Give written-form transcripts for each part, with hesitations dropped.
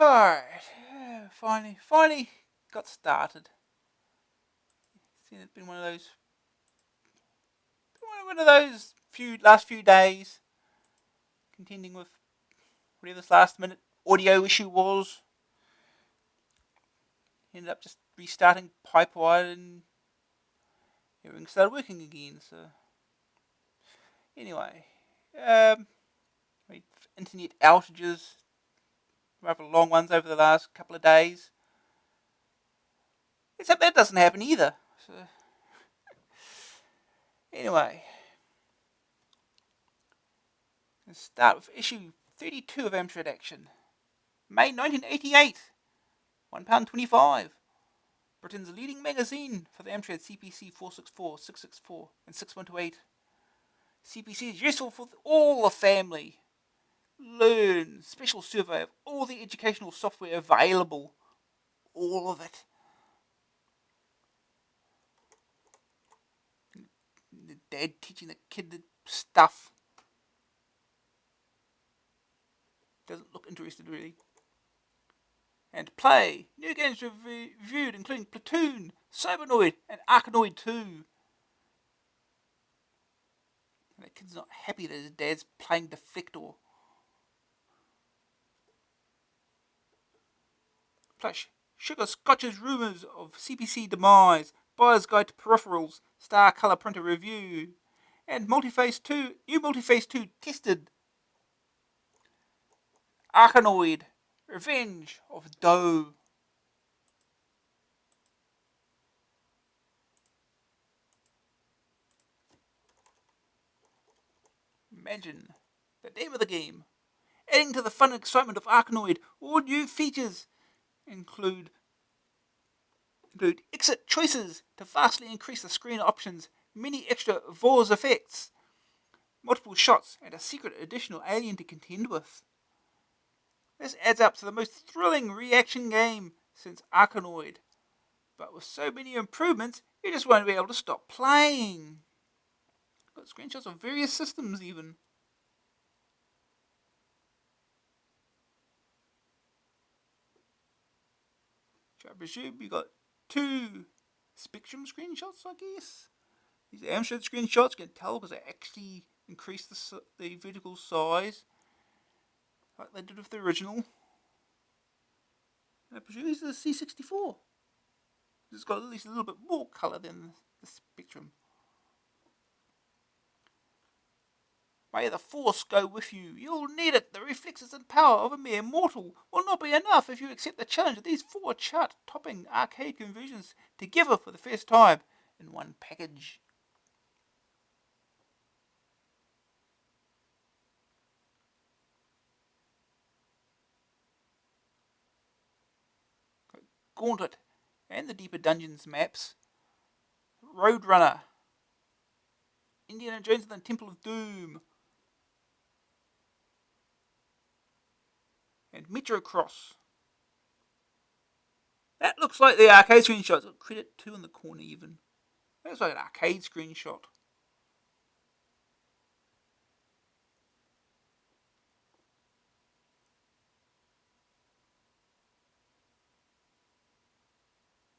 Alright, finally got started. It's been one of those last few days, contending with whatever this last minute audio issue was. Ended up just restarting Pipewire and everything started working again. So anyway, internet outages, rather long ones over the last couple of days. Except that doesn't happen either. So anyway, let's start with issue 32 of Amstrad Action. May 1988, £1.25. Britain's leading magazine for the Amstrad CPC 464, 664 and 6128. CPC is useful for all the family. Learn. Special survey of all the educational software available. All of it. The dad teaching the kid the stuff. Doesn't look interested really. And play. New games reviewed including Platoon, Cybernoid and Cybernoid 2. And the kid's not happy that his dad's playing Deflector. Plus, Sugar Scotch's rumours of CPC demise, Buyer's Guide to Peripherals, Star Colour Printer Review, and new Multiphase 2 tested. Cybernoid, Revenge of Doe. Imagine the name of the game. Adding to the fun and excitement of Cybernoid, all new features include exit choices to vastly increase the screen options, many extra Vors effects, multiple shots, and a secret additional alien to contend with. This adds up to the most thrilling reaction game since Cybernoid, but with so many improvements, you just won't be able to stop playing. Got screenshots of various systems even. So I presume you got 2 Spectrum screenshots, I guess. These Amstrad screenshots, you can tell because they actually increased the vertical size, like they did with the original. And I presume this is a C64. It's got at least a little bit more colour than the Spectrum. May the Force go with you. You'll need it. The reflexes and power of a mere mortal will not be enough if you accept the challenge of these 4 chart-topping arcade conversions together for the first time in one package. Gauntlet and the Deeper Dungeons maps. Roadrunner. Indiana Jones and the Temple of Doom. And Metrocross. That looks like the arcade screenshot. Credit 2 in the corner even. That looks like an arcade screenshot.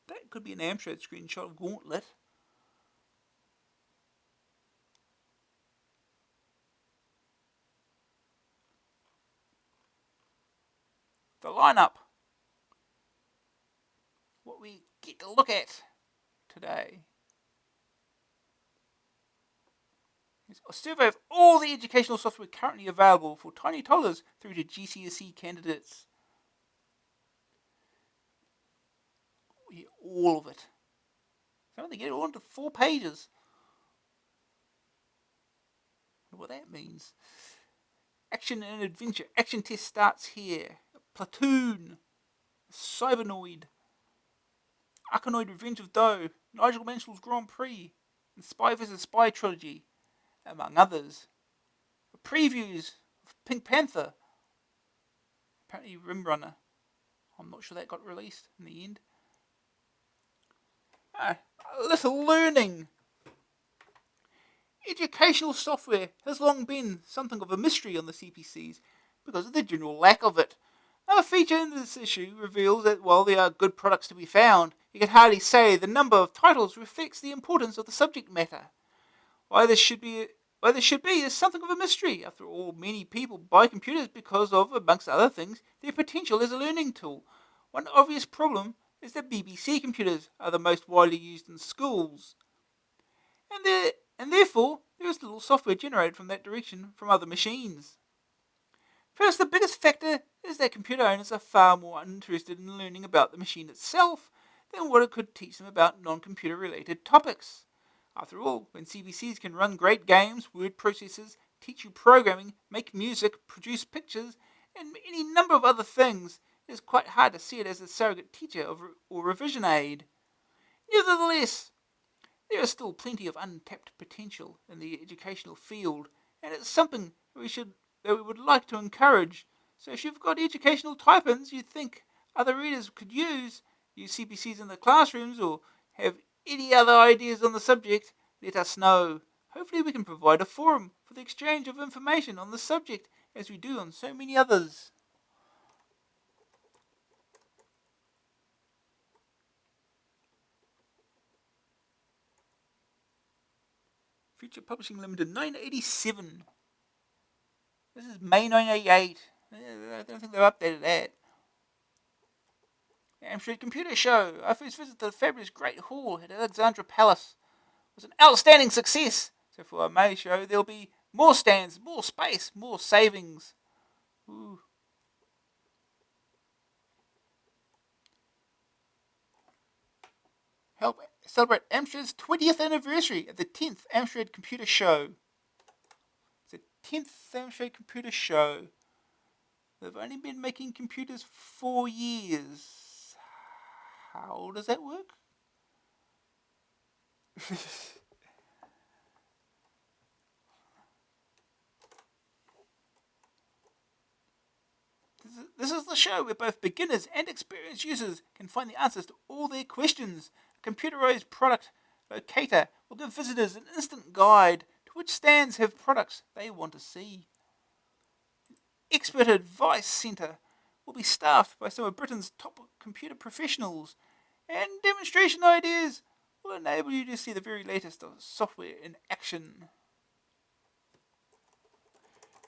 That could be an Amstrad screenshot of Gauntlet. The lineup. What we get to look at today is a survey of all the educational software currently available for tiny toddlers through to GCSE candidates. All of it. Some of them get it all into 4 pages. I wonder what that means. Action and adventure. Action test starts here. Platoon. Cybernoid. Cybernoid Revenge of Doe. Nigel Mansell's Grand Prix. And Spy vs. Spy Trilogy. Among others. Previews of Pink Panther. Apparently Rimrunner. I'm not sure that got released in the end. A little learning. Educational software has long been something of a mystery on the CPCs because of the general lack of it. Another feature in this issue reveals that while there are good products to be found, you can hardly say the number of titles reflects the importance of the subject matter. Why this should be is something of a mystery. After all, many people buy computers because of, amongst other things, their potential as a learning tool. One obvious problem is that BBC computers are the most widely used in schools, and therefore there is little software generated from that direction from other machines. Perhaps the biggest factor is that computer owners are far more interested in learning about the machine itself than what it could teach them about non-computer related topics. After all, when CPCs can run great games, word processors, teach you programming, make music, produce pictures, and any number of other things, it is quite hard to see it as a surrogate teacher or revision aid. Nevertheless, there is still plenty of untapped potential in the educational field, and it's something that we would like to encourage. So if you've got educational type-ins you think other readers could use CPCs in the classrooms, or have any other ideas on the subject, let us know. Hopefully we can provide a forum for the exchange of information on the subject, as we do on so many others. Future Publishing Limited, 987. This is May 988. I don't think they've updated that. Amstrad Computer Show. I first visited the fabulous Great Hall at Alexandra Palace. It was an outstanding success. So for our May show, there'll be more stands, more space, more savings. Ooh. Help celebrate Amstrad's 20th anniversary at the 10th Amstrad Computer Show. It's the 10th Amstrad Computer Show. They've only been making computers 4 years. How does that work? This is the show where both beginners and experienced users can find the answers to all their questions. A computerized product locator will give visitors an instant guide to which stands have products they want to see. Expert Advice Centre will be staffed by some of Britain's top computer professionals, and demonstration ideas will enable you to see the very latest of software in action.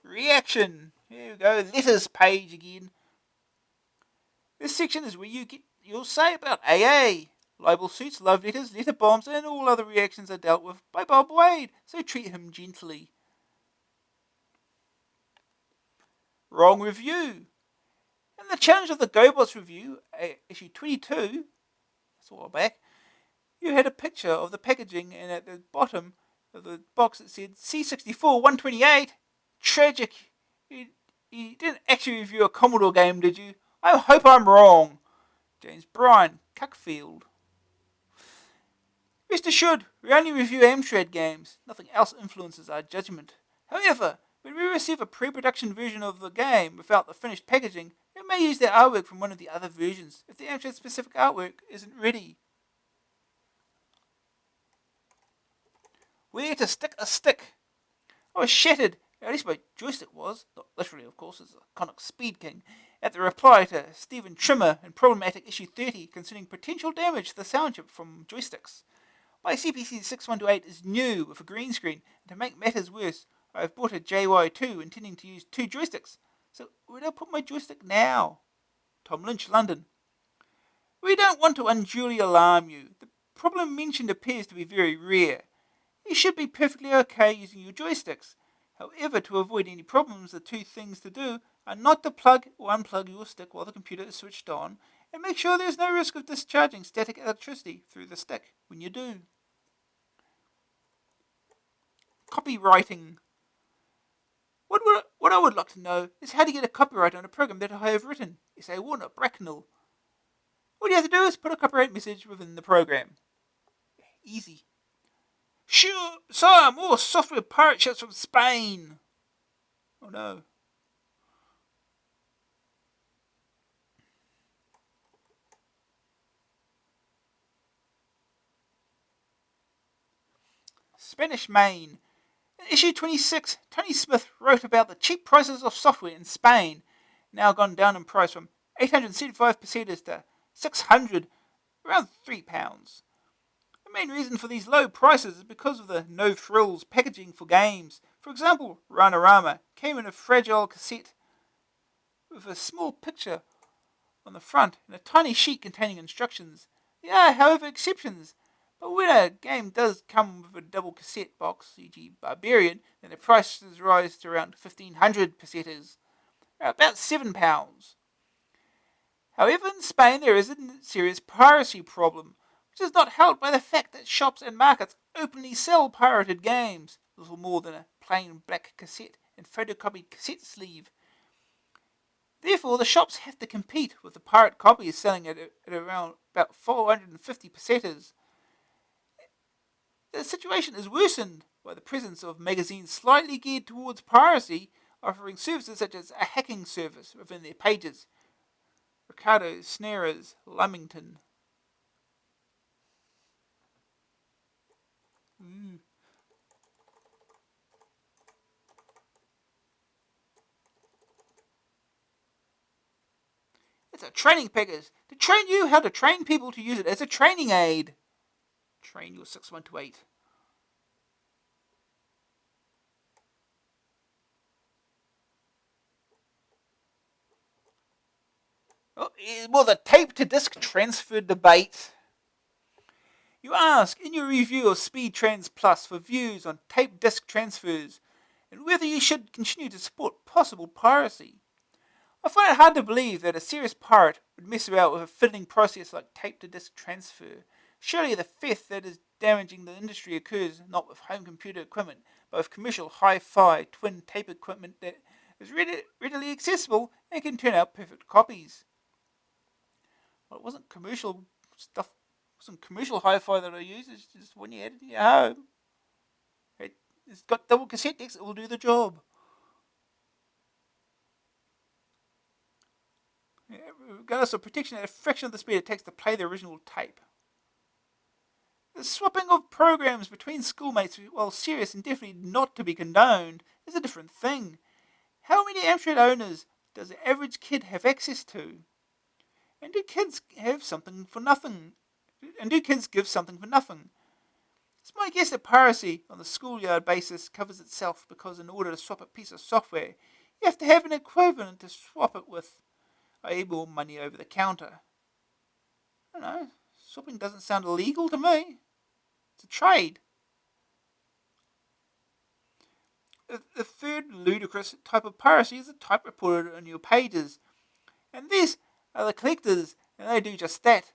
Reaction. Here we go, letters page again. This section is where you get your say about AA. Libel suits, love letters, letter bombs, and all other reactions are dealt with by Bob Wade, so treat him gently. Wrong review. In the challenge of the GoBots review, issue 22, that's a while back, you had a picture of the packaging, and at the bottom of the box it said C64 128. Tragic. You didn't actually review a Commodore game, did you? I hope I'm wrong. James Bryan, Cuckfield. Rest assured, we only review Amstrad games. Nothing else influences our judgment. However, when we receive a pre-production version of the game without the finished packaging, we may use the artwork from one of the other versions if the Amstrad-specific artwork isn't ready. Where to stick a stick? I was shattered, at least my joystick was, not literally of course, as a conic Speed King, at the reply to Stephen Trimmer in Problematic issue 30 concerning potential damage to the sound chip from joysticks. My CPC 6128 is new with a green screen, and to make matters worse, I have bought a JY2 intending to use 2 joysticks. So where do I put my joystick now? Tom Lynch, London. We don't want to unduly alarm you. The problem mentioned appears to be very rare. You should be perfectly okay using your joysticks. However, to avoid any problems, the 2 things to do are not to plug or unplug your stick while the computer is switched on, and make sure there is no risk of discharging static electricity through the stick when you do. Copywriting. What I would like to know is how to get a copyright on a program that I have written. S.A. Warner, Bracknell. All you have to do is put a copyright message within the program. Easy. Sure, sir, more software pirate ships from Spain. Oh no. Spanish Main. In issue 26, Tony Smith wrote about the cheap prices of software in Spain. now gone down in price from 875 pesetas to 600, around £3. The main reason for these low prices is because of the no-frills packaging for games. For example, Ranarama came in a fragile cassette with a small picture on the front and a tiny sheet containing instructions. There are, however, exceptions. But when a game does come with a double cassette box, e.g. Barbarian, then the prices rise to around 1,500 pesetas, about £7. However, in Spain there is a serious piracy problem, which is not helped by the fact that shops and markets openly sell pirated games, little more than a plain black cassette and photocopied cassette sleeve. Therefore, the shops have to compete with the pirate copies selling at around about 450 pesetas. The situation is worsened by the presence of magazines slightly geared towards piracy, offering services such as a hacking service within their pages. Ricardo Snares, Lummington. It's a training package to train you how to train people to use it as a training aid. Train your 6128. Well, the tape to disc transfer debate. You ask in your review of Speedtrans Plus for views on tape disc transfers and whether you should continue to support possible piracy. I find it hard to believe that a serious pirate would mess about with a fiddling process like tape to disc transfer. Surely the theft that is damaging the industry occurs not with home computer equipment, but with commercial hi-fi twin tape equipment that is readily accessible and can turn out perfect copies. Well, it wasn't commercial stuff. It wasn't commercial hi-fi that I used. It's just when you had it in your home. It's got double cassette decks. It will do the job. Regardless of protection at a fraction of the speed it takes to play the original tape. The swapping of programs between schoolmates, while serious and definitely not to be condoned, is a different thing. How many Amstrad owners does the average kid have access to? And do kids have something for nothing? And do kids give something for nothing? It's my guess that piracy on the schoolyard basis covers itself because in order to swap a piece of software, you have to have an equivalent to swap it with, i.e. more money over the counter. I don't know, swapping doesn't sound illegal to me. It's a trade. The third ludicrous type of piracy is the type reported on your pages. And these are the collectors, and they do just that.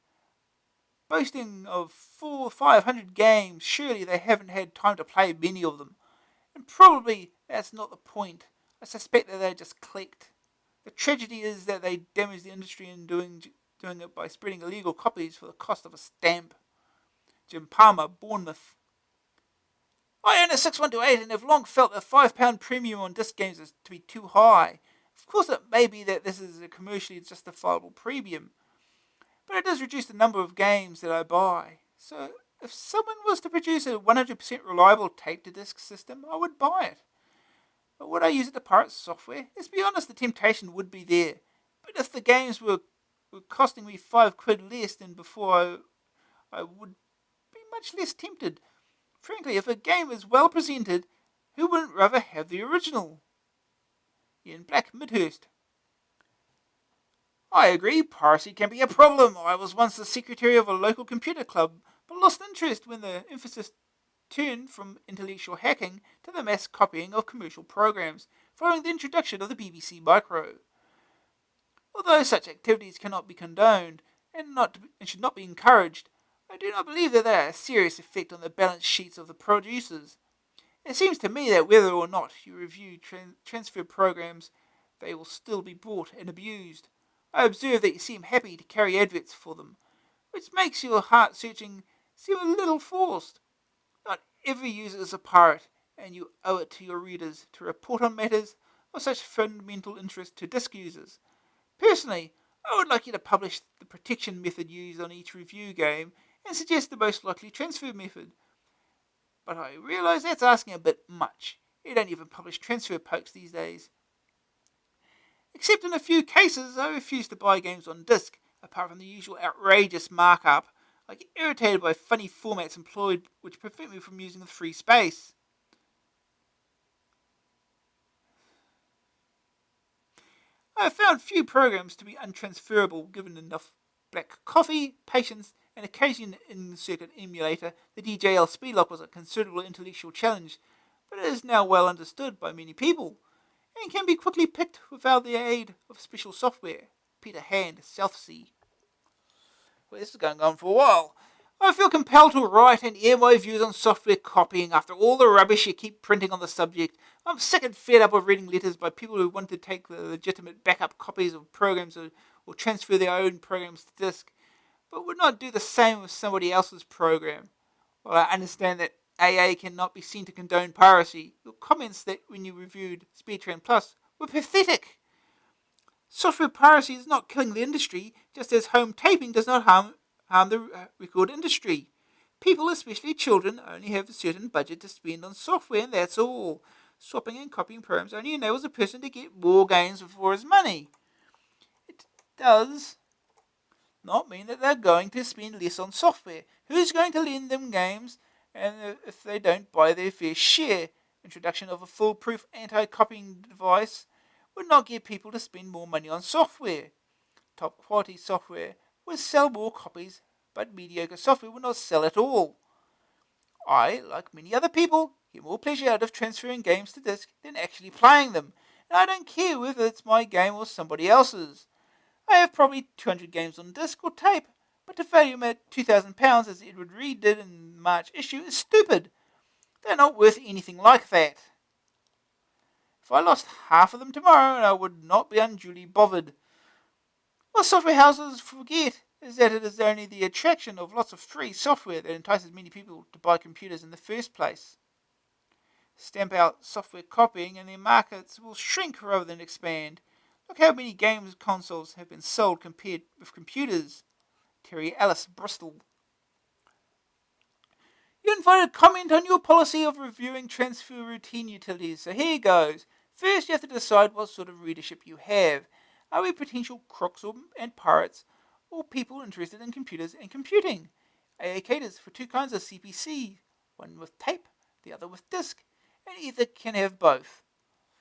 Boasting of 400 or 500 games, surely they haven't had time to play many of them. And probably that's not the point. I suspect that they just collect. The tragedy is that they damage the industry in doing it by spreading illegal copies for the cost of a stamp. Jim Palmer, Bournemouth. I own a 6128 and have long felt the £5 premium on disc games is to be too high. Of course it may be that this is a commercially justifiable premium, but it does reduce the number of games that I buy. So if someone was to produce a 100% reliable tape-to-disc system, I would buy it. But would I use it to pirate software? Let's be honest, the temptation would be there. But if the games were costing me £5 less than before, I would be much less tempted. Frankly, if a game is well presented, who wouldn't rather have the original? Ian Black, Midhurst. I agree, piracy can be a problem. I was once the secretary of a local computer club, but lost interest when the emphasis turned from intellectual hacking to the mass copying of commercial programs, following the introduction of the BBC Micro. Although such activities cannot be condoned and should not be encouraged, I do not believe that they are a serious effect on the balance sheets of the producers. It seems to me that whether or not you review transfer programs, they will still be bought and abused. I observe that you seem happy to carry adverts for them, which makes your heart-searching seem a little forced. Not every user is a pirate, and you owe it to your readers to report on matters of such fundamental interest to disc users. Personally, I would like you to publish the protection method used on each review game and suggest the most likely transfer method. But I realise that's asking a bit much. You don't even publish transfer pokes these days. Except in a few cases, I refuse to buy games on disc, apart from the usual outrageous markup. I get irritated by funny formats employed which prevent me from using the free space. I have found few programs to be untransferable given enough black coffee, patience, and occasional in-circuit emulator. The DJL Speedlock was a considerable intellectual challenge, but it is now well understood by many people, and can be quickly picked without the aid of special software. Peter Hand, Southsea. Well, this is going on for a while. I feel compelled to write and air my views on software copying after all the rubbish you keep printing on the subject. I'm sick and fed up of reading letters by people who want to take the legitimate backup copies of programs or transfer their own programs to disk, but would not do the same with somebody else's program. While I understand that AA cannot be seen to condone piracy, your comments that when you reviewed Speedtrain Plus were pathetic. Software piracy is not killing the industry, just as home taping does not harm the record industry. People, especially children, only have a certain budget to spend on software, and that's all. Swapping and copying programs only enables a person to get more games for his money. It does not mean that they're going to spend less on software. Who's going to lend them games and if they don't buy their fair share? Introduction of a foolproof anti-copying device would not get people to spend more money on software. Top quality software would sell more copies, but mediocre software would not sell at all. I, like many other people, get more pleasure out of transferring games to disk than actually playing them, and I don't care whether it's my game or somebody else's. I have probably 200 games on disc or tape, but to value them at £2,000 as Edward Reed did in the March issue is stupid. They're not worth anything like that. If I lost half of them tomorrow, I would not be unduly bothered. What software houses forget is that it is only the attraction of lots of free software that entices many people to buy computers in the first place. Stamp out software copying and their markets will shrink rather than expand. Look how many games consoles have been sold compared with computers. Terry Ellis, Bristol. You invited comment on your policy of reviewing transfer routine utilities, so here goes. First, you have to decide what sort of readership you have. Are we potential crooks and pirates, or people interested in computers and computing? AA caters for two kinds of CPC, one with tape, the other with disk, and either can have both.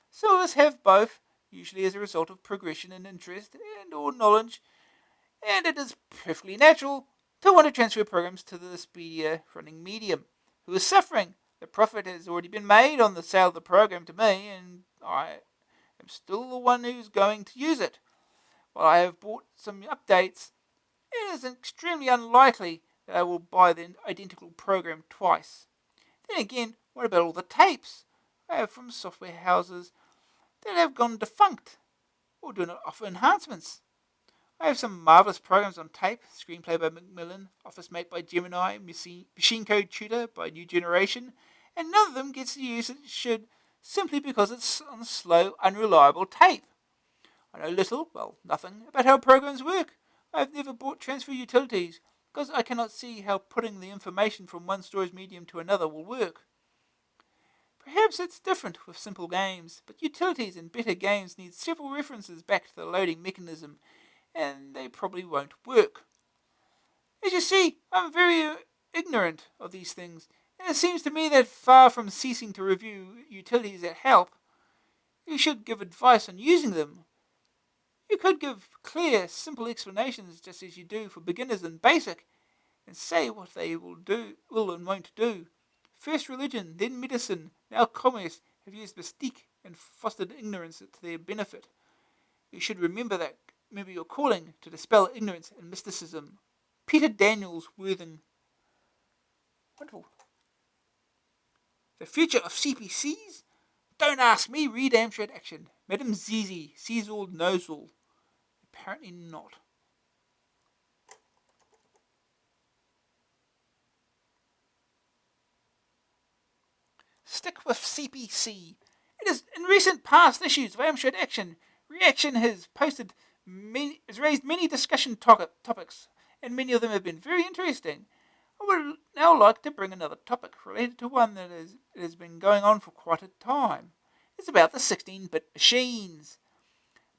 Some of us have both, usually as a result of progression in interest and or knowledge, and it is perfectly natural to want to transfer programs to the speedier running medium. Who is suffering? The profit has already been made on the sale of the program to me, and I am still the one who's going to use it. While I have bought some updates, it is extremely unlikely that I will buy the identical program twice. Then again, what about all the tapes I have from software houses that have gone defunct or do not offer enhancements? I have some marvellous programs on tape: Screenplay by Macmillan, Office Mate by Gemini, Machine Code Tutor by New Generation, and none of them gets the use it should simply because it's on slow, unreliable tape. I know little, well, nothing, about how programs work. I have never bought transfer utilities because I cannot see how putting the information from one storage medium to another will work. Perhaps it's different with simple games, but utilities and better games need several references back to the loading mechanism, and they probably won't work. As you see, I'm very ignorant of these things, and it seems to me that far from ceasing to review utilities that help, you should give advice on using them. You could give clear, simple explanations just as you do for beginners in BASIC, and say what they will and won't do. First religion, then medicine, now commerce have used mystique and fostered ignorance to their benefit. You should remember your calling to dispel ignorance and mysticism. Peter Daniels, Worthing. Wonderful. The future of CPCs? Don't ask me, read Amstrad Action. Madam Zizi sees all, knows all. Apparently not. Stick with CPC. It is in recent past issues of Amstrad Action. Reaction has raised many discussion topics, and many of them have been very interesting. I would now like to bring another topic related to one that has been going on for quite a time. It's about the 16-bit machines.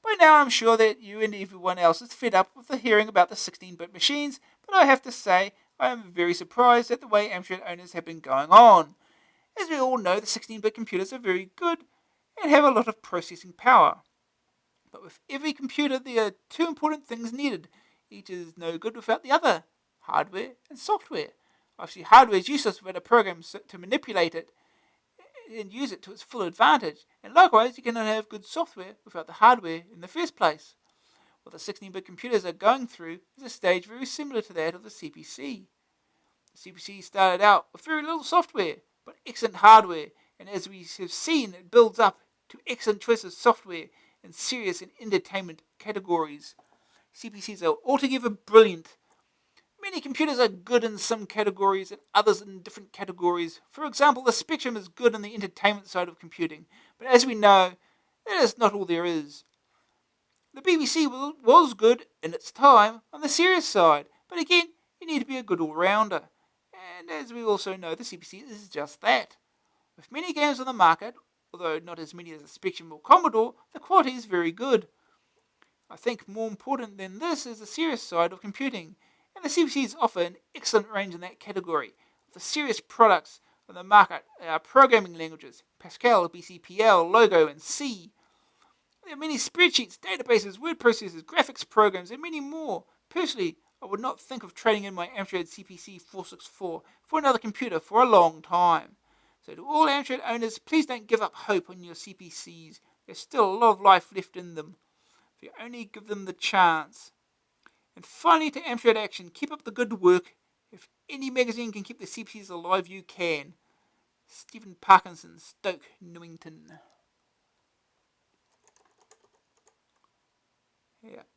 By now I'm sure that you and everyone else is fed up with the hearing about the 16-bit machines, but I have to say I am very surprised at the way Amstrad owners have been going on. As we all know, the 16-bit computers are very good and have a lot of processing power. But with every computer there are two important things needed. Each is no good without the other: hardware and software. Obviously, hardware is useless without a program to manipulate it and use it to its full advantage. And likewise, you cannot have good software without the hardware in the first place. What the 16-bit computers are going through is a stage very similar to that of the CPC. The CPC started out with very little software, but excellent hardware, and as we have seen, it builds up to excellent choice of software in serious and entertainment categories. CPCs are altogether brilliant. Many computers are good in some categories and others in different categories. For example, the Spectrum is good on the entertainment side of computing, but as we know, that is not all there is. The BBC was good in its time on the serious side, but again, you need to be a good all-rounder. And as we also know, the CPC is just that. With many games on the market, although not as many as the Spectrum or Commodore, the quality is very good. I think more important than this is the serious side of computing, and the CPCs offer an excellent range in that category. The serious products on the market are programming languages: Pascal, BCPL, Logo, and C. There are many spreadsheets, databases, word processors, graphics programs, and many more. Personally, I would not think of trading in my Amstrad CPC 464 for another computer for a long time. So to all Amstrad owners, please don't give up hope on your CPCs. There's still a lot of life left in them, if you only give them the chance. And finally, to Amstrad Action, keep up the good work. If any magazine can keep the CPCs alive, you can. Stephen Parkinson, Stoke, Newington. Yep.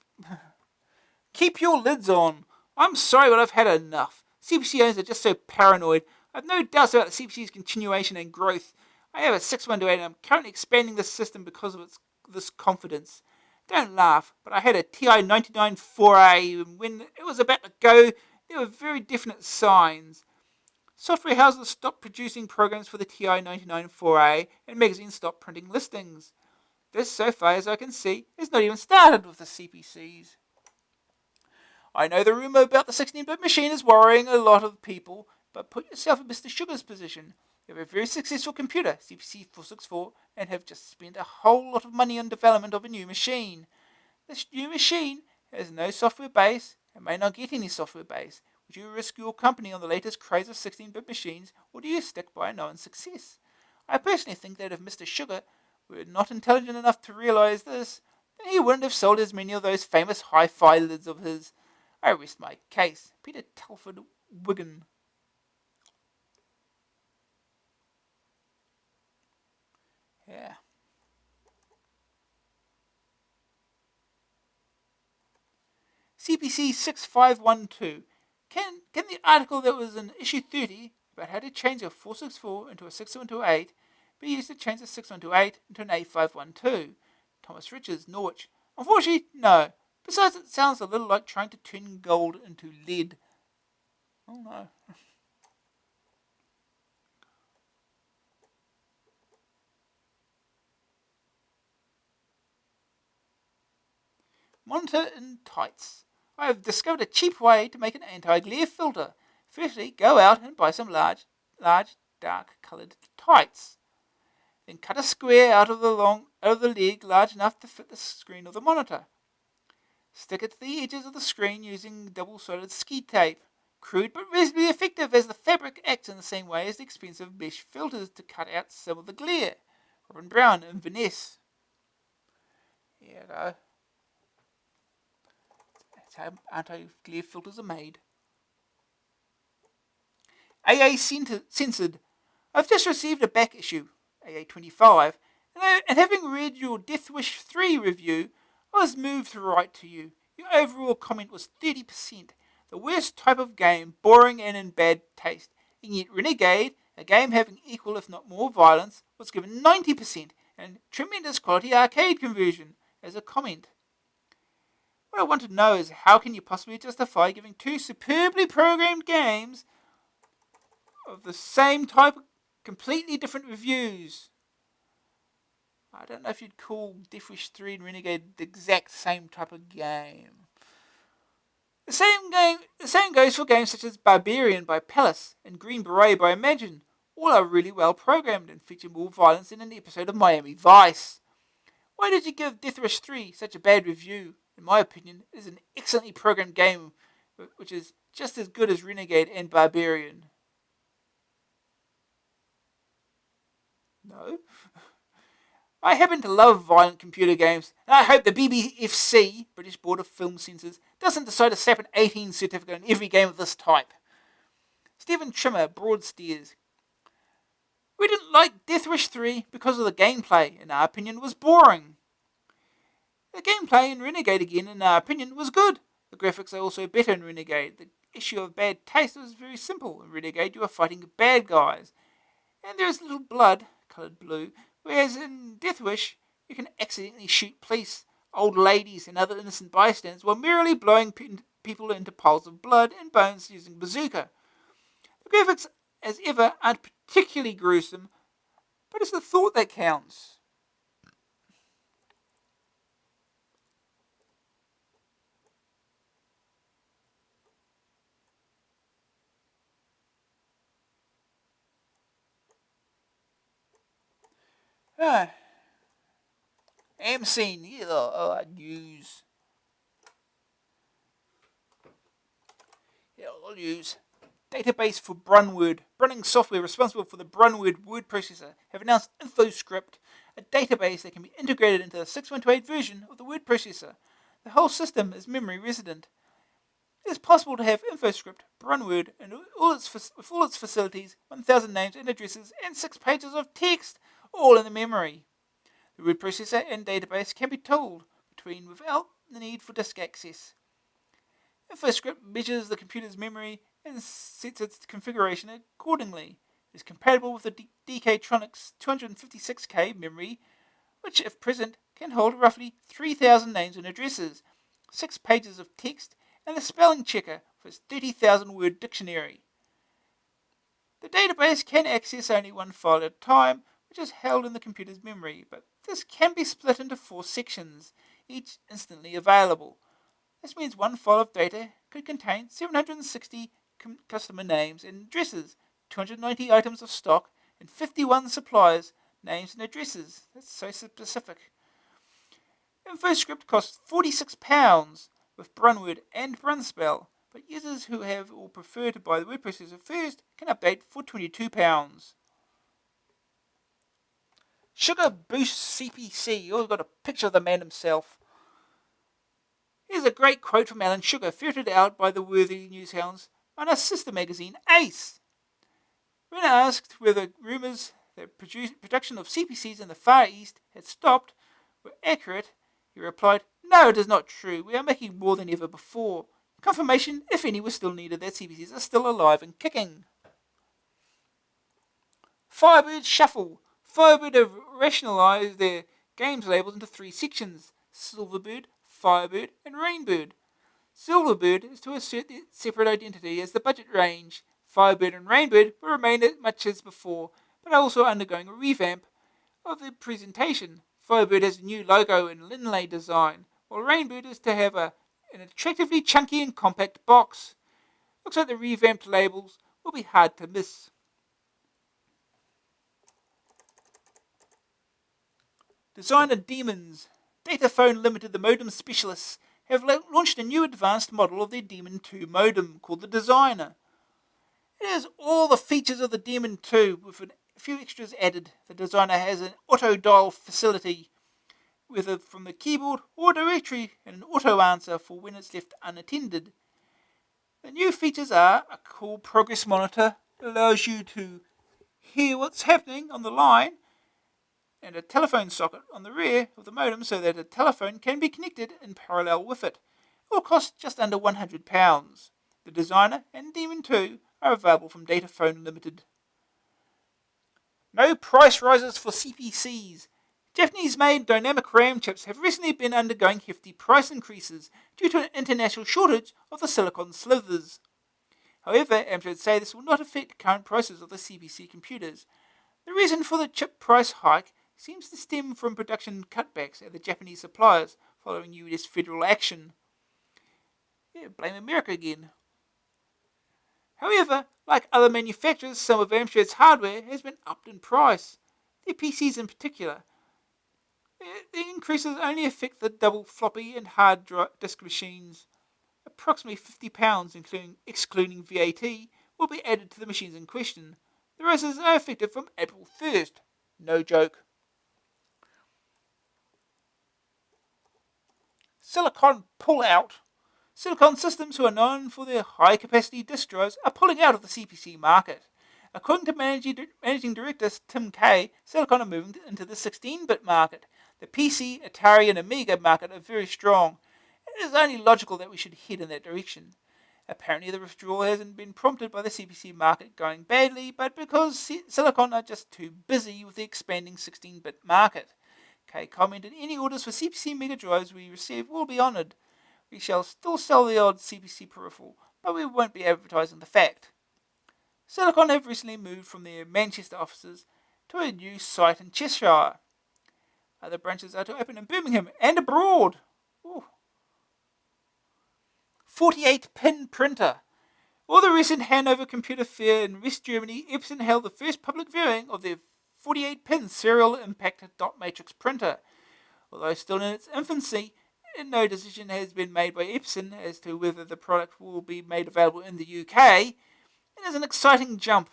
Keep your lids on. I'm sorry, but I've had enough. CPC owners are just so paranoid. I have no doubts about the CPC's continuation and growth. I have a 6128 and I'm currently expanding the system because of this confidence. Don't laugh, but I had a TI 99 4A, and when it was about to go, there were very definite signs. Software houses stopped producing programs for the TI 99 4A, and magazines stopped printing listings. This, so far as I can see, has not even started with the CPCs. I know the rumour about the 16-bit machine is worrying a lot of people, but put yourself in Mr. Sugar's position. You have a very successful computer, CPC 464, and have just spent a whole lot of money on development of a new machine. This new machine has no software base and may not get any software base. Would you risk your company on the latest craze of 16-bit machines, or do you stick by a known success? I personally think that if Mr. Sugar were not intelligent enough to realise this, then he wouldn't have sold as many of those famous hi-fi lids of his. I rest my case. Peter Telford, Wigan. Yeah. CPC 6512. Can the article that was in issue 30 about how to change a 464 into a 6128 be used to change a 6128 into an 8512? Thomas Richards, Norwich. Unfortunately, no. Besides, it sounds a little like trying to turn gold into lead. Oh no. Monitor in tights. I have discovered a cheap way to make an anti-glare filter. Firstly, go out and buy some large, dark coloured tights. Then cut a square out of the leg large enough to fit the screen of the monitor. Stick it to the edges of the screen using double-sided ski tape. Crude but reasonably effective, as the fabric acts in the same way as the expensive mesh filters to cut out some of the glare. Robin Brown, Inverness. Here you go. That's how anti-glare filters are made. AA Censored. I've just received a back issue, AA25, and having read your Death Wish 3 review, I was moved to write to you. Your overall comment was 30%. The worst type of game, boring and in bad taste. And yet Renegade, a game having equal if not more violence, was given 90%, and tremendous quality arcade conversion as a comment. What I want to know is, how can you possibly justify giving two superbly programmed games of the same type completely different reviews? I don't know if you'd call Death Wish 3 and Renegade the exact same type of game. The same goes for games such as Barbarian by Palace and Green Beret by Imagine. All are really well programmed and feature more violence than an episode of Miami Vice. Why did you give Death Wish 3 such a bad review? In my opinion, it is an excellently programmed game, which is just as good as Renegade and Barbarian. No. I happen to love violent computer games, and I hope the BBFC, British Board of Film Censors, doesn't decide to slap an 18 certificate on every game of this type. Stephen Trimmer, Broadsteers. We didn't like Death Wish 3 because of the gameplay, in our opinion, was boring. The gameplay in Renegade again, in our opinion, was good. The graphics are also better in Renegade. The issue of bad taste was very simple. In Renegade, you are fighting bad guys, and there is little blood, coloured blue, whereas in Death Wish, you can accidentally shoot police, old ladies, and other innocent bystanders while merely blowing people into piles of blood and bones using bazooka. The graphics, as ever, aren't particularly gruesome, but it's the thought that counts. Amscene, news. I'll use. Database for Brunword. Brunning software responsible for the Brunword word processor have announced InfoScript, a database that can be integrated into the 6.28 version of the word processor. The whole system is memory resident. It is possible to have InfoScript, Brunword, and with all its facilities, 1,000 names and addresses, and 6 pages of text, all in the memory. The word processor and database can be toggled between without the need for disk access. InfoScript measures the computer's memory and sets its configuration accordingly. It is compatible with the DK-Tronics 256K memory, which, if present, can hold roughly 3,000 names and addresses, 6 pages of text, and the spelling checker for its 30,000-word dictionary. The database can access only one file at a time, which is held in the computer's memory, but this can be split into 4 sections, each instantly available. This means one file of data could contain 760 customer names and addresses, 290 items of stock, and 51 suppliers' names and addresses. That's so specific. InfoScript costs £46 with Brunword and Brunspell, but users who have or prefer to buy the word processor first can update for £22. Sugar Boost CPC. Oh, we've got a picture of the man himself. Here's a great quote from Alan Sugar, ferreted out by the worthy newshounds on our sister magazine, Ace. When asked whether rumours that production of CPCs in the Far East had stopped were accurate, he replied, "No, it is not true. We are making more than ever before. Confirmation, if any, was still needed that CPCs are still alive and kicking." Firebird Shuffle. Firebird have rationalised their games labels into 3 sections: Silverbird, Firebird, and Rainbird. Silverbird is to assert its separate identity as the budget range. Firebird and Rainbird will remain much as before, but are also undergoing a revamp of the presentation. Firebird has a new logo and inlay design, while Rainbird is to have an attractively chunky and compact box. Looks like the revamped labels will be hard to miss. Designer Demons. Dataphone Limited, the modem specialists, have launched a new advanced model of their Demon 2 modem called the Designer. It has all the features of the Demon 2 with a few extras added. The Designer has an auto dial facility, whether from the keyboard or directory, and an auto answer for when it's left unattended. The new features are a cool progress monitor that allows you to hear what's happening on the line, and a telephone socket on the rear of the modem so that a telephone can be connected in parallel with it. It will cost just under £100. The Designer and Demon 2 are available from Dataphone Limited. No price rises for CPCs. Japanese-made dynamic RAM chips have recently been undergoing hefty price increases due to an international shortage of the silicon slivers. However, Amstrad say this will not affect current prices of the CPC computers. The reason for the chip price hike seems to stem from production cutbacks at the Japanese suppliers following US federal action. Yeah, blame America again. However, like other manufacturers, some of Amstrad's hardware has been upped in price. Their PCs in particular. The increases only affect the double floppy and hard disk machines. Approximately £50, excluding VAT, will be added to the machines in question. The raises are effective from April 1st. No joke. Silicon pull-out. Silicon Systems, who are known for their high-capacity disk drives, are pulling out of the CPC market. According to Managing Director Tim Kay, Silicon are moving into the 16-bit market. The PC, Atari and Amiga market are very strong. It is only logical that we should head in that direction. Apparently the withdrawal hasn't been prompted by the CPC market going badly, but because Silicon are just too busy with the expanding 16-bit market. Kay commented, any orders for CPC Mega drives we receive will be honoured. We shall still sell the odd CPC peripheral, but we won't be advertising the fact. Silicon have recently moved from their Manchester offices to a new site in Cheshire. Other branches are to open in Birmingham and abroad. Ooh. 48-pin printer. Or the recent Hanover Computer Fair in West Germany, Epson held the first public viewing of their 48-pin serial impact dot matrix printer. Although still in its infancy, no decision has been made by Epson as to whether the product will be made available in the UK. It is an exciting jump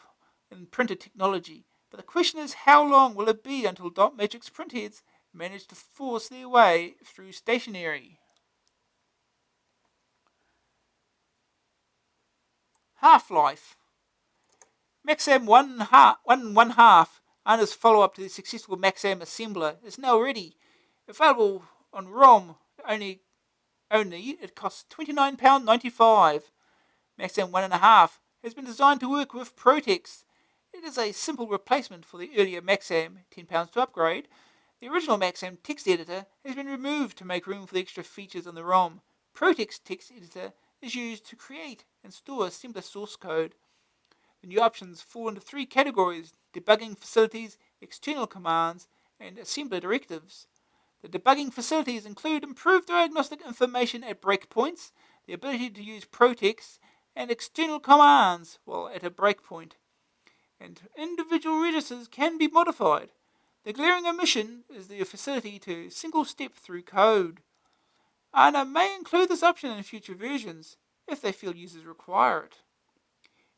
in printer technology, but the question is how long will it be until dot matrix printheads manage to force their way through stationery? Half-Life. Maxam 1.5, Anna's follow-up to the successful Maxam assembler, is now ready. Available on ROM only it costs £29.95. Maxam 1.5 has been designed to work with Protex. It is a simple replacement for the earlier Maxam, £10 to upgrade. The original Maxam text editor has been removed to make room for the extra features on the ROM. Protex text editor is used to create and store assembler source code. The new options fall into three categories: debugging facilities, external commands, and assembler directives. The debugging facilities include improved diagnostic information at breakpoints, the ability to use Protex, and external commands while at a breakpoint. And individual registers can be modified. The glaring omission is the facility to single-step through code. ANA may include this option in future versions, if they feel users require it.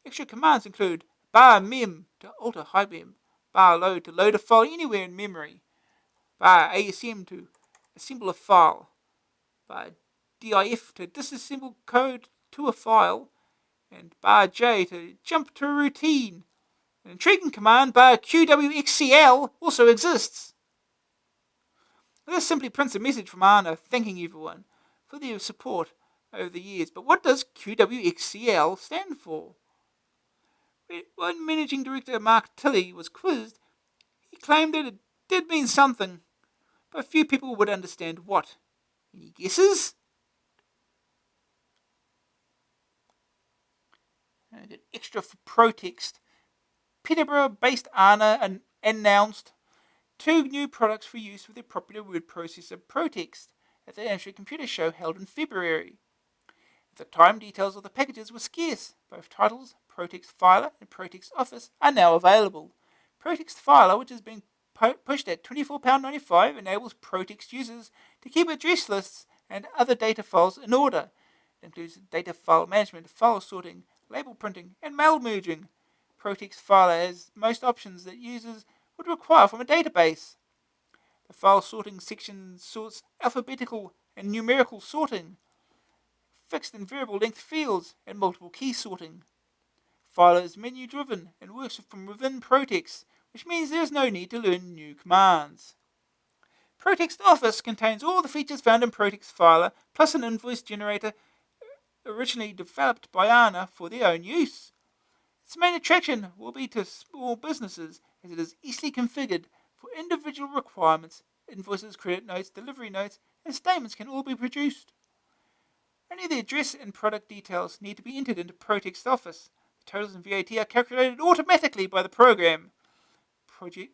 Extra commands include bar_mem to alter high-mem, bar_load to load a file anywhere in memory, bar_asm to assemble a file, bar_diff to disassemble code to a file, and bar_j to jump to a routine. An intriguing command, bar_qwxcl, also exists. This simply prints a message from ANA thanking everyone for their support over the years. But what does QWXCL stand for? When Managing Director Mark Tilley was quizzed, he claimed that it did mean something, but few people would understand what. Any guesses? An extra for Protext. Peterborough-based ANA announced 2 new products for use with their popular word processor Protext at the Amstrad Computer Show held in February. At the time, details of the packages were scarce. Both titles, Protext Filer and Protext Office, are now available. Protext Filer, which has been pushed at £24.95, enables Protext users to keep address lists and other data files in order. It includes data file management, file sorting, label printing, and mail merging. Protext Filer has most options that users would require from a database. The file sorting section sorts alphabetical and numerical sorting, fixed and variable length fields, and multiple key sorting. Filer is menu driven and works from within Protext, which means there is no need to learn new commands. Protext Office contains all the features found in Protext Filer, plus an invoice generator originally developed by ANA for their own use. Its main attraction will be to small businesses, as it is easily configured for individual requirements. Invoices, credit notes, delivery notes, and statements can all be produced. Only the address and product details need to be entered into Protext Office. The totals and VAT are calculated automatically by the program.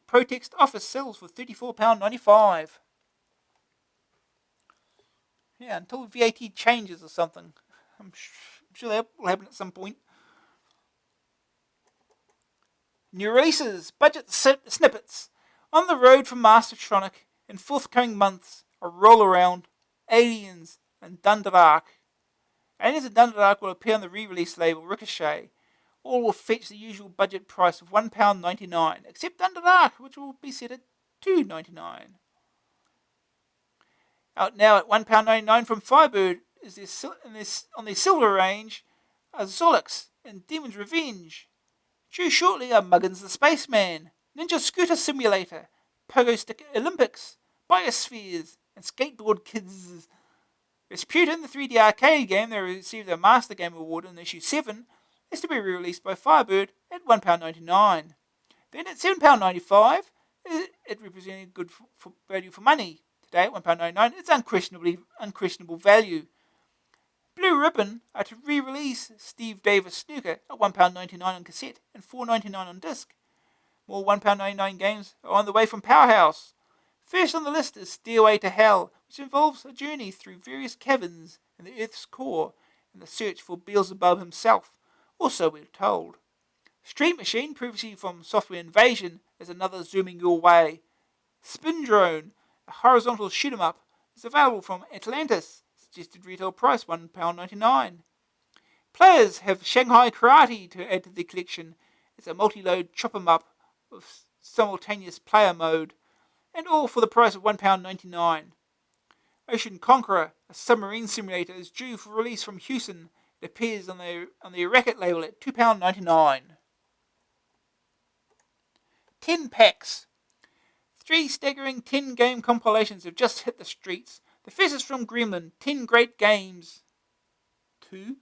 Protext Office sells for £34.95. Yeah, until VAT changes or something. I'm sure that will happen at some point. New releases, budget snippets. On the road for Mastertronic in forthcoming months are Roll Around, Aliens, and Dundalk. Aliens and Dundalk will appear on the re-release label Ricochet. All will fetch the usual budget price of £1.99, except Dundalk, which will be set at £2.99. Out now at £1.99 from Firebird on their silver range are Zolix and Demon's Revenge. Due shortly are Muggins the Spaceman, Ninja Scooter Simulator, Pogo Stick Olympics, Biospheres, and Skateboard Kids. Rasputin, the 3D arcade game that received a Master Game Award in issue 7, is to be re-released by Firebird at £1.99. Then at £7.95, it represented good value for money. Today at £1.99, it's unquestionable value. Blue Ribbon are to re-release Steve Davis Snooker at £1.99 on cassette and £4.99 on disc. More £1.99 games are on the way from Powerhouse. First on the list is Stairway to Hell, which involves a journey through various caverns in the Earth's core and the search for Beelzebub himself, or so we're told. Street Machine, previously from Software Invasion, is another zooming your way. Spin Drone, a horizontal shoot-'em-up, is available from Atlantis. Suggested retail price £1.99. Players have Shanghai Karate to add to the collection. It's a multi-load chop-'em-up with simultaneous player mode, and all for the price of £1.99. Ocean Conqueror, a submarine simulator, is due for release from Houston. It appears on the Racket label at £2.99. 10 packs. 3 staggering 10-game compilations have just hit the streets. The first is from Gremlin, 10 Great Games 2.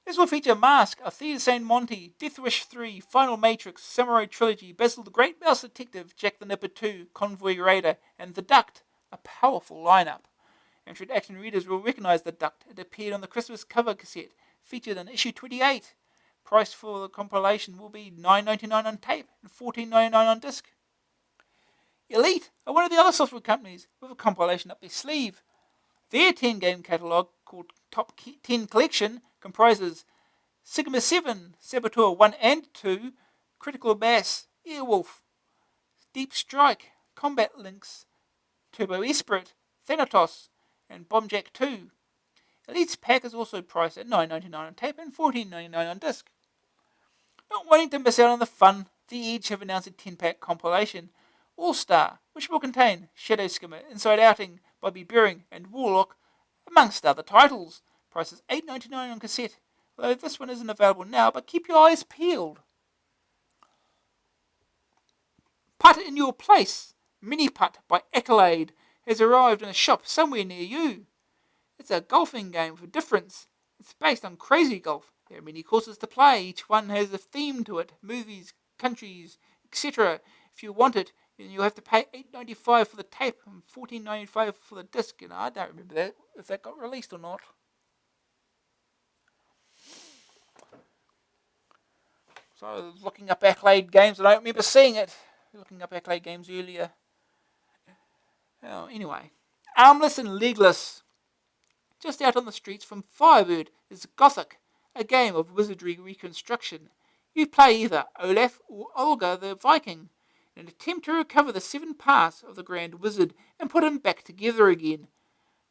This will feature Mask, Althea St. Monty, Death Wish 3, Final Matrix, Samurai Trilogy, Basil the Great Mouse Detective, Jack the Nipper 2, Convoy Raider, and The Duct, a powerful lineup. Amstrad Action readers will recognise The Duct. It appeared on the Christmas cover cassette, featured in issue 28. Price for the compilation will be $9.99 on tape and $14.99 on disc. Elite are one of the other software companies with a compilation up their sleeve. Their 10-game catalogue, called Top 10 Collection, comprises Sigma 7, Saboteur 1 and 2, Critical Mass, Airwolf, Deep Strike, Combat Links, Turbo Esprit, Thanatos, and Bombjack 2. Elite's pack is also priced at $9.99 on tape and $14.99 on disc. Not wanting to miss out on the fun, The Edge have announced a 10-pack compilation, All-Star, which will contain Shadow Skimmer, Inside Outing, Bobby Bearing, and Warlock, amongst other titles. Price is $8.99 on cassette, although this one isn't available now, but keep your eyes peeled. Putt in Your Place, Mini Putt by Accolade, has arrived in a shop somewhere near you. It's a golfing game for difference. It's based on Crazy Golf. There are many courses to play. Each one has a theme to it, movies, countries, etc. If you want it, then you'll have to pay $8.95 for the tape and $14.95 for the disc. And I don't remember that, if that got released or not. So I was looking up Accolade games, and I don't remember seeing it. Looking up Accolade games earlier. Oh, anyway, Armless and Legless. Just out on the streets from Firebird is Gothic, a game of wizardry reconstruction. You play either Olaf or Olga the Viking in an attempt to recover the 7 parts of the Grand Wizard and put them back together again.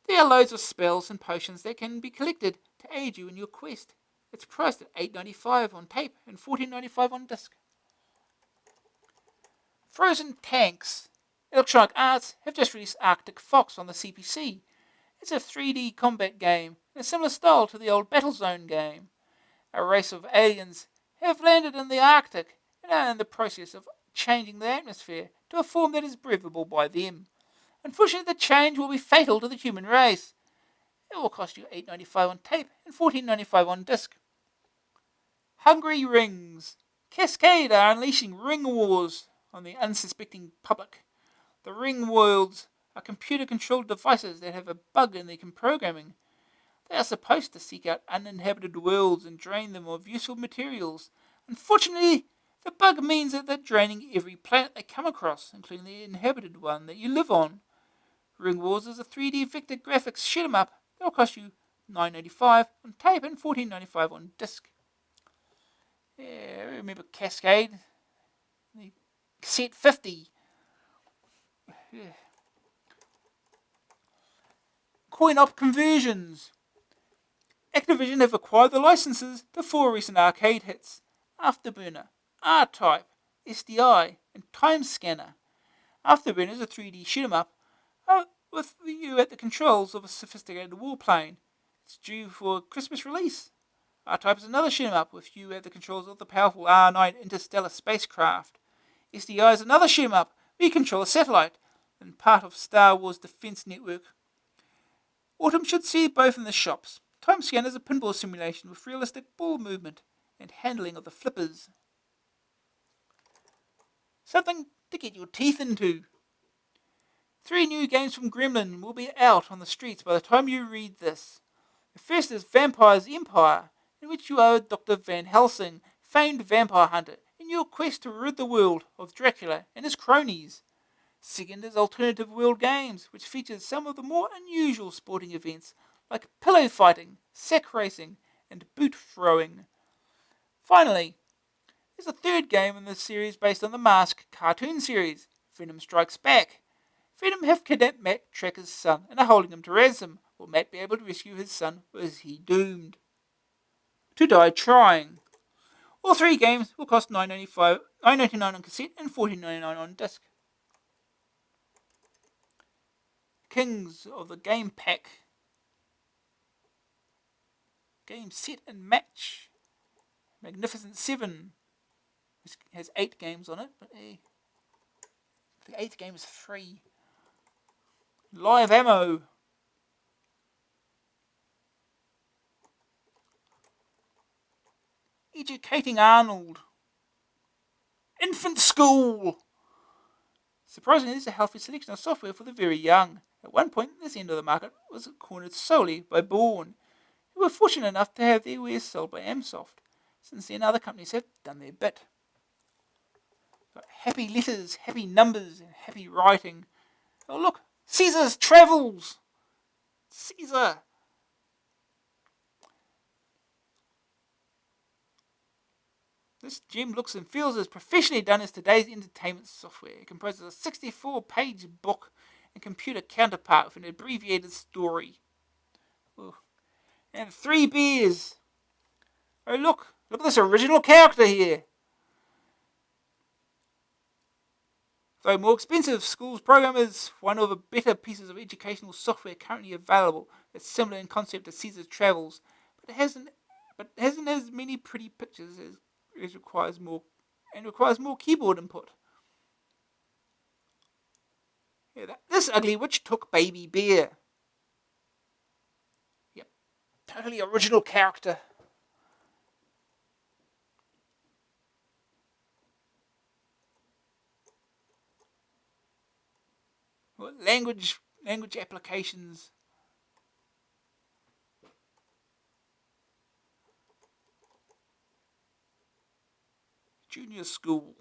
There are loads of spells and potions that can be collected to aid you in your quest. It's priced at $8.95 on tape and $14.95 on disc. Frozen Tanks. Electronic Arts have just released Arctic Fox on the CPC. It's a 3D combat game in a similar style to the old Battlezone game. A race of aliens have landed in the Arctic and are in the process of changing the atmosphere to a form that is breathable by them. Unfortunately, the change will be fatal to the human race. It will cost you $8.95 on tape and $14.95 on disc. Hungry Rings. Cascade are unleashing ring wars on the unsuspecting public. The ring worlds are computer-controlled devices that have a bug in their programming. They are supposed to seek out uninhabited worlds and drain them of useful materials. Unfortunately, The bug means that they're draining every planet they come across, including the inhabited one that you live on. Ring Wars is a 3D vector graphics shoot 'em up. They'll cost you $9.95 on tape and $14.95 on disc. Yeah, I remember Cascade. The cassette 50. Yeah. Coin-op conversions. Activision have acquired the licenses to 4 recent arcade hits: Afterburner, R-Type, SDI, and Time Scanner. Afterburner is a 3D shoot 'em up with you at the controls of a sophisticated warplane. It's due for Christmas release. R-Type is another shoot 'em up with you at the controls of the powerful R9 interstellar spacecraft. SDI is another shoot 'em up where you control a satellite and part of Star Wars Defense Network. Autumn should see both in the shops. Time Scanner is a pinball simulation with realistic ball movement and handling of the flippers. Something to get your teeth into. 3 new games from Gremlin will be out on the streets by the time you read this. The first is Vampire's Empire, in which you are Dr. Van Helsing, famed vampire hunter, in your quest to rid the world of Dracula and his cronies. Second is Alternative World Games, which features some of the more unusual sporting events like pillow fighting, sack racing, and boot throwing. Finally, there's a third game in the series based on the Mask cartoon series, Venom Strikes Back. Venom have kidnapped Matt Tracker's son and are holding him to ransom. Will Matt be able to rescue his son, or is he doomed to die trying? All 3 games will cost $9.99 on cassette and $14.99 on disc. Kings of the Game Pack. Game Set and Match. Magnificent 7. This has 8 games on it, but the 8th game is free. Live Ammo. Educating Arnold. Infant School. Surprisingly, there's a healthy selection of software for the very young. At one point, this end of the market was cornered solely by Bourne, who were fortunate enough to have their wares sold by Amsoft. Since then, other companies have done their bit. Got happy letters, happy numbers, and happy writing. Oh look, Caesar's Travels! Caesar! This gem looks and feels as professionally done as today's entertainment software. It comprises a 64-page book and computer counterpart with an abbreviated story. Ooh. And 3 beers. Oh look at this original character here. Though more expensive, School's program is one of the better pieces of educational software currently available. It's similar in concept to Caesar's Travels, but it hasn't as many pretty pictures as it requires more keyboard input. Yeah, this ugly witch took Baby Bear. Yep, totally original character. Well, language applications. Junior school.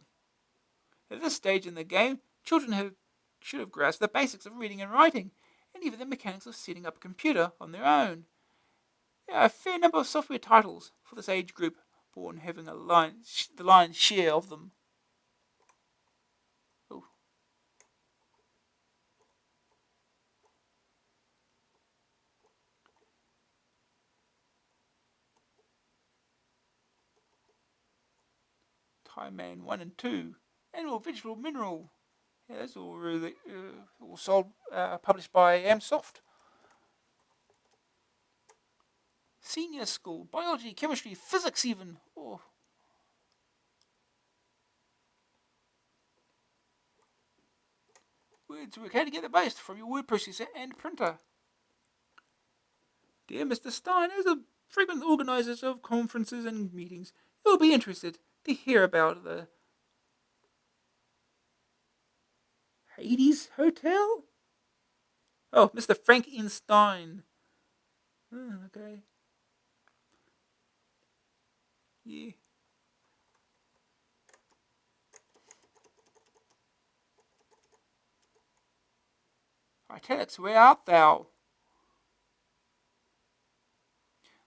At this stage in the game, children should have grasped the basics of reading and writing, and even the mechanics of setting up a computer on their own. There are a fair number of software titles for this age group, Bourne having the lion's share of them. Ooh. Time Man 1 and 2, Animal Vegetable Mineral. Yeah, that's all really all sold, published by Amsoft. Senior School, Biology, Chemistry, Physics even. Oh. Words work how to get the most from your word processor and printer. Dear Mr. Stein, as a frequent organizer of conferences and meetings, you'll be interested to hear about the Hades Hotel? Oh, Mr. Frankenstein. Oh, okay. Yeah. Italics, where art thou?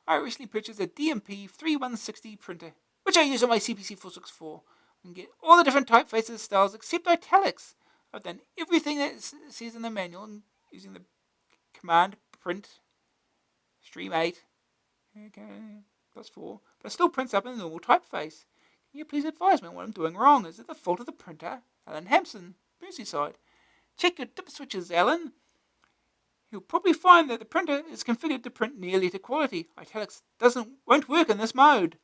I recently purchased a DMP 3160 printer, which I use on my CPC 464. I can get all the different typefaces, styles, except italics. I've done everything that says in the manual using the command print stream 8 +4, but it still prints up in the normal typeface. Can you please advise me on what I'm doing wrong? Is it the fault of the printer? Alan Hampson, Merseyside. Check your dip switches, Alan. You'll probably find that the printer is configured to print near letter quality. Italics won't work in this mode.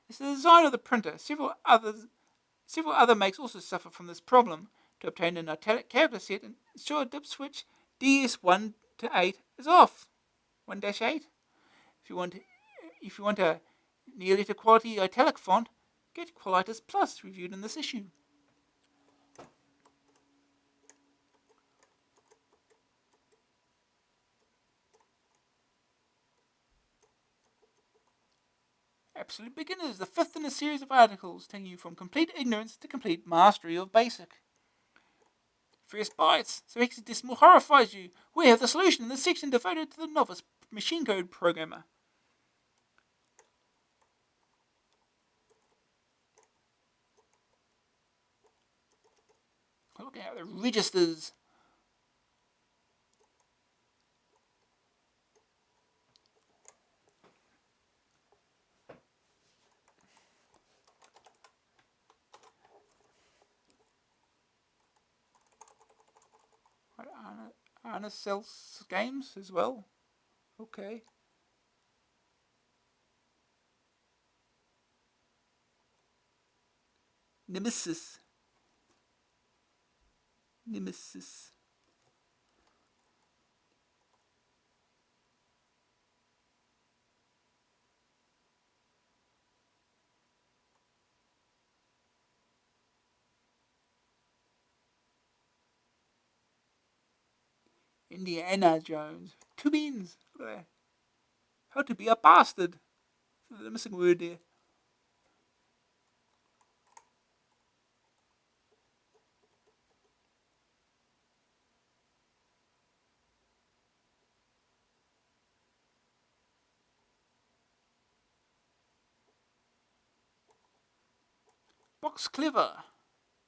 It's the design of the printer. Several other makes also suffer from this problem. To obtain an italic character set, ensure dip switch DS1 to 8 is off. 1-8. If you want a near letter quality italic font, get Qualitas Plus reviewed in this issue. Absolute Beginners, the fifth in a series of articles taking you from complete ignorance to complete mastery of BASIC. First Bytes, so hexadecimal horrifies you. We have the solution in the section devoted to the novice machine code programmer. Looking at the registers. Anna sells games as well. Okay. Nemesis. Indiana Jones. 2 beans. How to be a bastard. The missing word there. Box Clever.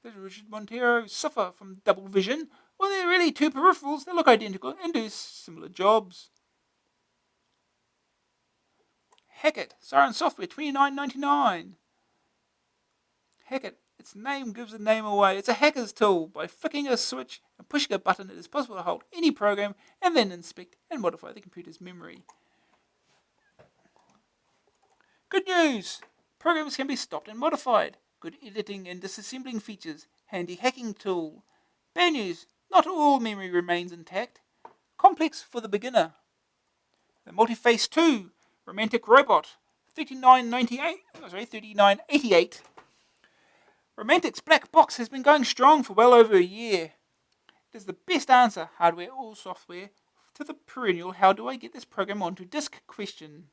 Does Richard Montero suffer from double vision? Or they're really two peripherals that look identical and do similar jobs? Hackett, Siren Software, $29.99. Hackett, its name gives the name away. It's a hacker's tool. By flicking a switch and pushing a button, it is possible to hold any program and then inspect and modify the computer's memory. Good news! Programs can be stopped and modified. Good editing and disassembling features. Handy hacking tool. Bad news, not all memory remains intact. Complex for the beginner. The Multiface 2 Romantic Robot, $39.88. Romantic's black box has been going strong for well over a year. It is the best answer, hardware or software, to the perennial "how do I get this program onto disk" question.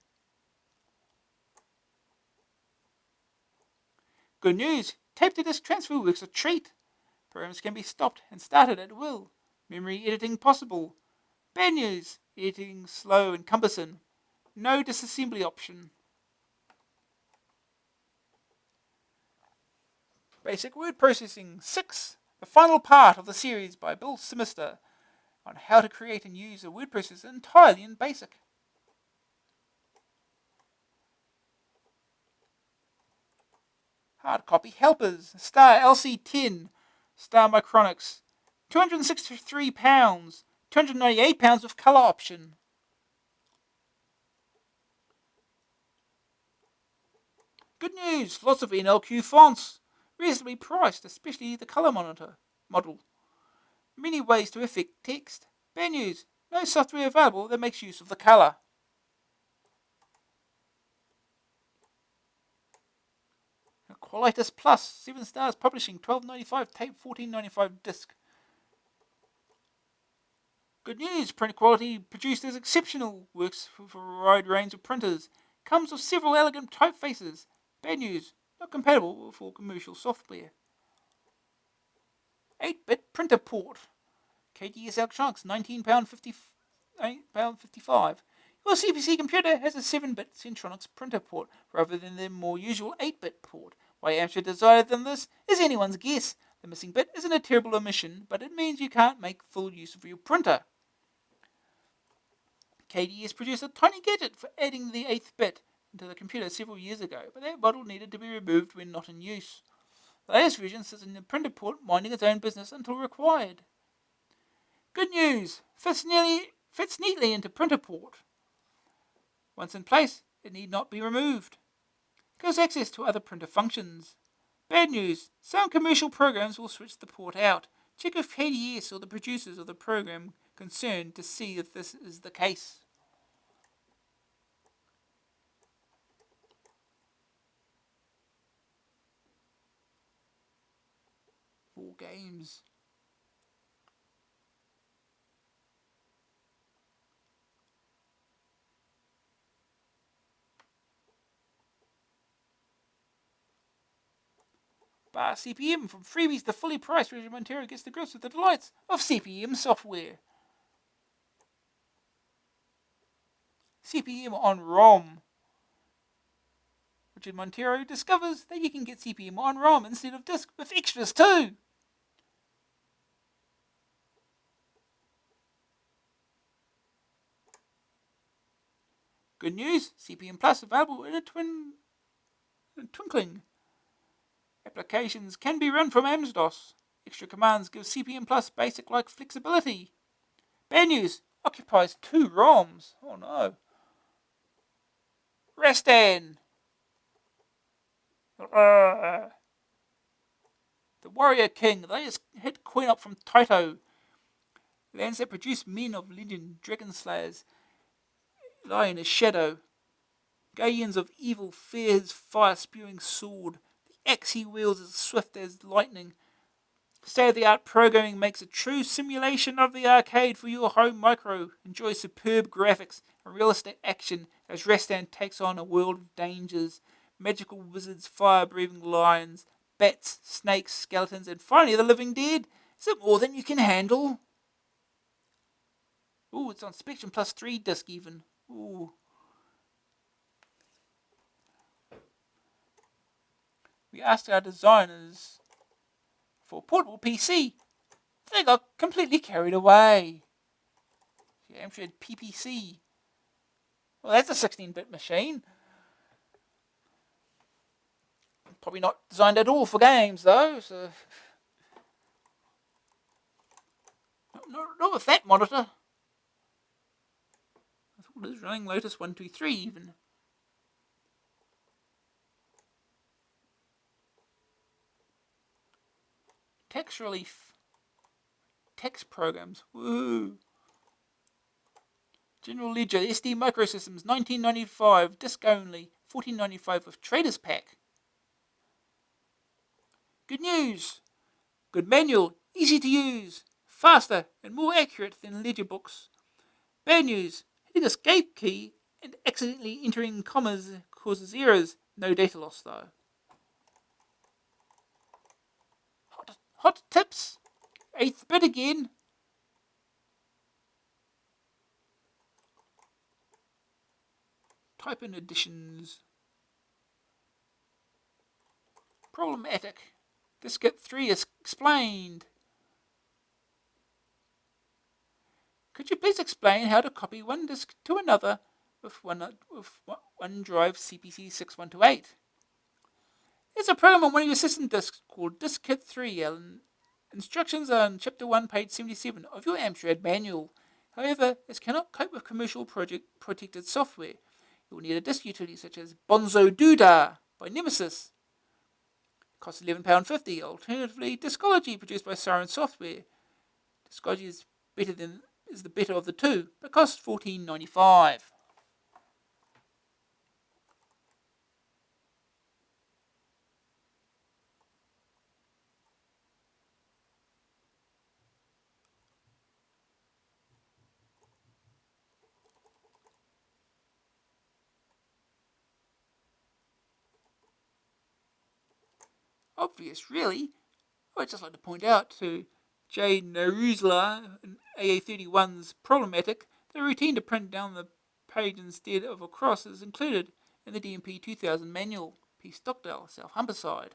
Good news, tape to disk transfer works a treat. Programs can be stopped and started at will. Memory editing possible. Bad news, editing slow and cumbersome. No disassembly option. Basic Word Processing 6, the final part of the series by Bill Simister on how to create and use a word processor entirely in BASIC. Hard copy helpers, Star LC10, Star Micronics, £263, £298 with colour option. Good news, lots of NLQ fonts, reasonably priced, especially the colour monitor model. Many ways to affect text. Bad news, no software available that makes use of the colour. Qualitas Plus, 7 stars publishing, $12.95, tape, $14.95 disc. Good news, print quality produced is exceptional, works for a wide range of printers, comes with several elegant typefaces. Bad news, not compatible with all commercial software. 8-bit printer port. KDS electronics, £19.55. Your CPC computer has a 7-bit Centronics printer port rather than their more usual 8-bit port. Why Amstrad decided on this is anyone's guess. The missing bit isn't a terrible omission, but it means you can't make full use of your printer. KDS produced a tiny gadget for adding the 8th bit into the computer several years ago, but that model needed to be removed when not in use. The latest version sits in the printer port minding its own business until required. Good news! Fits neatly into printer port. Once in place, it need not be removed. Gives access to other printer functions. Bad news! Some commercial programs will switch the port out. Check with KDS or the producers of the program concerned to see if this is the case. For games. Bar CPM from freebies to fully priced. Reggie Montero gets the grips with the delights of CPM software. CPM on ROM. Richard Montero discovers that you can get CPM on ROM instead of disk with extras too. Good news, CPM Plus available in a twinkling. Applications can be run from MS-DOS. Extra commands give CPM Plus basic-like flexibility. Bad news, occupies 2 ROMs. Oh no. Rastan. The Warrior King, the latest hit queen up from Taito. Lands that produce men of legend, dragon slayers, lie in his shadow. Guardians of evil fear his fire-spewing sword. The axe he wields is swift as lightning. State-of-the-art programming makes a true simulation of the arcade for your home micro. Enjoy superb graphics and realistic action as Rastan takes on a world of dangers. Magical wizards, fire-breathing lions, bats, snakes, skeletons, and finally the living dead. Is it more than you can handle? Ooh, it's on Spectrum Plus 3 disc even. Ooh. We asked our designers for a portable PC. They got completely carried away. The Amstrad PPC. Well, that's a 16-bit machine. Probably not designed at all for games, though. So, not with that monitor. I thought it was running Lotus 123 even. Text relief. Text programs. Woohoo. General Ledger SD Microsystems 1995, disc only, $14.95 with Traders Pack. Good news! Good manual, easy to use, faster and more accurate than ledger books. Bad news, hitting escape key and accidentally entering commas causes errors. No data loss though. Hot tips. 8th bit again. Type in additions. Problematic. Diskette 3 is explained. Could you please explain how to copy one disk to another with OneDrive CPC 6128? There's a program on one of your system disks called Diskette 3. Instructions are on Chapter 1, page 77 of your Amstrad manual. However, this cannot cope with commercial protected software. You will need a disk utility such as Bonzo Doodah by Nemesis. It costs £11.50. Alternatively, Discology produced by Siren Software. Discology is the better of the two, but costs $14.95. Obvious, really. I'd just like to point out to J. Naruzla and AA31's problematic, the routine to print down the page instead of across is included in the DMP 2000 manual. P. Stockdale, South Humberside.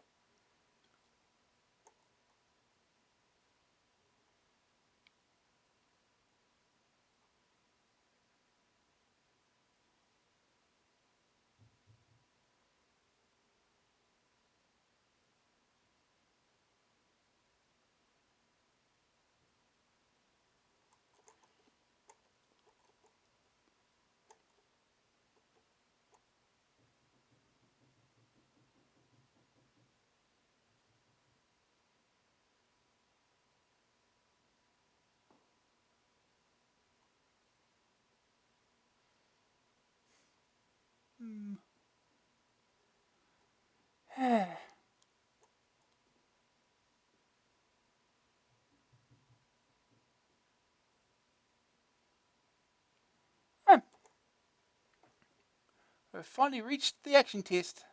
We've finally reached the action test.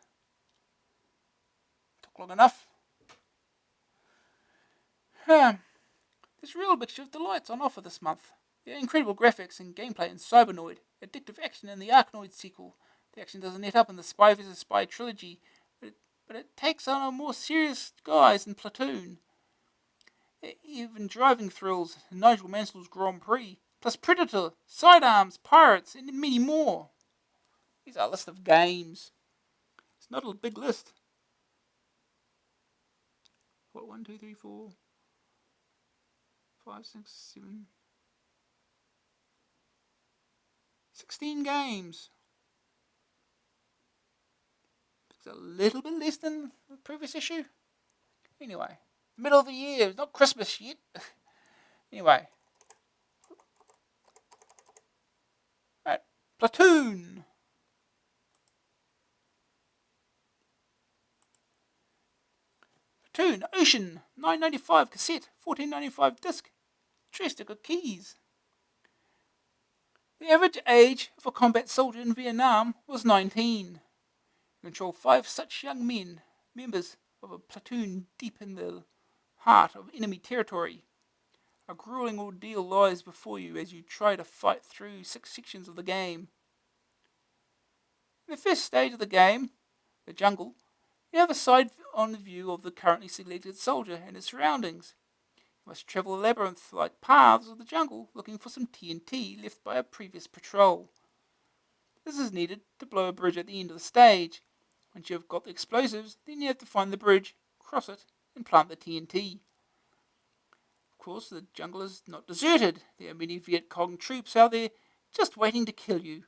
Took long enough. There's real mixture of delights on offer this month. There are incredible graphics and gameplay in Cybernoid, addictive action in the Arkanoid sequel. The action doesn't let up in the Spy vs. Spy trilogy, but it takes on a more serious guise in Platoon. Even driving thrills in Nigel Mansell's Grand Prix, plus Predator, Sidearms, Pirates, and many more. These are a list of games. It's not a big list. What, 1, 2, 3, 4, 5, 6, 7, 16 games. It's a little bit less than the previous issue. Anyway, middle of the year, it's not Christmas yet. Anyway. Right, Platoon. Platoon, Ocean, $9.95 cassette, $14.95 disc. Joystick or keys. The average age of a combat soldier in Vietnam was 19. You control 5 such young men, members of a platoon deep in the heart of enemy territory. A grueling ordeal lies before you as you try to fight through 6 sections of the game. In the first stage of the game, the jungle, you have a side-on view of the currently selected soldier and his surroundings. You must travel a labyrinth-like paths of the jungle looking for some TNT left by a previous patrol. This is needed to blow a bridge at the end of the stage. Once you have got the explosives, then you have to find the bridge, cross it, and plant the TNT. Of course, the jungle is not deserted. There are many Viet Cong troops out there just waiting to kill you.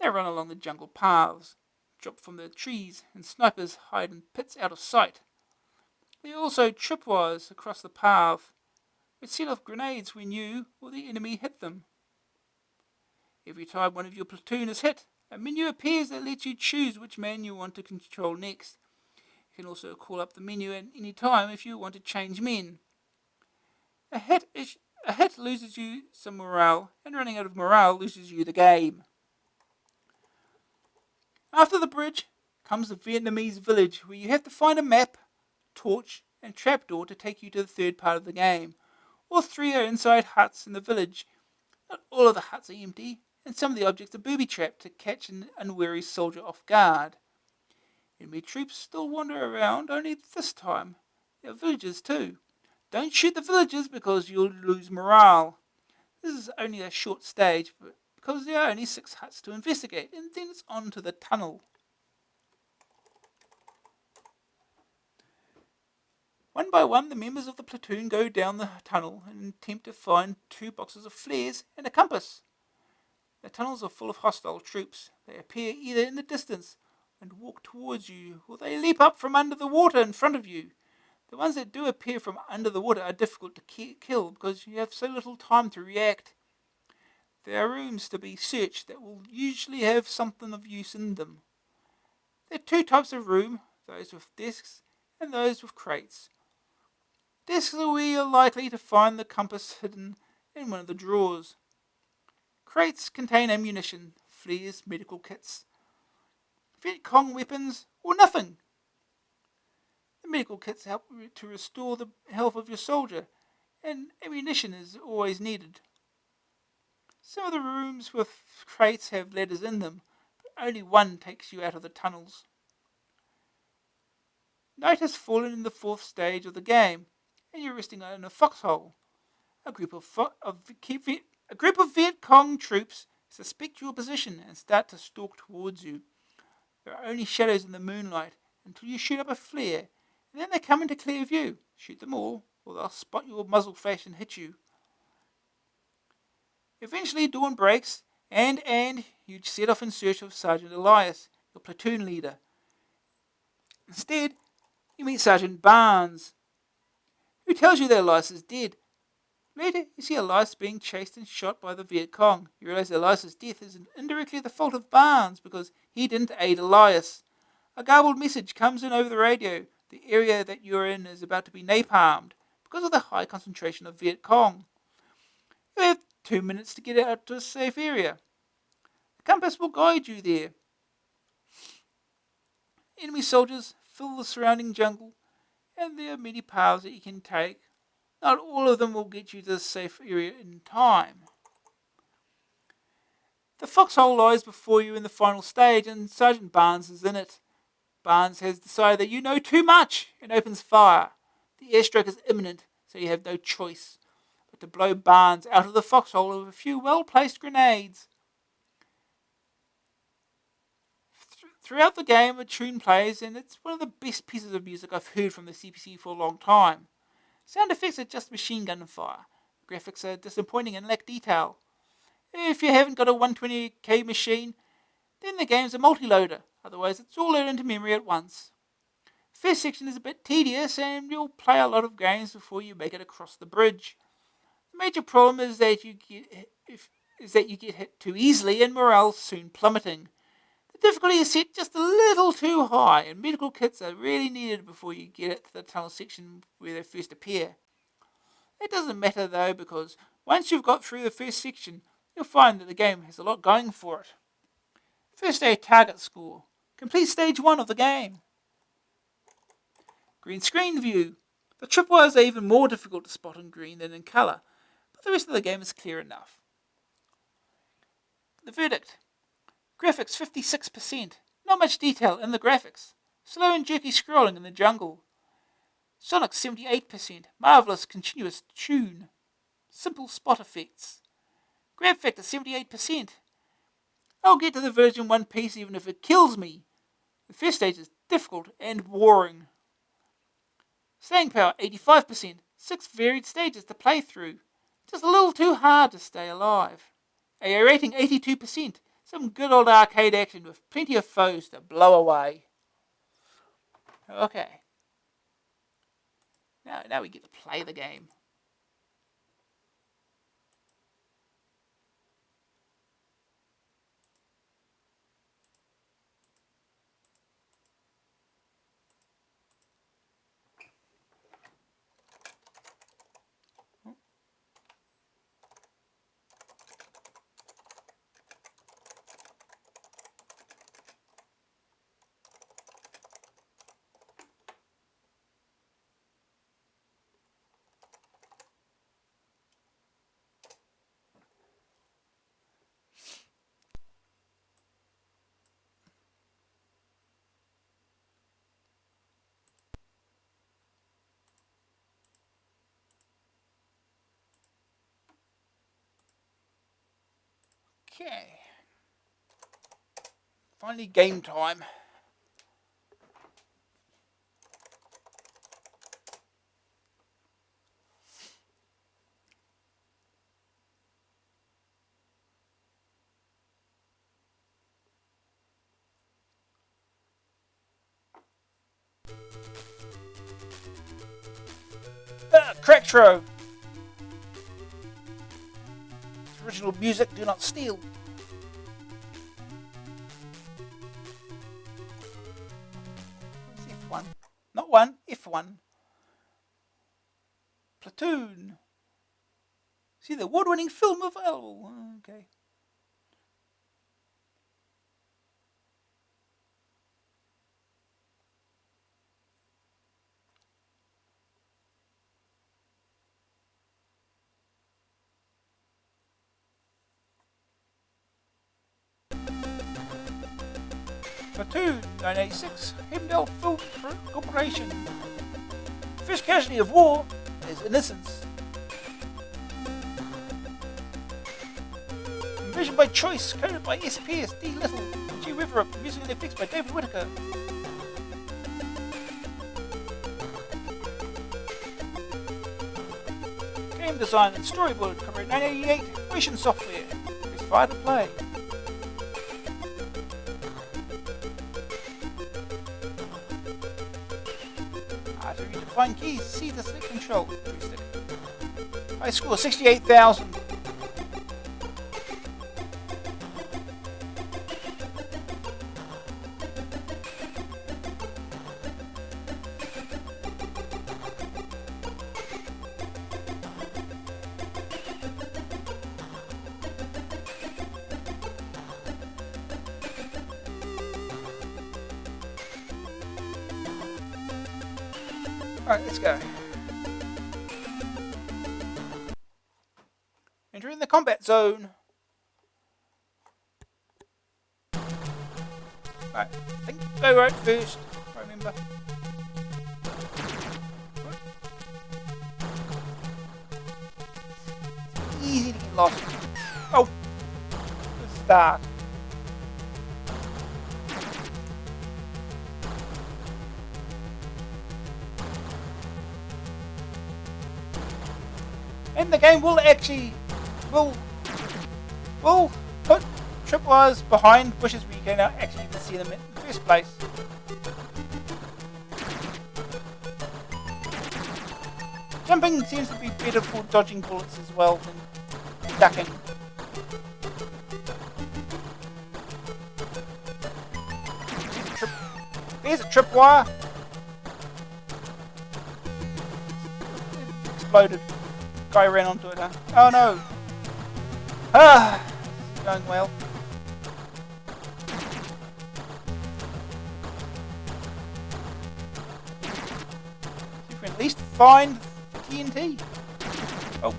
They run along the jungle paths, drop from the trees, and snipers hide in pits out of sight. There are also tripwires across the path, which set off grenades when you or the enemy hit them. Every time one of your platoon is hit, a menu appears that lets you choose which man you want to control next. You can also call up the menu at any time if you want to change men. A hit loses you some morale, and running out of morale loses you the game. After the bridge comes the Vietnamese village, where you have to find a map, torch, and trapdoor to take you to the third part of the game. All 3 are inside huts in the village. Not all of the huts are empty, and some of the objects are booby-trapped to catch an unwary soldier off guard. Enemy troops still wander around, only this time there are villagers too. Don't shoot the villagers because you'll lose morale. This is only a short stage, but because there are only 6 huts to investigate, and then it's on to the tunnel. One by one, the members of the platoon go down the tunnel and attempt to find 2 boxes of flares and a compass. The tunnels are full of hostile troops. They appear either in the distance and walk towards you, or they leap up from under the water in front of you. The ones that do appear from under the water are difficult to kill because you have so little time to react. There are rooms to be searched that will usually have something of use in them. There are 2 types of room, those with desks and those with crates. Desks are where you're likely to find the compass hidden in one of the drawers. Crates contain ammunition, flares, medical kits, Viet Cong weapons, or nothing. The medical kits help to restore the health of your soldier, and ammunition is always needed. Some of the rooms with crates have ladders in them, but only one takes you out of the tunnels. Night has fallen in the fourth stage of the game, and you're resting in a foxhole. A group a group of Viet Cong troops suspect your position and start to stalk towards you. There are only shadows in the moonlight until you shoot up a flare, and then they come into clear view. Shoot them all, or they'll spot your muzzle flash and hit you. Eventually dawn breaks, and you set off in search of Sergeant Elias, your platoon leader. Instead, you meet Sergeant Barnes, who tells you that Elias is dead. Later, you see Elias being chased and shot by the Viet Cong. You realize Elias's death is indirectly the fault of Barnes because he didn't aid Elias. A garbled message comes in over the radio. The area that you're in is about to be napalmed because of the high concentration of Viet Cong. You have 2 minutes to get out to a safe area. The compass will guide you there. Enemy soldiers fill the surrounding jungle, and there are many paths that you can take. Not all of them will get you to the safe area in time. The foxhole lies before you in the final stage, and Sergeant Barnes is in it. Barnes has decided that you know too much and opens fire. The airstrike is imminent, so you have no choice but to blow Barnes out of the foxhole with a few well-placed grenades. Throughout the game, a tune plays, and it's one of the best pieces of music I've heard from the CPC for a long time. Sound effects are just machine gun fire. Graphics are disappointing and lack detail. If you haven't got a 120K machine, then the game's a multi-loader. Otherwise, it's all loaded into memory at once. The first section is a bit tedious, and you'll play a lot of games before you make it across the bridge. The major problem is that you get hit too easily, and morale soon plummeting. The difficulty is set just a little too high, and medical kits are really needed before you get it to the tunnel section where they first appear. It doesn't matter though, because once you've got through the first section, you'll find that the game has a lot going for it. First day target score. Complete stage 1 of the game. Green screen view. The tripwires are even more difficult to spot in green than in colour, but the rest of the game is clear enough. The verdict. Graphics 56%. Not much detail in the graphics. Slow and jerky scrolling in the jungle. Sonic 78%. Marvellous continuous tune. Simple spot effects. Grab factor 78%. I'll get to the village in one piece even if it kills me. The first stage is difficult and boring. Staying power 85%. 6 varied stages to play through. Just a little too hard to stay alive. AA rating 82%. Some good old arcade action with plenty of foes to blow away. Okay. Now we get to play the game. Okay. Finally game time. Crackthrow. Original music, do not steal. F1. Not 1, F1. Platoon. See the award-winning film available. Okay. Platoon 986, Hemdale Film Corporation. First casualty of war is innocence. Invasion by choice, coded by SPS, D. Little, and G. Riverup, music and effects by David Whittaker. Game design and storyboard, copyright 1988, Motion Software. Press fire to play. Hard to redefine keys, see the stick control. Joystick. High score 68,000. Alright, let's go. Entering the combat zone. Right, I think go right first, I remember. Easy to get lost. Oh! Good start. And the game will actually will put tripwires behind bushes where you can actually even see them in the first place. Jumping seems to be better for dodging bullets as well than ducking. There's a tripwire. It exploded. Guy ran onto it, huh? Oh no! Ah! This is going well. You can at least find the TNT. Oh.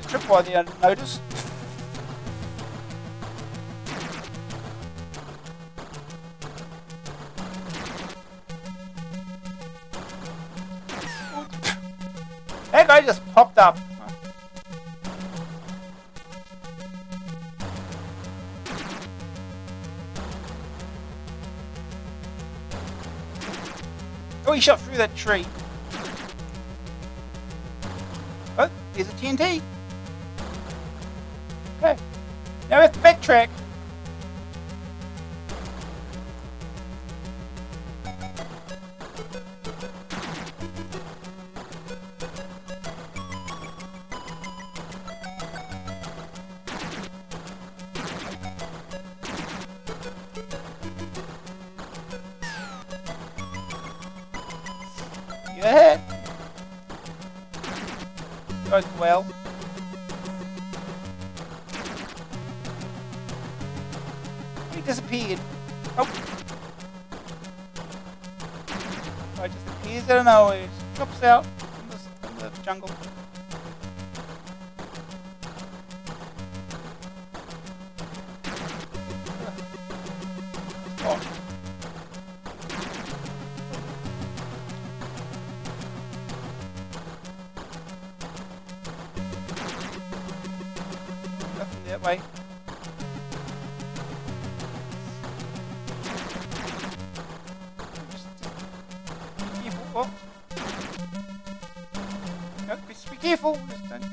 Tripwire there, I didn't notice. That guy just popped up. Oh, he shot through that tree. Oh, there's a TNT. Okay, now we have to backtrack. Go ahead. Goes well. Disappeared. Oh. It just appears out of nowhere. It just drops out from the jungle. Oh. Nothing that way. Oh. No, just be careful. Just don't.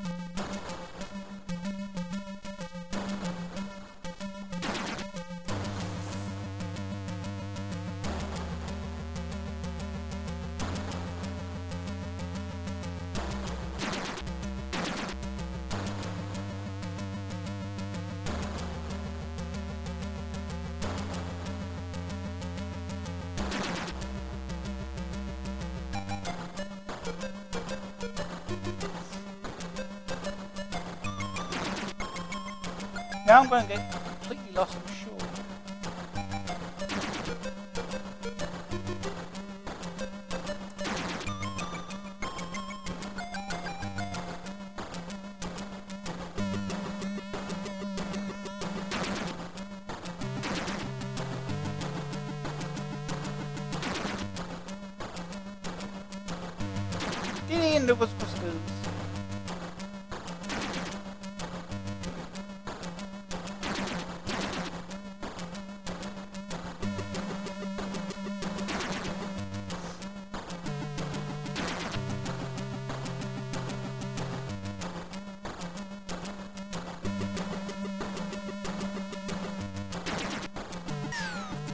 Now I'm going to get completely lost, I'm sure. and it was whiskers.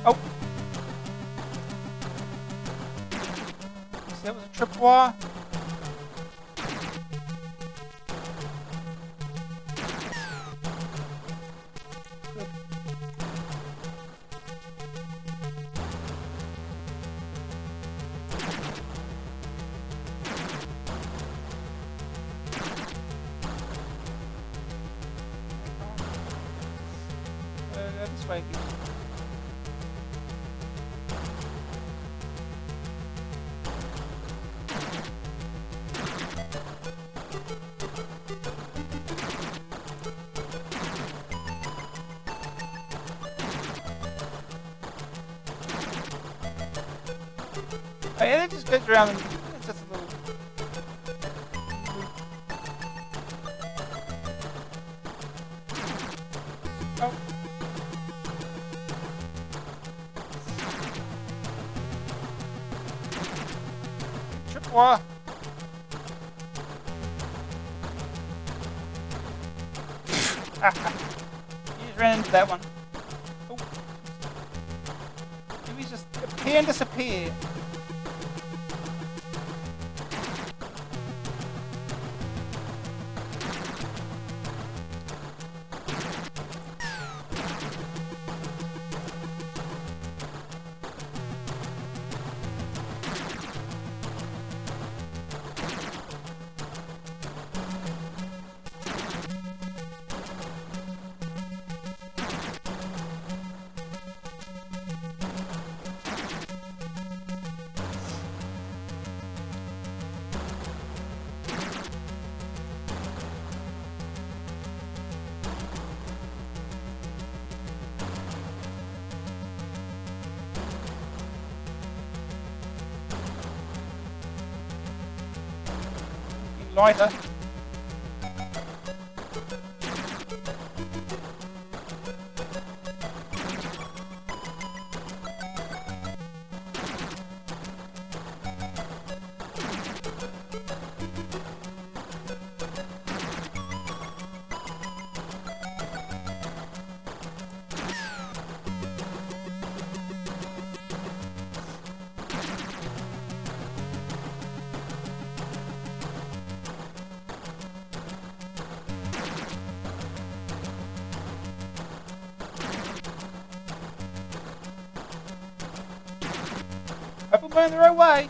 Oh! That was a tripwire. Good. This way again. Oh yeah, that just goes around and it's just a little... Oh. Tripwire. You just ran into that one. Oh. Did we just appear and disappear? Lighter. Hope I'm going the right way.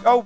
Go!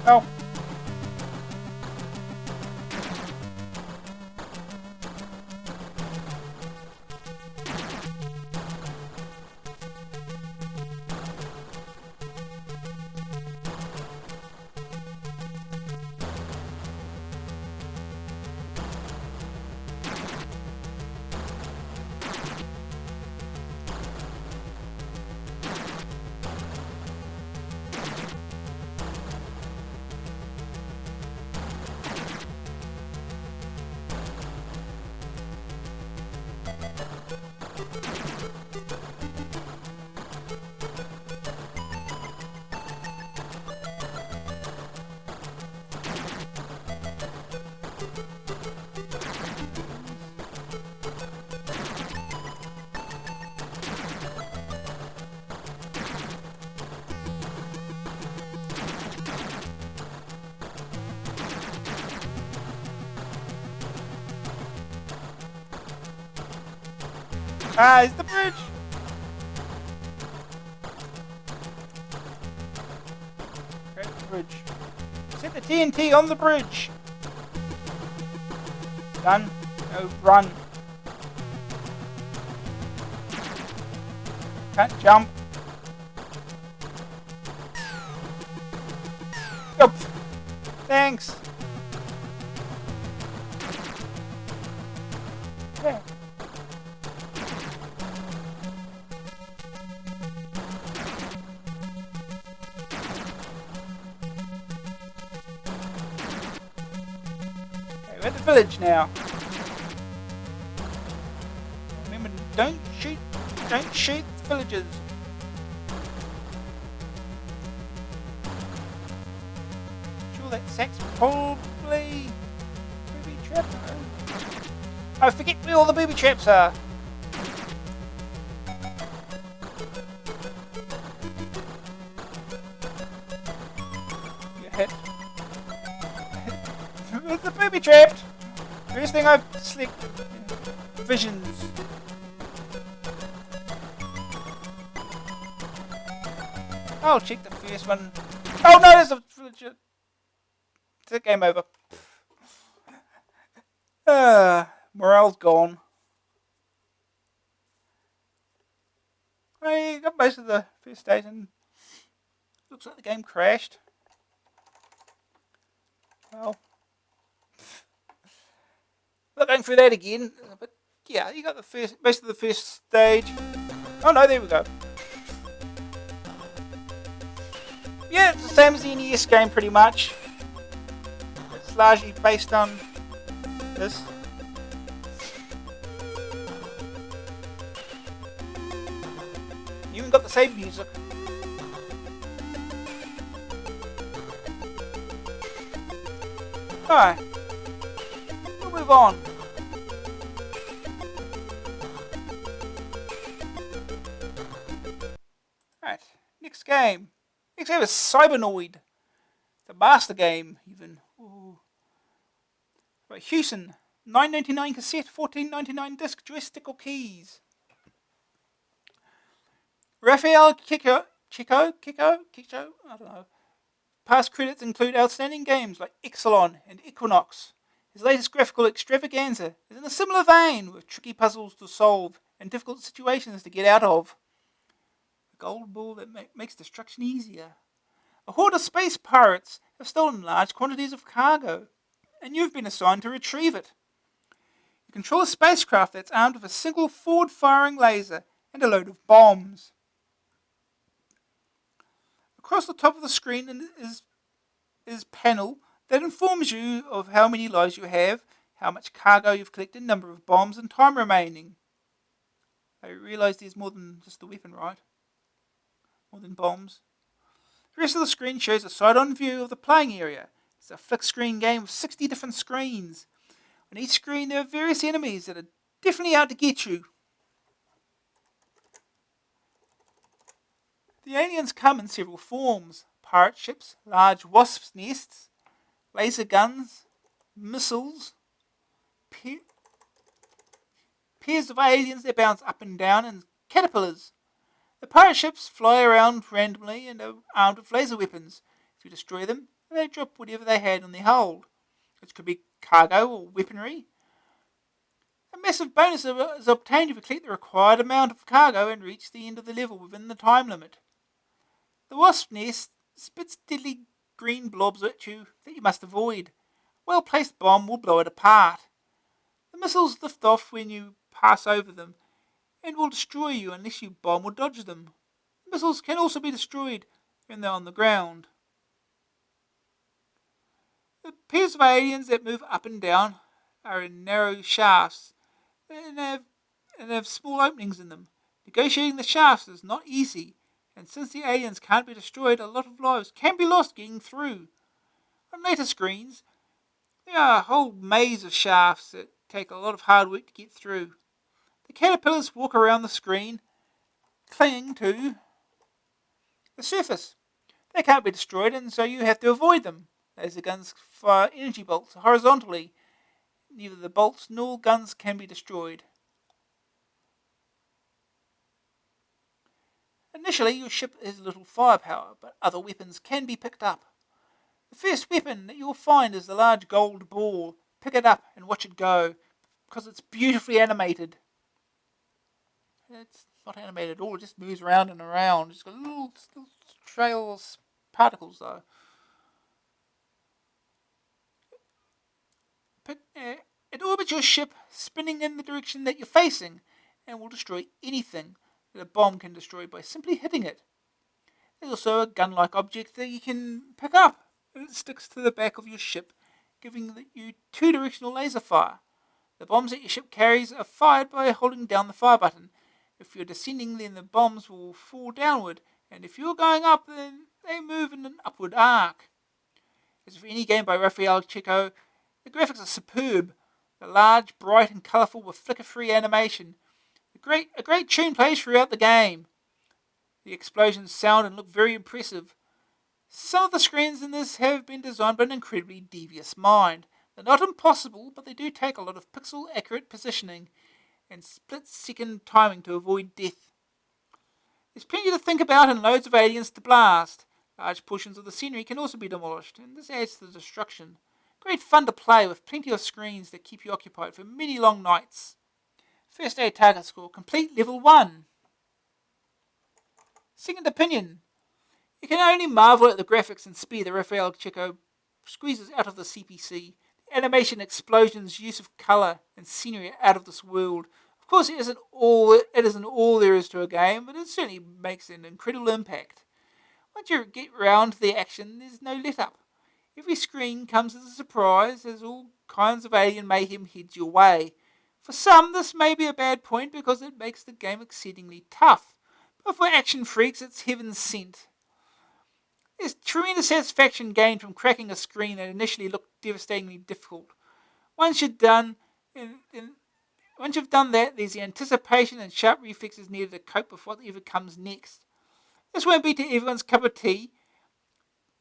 Oh. Ah, it's the bridge! Grab the bridge. Set the TNT on the bridge! Done. No, run. Can't jump. Oh, thanks. Yeah. Okay, we're at the village now. Remember, don't shoot the villagers. Sure, that sack's probably booby trap. I forget where all the booby traps are. You hit. Where's the booby trapped? First thing I've selected. Visions. I'll check the first one. Oh no, there's a villager. It's a game over. Morale's gone. I got most of the first stage and looks like the game crashed. Well, not going through that again, but yeah, you got the most of the first stage. Oh no, there we go. Yeah, it's the same as the NES game pretty much. It's largely based on this. You even got the same music. Alright, we'll move on. Alright, next game. Next game is Cybernoid. The master game, even. Ooh. Right, Houston, $9.99 cassette, $14.99 disc, joystick or keys. Raphael Kiko, I don't know. Past credits include outstanding games like Ixalan and Equinox. His latest graphical extravaganza is in a similar vein, with tricky puzzles to solve and difficult situations to get out of. A gold ball that makes destruction easier. A horde of space pirates have stolen large quantities of cargo, and you've been assigned to retrieve it. You control a spacecraft that's armed with a single forward-firing laser and a load of bombs. Across the top of the screen is a panel that informs you of how many lives you have, how much cargo you've collected, number of bombs, and time remaining. I realise there's more than just the weapon, right? More than bombs. The rest of the screen shows a side-on view of the playing area. It's a flick screen game with 60 different screens. On each screen there are various enemies that are definitely out to get you. The aliens come in several forms: pirate ships, large wasps' nests, laser guns, missiles, pairs of aliens that bounce up and down, and caterpillars. The pirate ships fly around randomly and are armed with laser weapons. If you destroy them, they drop whatever they had on their hold, which could be cargo or weaponry. A massive bonus is obtained if you collect the required amount of cargo and reach the end of the level within the time limit. The wasp nest spits deadly green blobs at you that you must avoid. A well-placed bomb will blow it apart. The missiles lift off when you pass over them and will destroy you unless you bomb or dodge them. The missiles can also be destroyed when they're on the ground. The pairs of aliens that move up and down are in narrow shafts and have small openings in them. Negotiating the shafts is not easy, and since the aliens can't be destroyed, a lot of lives can be lost getting through. On later screens, there are a whole maze of shafts that take a lot of hard work to get through. The caterpillars walk around the screen, clinging to the surface. They can't be destroyed, and so you have to avoid them. Laser guns fire energy bolts horizontally. Neither the bolts nor guns can be destroyed. Initially, your ship has little firepower, but other weapons can be picked up. The first weapon that you'll find is the large gold ball. Pick it up and watch it go, because it's beautifully animated. It's not animated at all, it just moves around and around. It's got little trails, particles though. It orbits your ship, spinning in the direction that you're facing, and will destroy anything that a bomb can destroy by simply hitting it. There's also a gun-like object that you can pick up, and it sticks to the back of your ship, giving you two-directional laser fire. The bombs that your ship carries are fired by holding down the fire button. If you're descending, then the bombs will fall downward, and if you're going up, then they move in an upward arc. As for any game by Rafael Chico, the graphics are superb. They're large, bright, and colourful with flicker-free animation. A great tune plays throughout the game. The explosions sound and look very impressive. Some of the screens in this have been designed by an incredibly devious mind. They're not impossible, but they do take a lot of pixel-accurate positioning and split-second timing to avoid death. There's plenty to think about and loads of aliens to blast. Large portions of the scenery can also be demolished, and this adds to the destruction. Great fun to play with plenty of screens that keep you occupied for many long nights. First aid target score, complete level 1. Second opinion. You can only marvel at the graphics and speed that Rafael Chico squeezes out of the CPC. The animation, explosions, use of colour and scenery are out of this world. Of course, it isn't all there is to a game, but it certainly makes an incredible impact. Once you get round to the action, there's no let-up. Every screen comes as a surprise, as all kinds of alien mayhem heads your way. For some, this may be a bad point because it makes the game exceedingly tough, but for action freaks, it's heaven sent. There's tremendous satisfaction gained from cracking a screen that initially looked devastatingly difficult. Once you've done that, there's the anticipation and sharp reflexes needed to cope with whatever comes next. This won't be to everyone's cup of tea,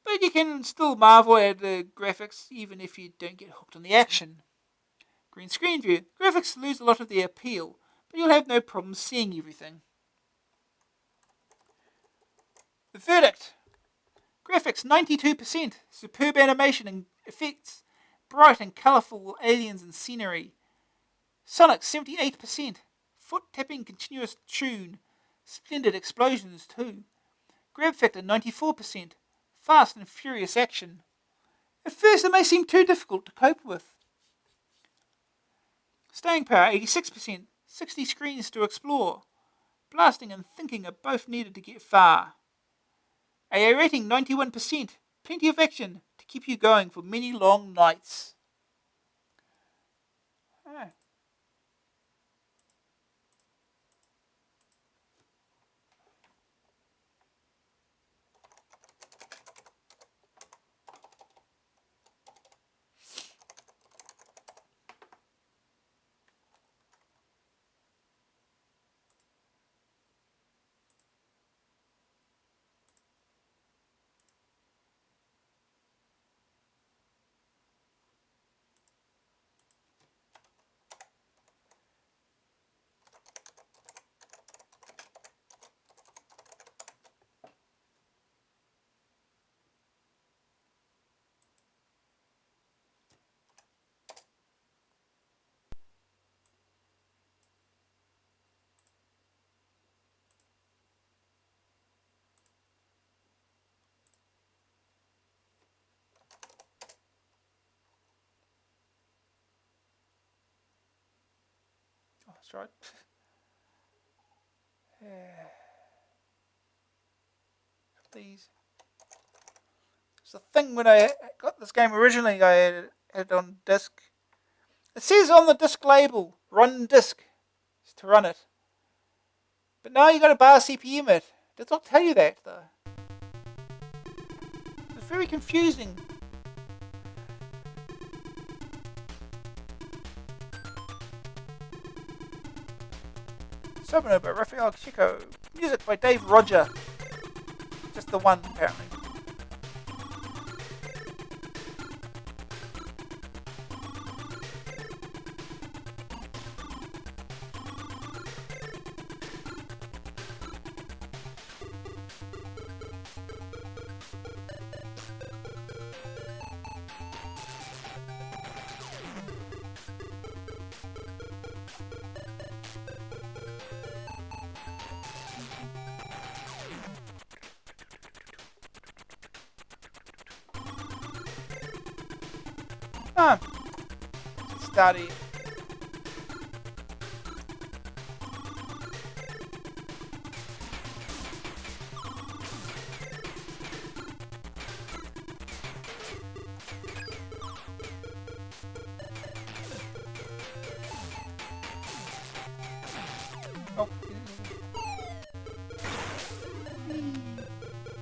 but you can still marvel at the graphics even if you don't get hooked on the action. Green screen view. Graphics lose a lot of their appeal, but you'll have no problem seeing everything. The verdict. Graphics 92%, superb animation and effects, bright and colourful aliens and scenery. Sonic 78%, foot-tapping continuous tune, splendid explosions too. Grab factor 94%, fast and furious action. At first it may seem too difficult to cope with. Staying power 86%, 60 screens to explore. Blasting and thinking are both needed to get far. AA rating 91%, plenty of action to keep you going for many long nights. That's right. Please. It's the thing when I got this game originally, I had it on disc. It says on the disc label, run disc, is to run it. But now you got to bar CPM it. It does not tell you that though. It's very confusing. Cybernoid by Rafael Chico. Music by Dave Roger. Just the one, apparently. Ah, let's start here. Oh.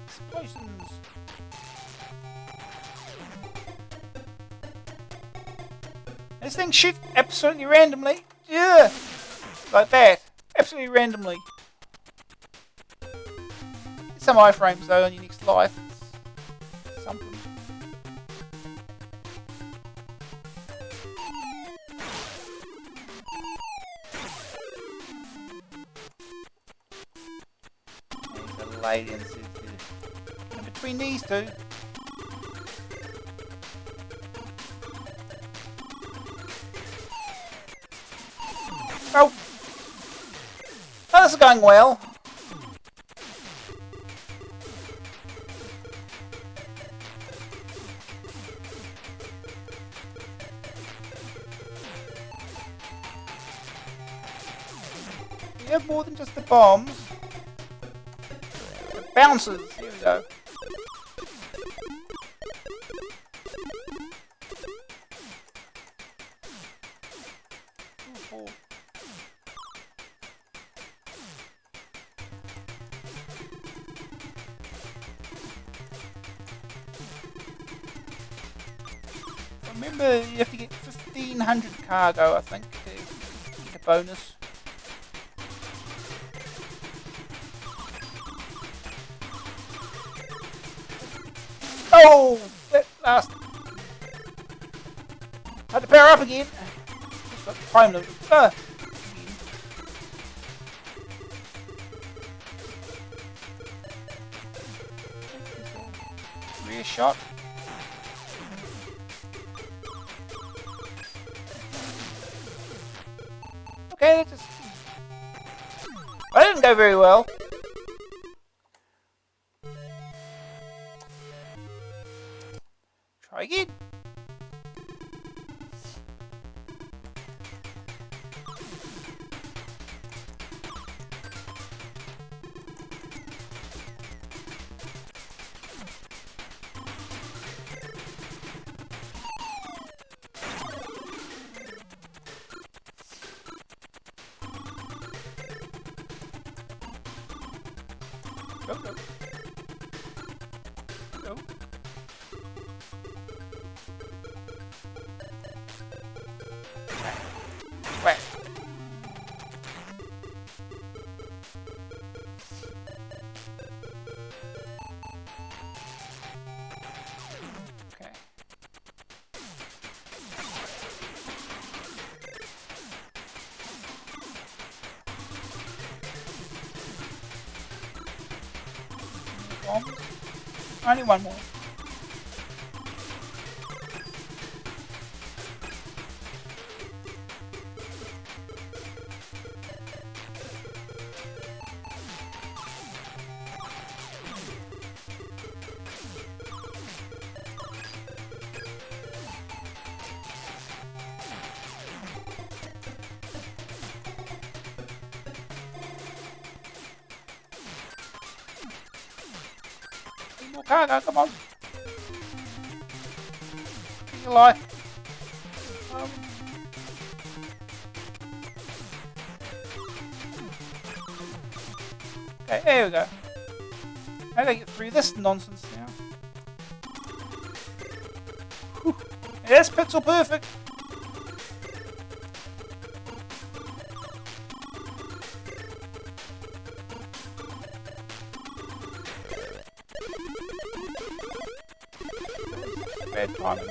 Explosions. This thing shoots absolutely randomly. Yeah. Like that. Absolutely randomly. Get some iframes though on your next life. It's something. There's a lady and between these two. Oh! Oh, this is going well. We have more than just the bombs. The bouncers. Here we go. Ooh, remember, you have to get 1,500 cargo, I think, to get a bonus. Oh! That last. Had to power up again. Just got the time limit. Rear shot. Okay, that just. That didn't go very well. Try again. Go, go. Go. Whack. Okay. Bombs. Only one more. More cargo, come on. Keep your life. Okay, there we go. How do I get through this nonsense now? Whew. Yes, pixel perfect. Bad timing.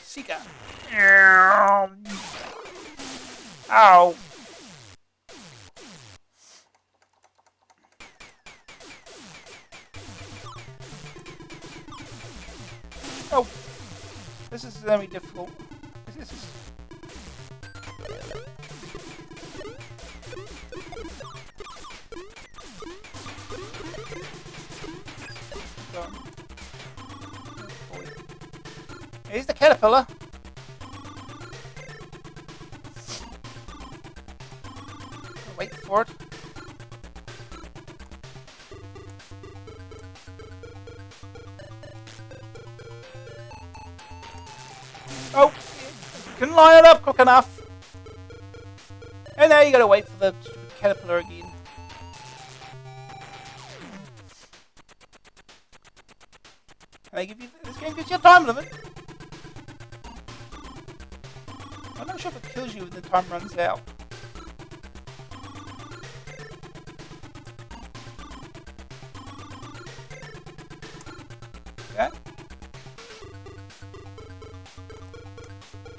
Seeker. Ow. Oh. This is going to be difficult. This is... Here's the caterpillar. Wait for it. Oh, couldn't line it up quick enough. And now you gotta wait for the caterpillar again. And they give you, this game gives you a time limit. I'm not sure if it kills you when the time runs out. Okay.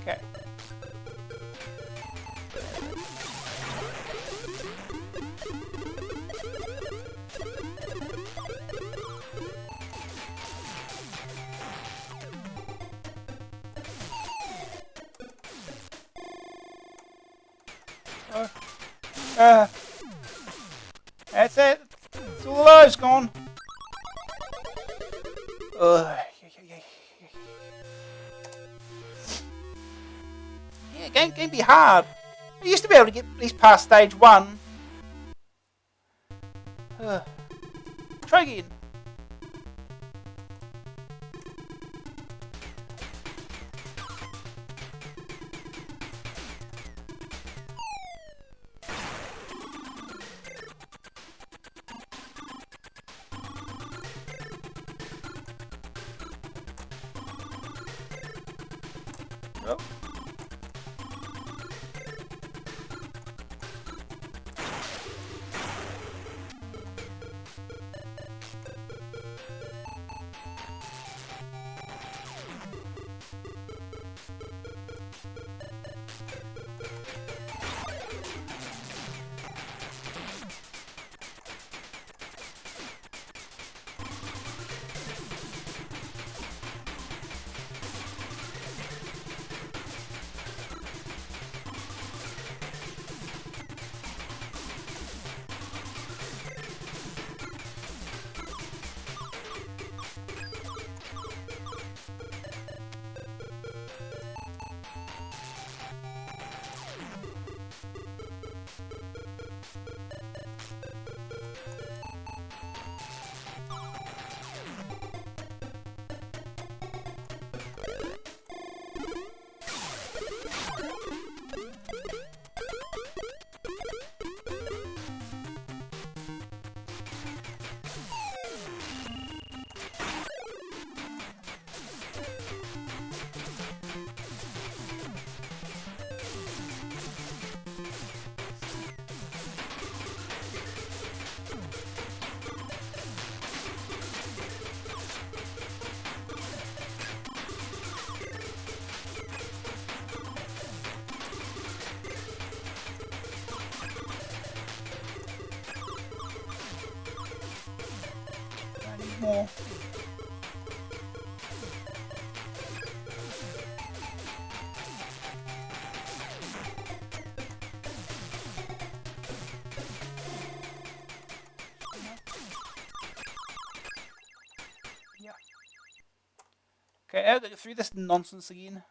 Okay. That's it. It's all the lives gone. Yeah, game can be hard. I used to be able to get at least past stage 1. Try again. Oh. More. Yeah. Okay, now to get through this nonsense again.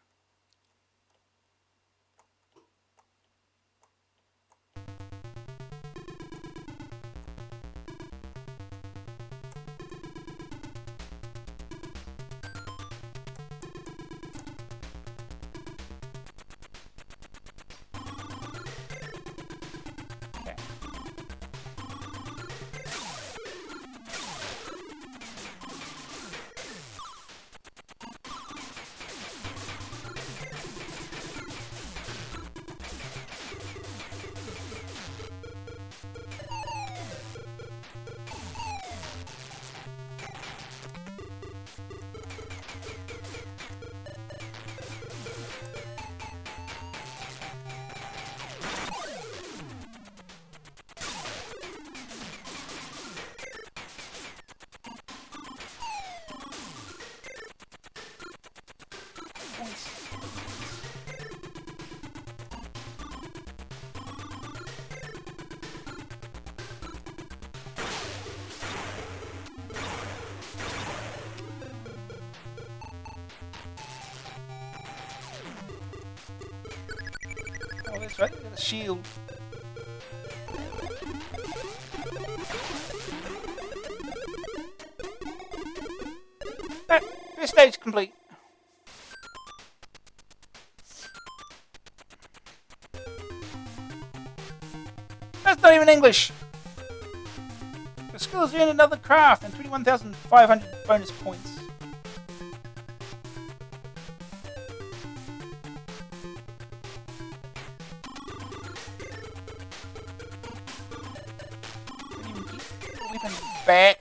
that's right, the shield. Alright, first stage complete. That's not even English. The skills earn another craft and 21,500 bonus points. Don't even get the weapon back.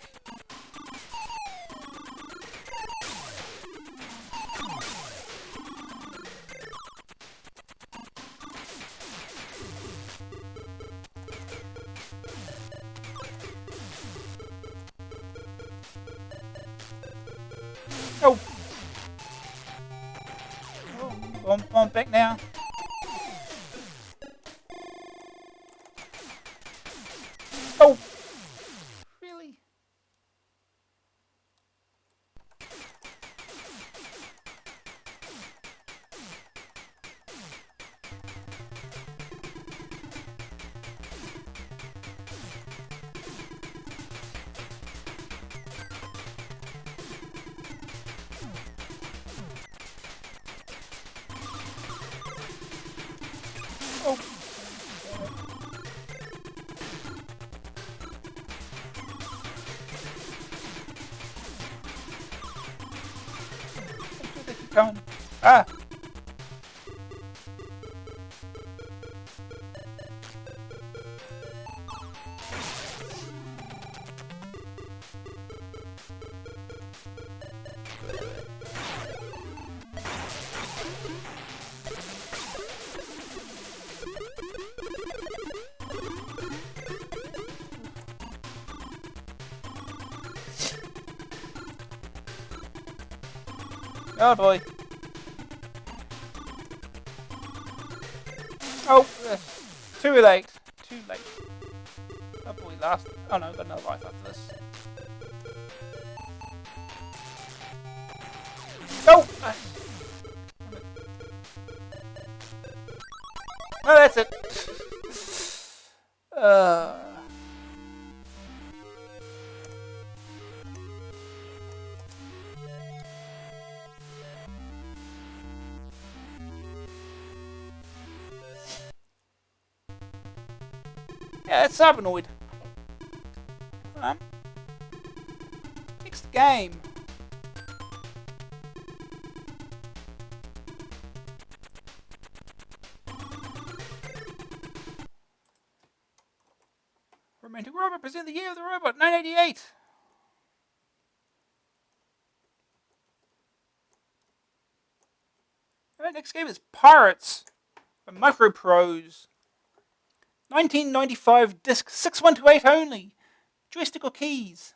Oh! I'm back now. Oh! Really? Oh! They keep coming. Ah! Oh boy. Oh, too late. Too late. Oh boy, last. Oh no, I've got another life after this. No! No, that's it. Yeah, it's Cybernoid. Next game. Romantic Robot present the Year of the Robot, 1988. Alright, next game is Pirates by Microprose. 1995 disc 6128 only. Joystick or keys.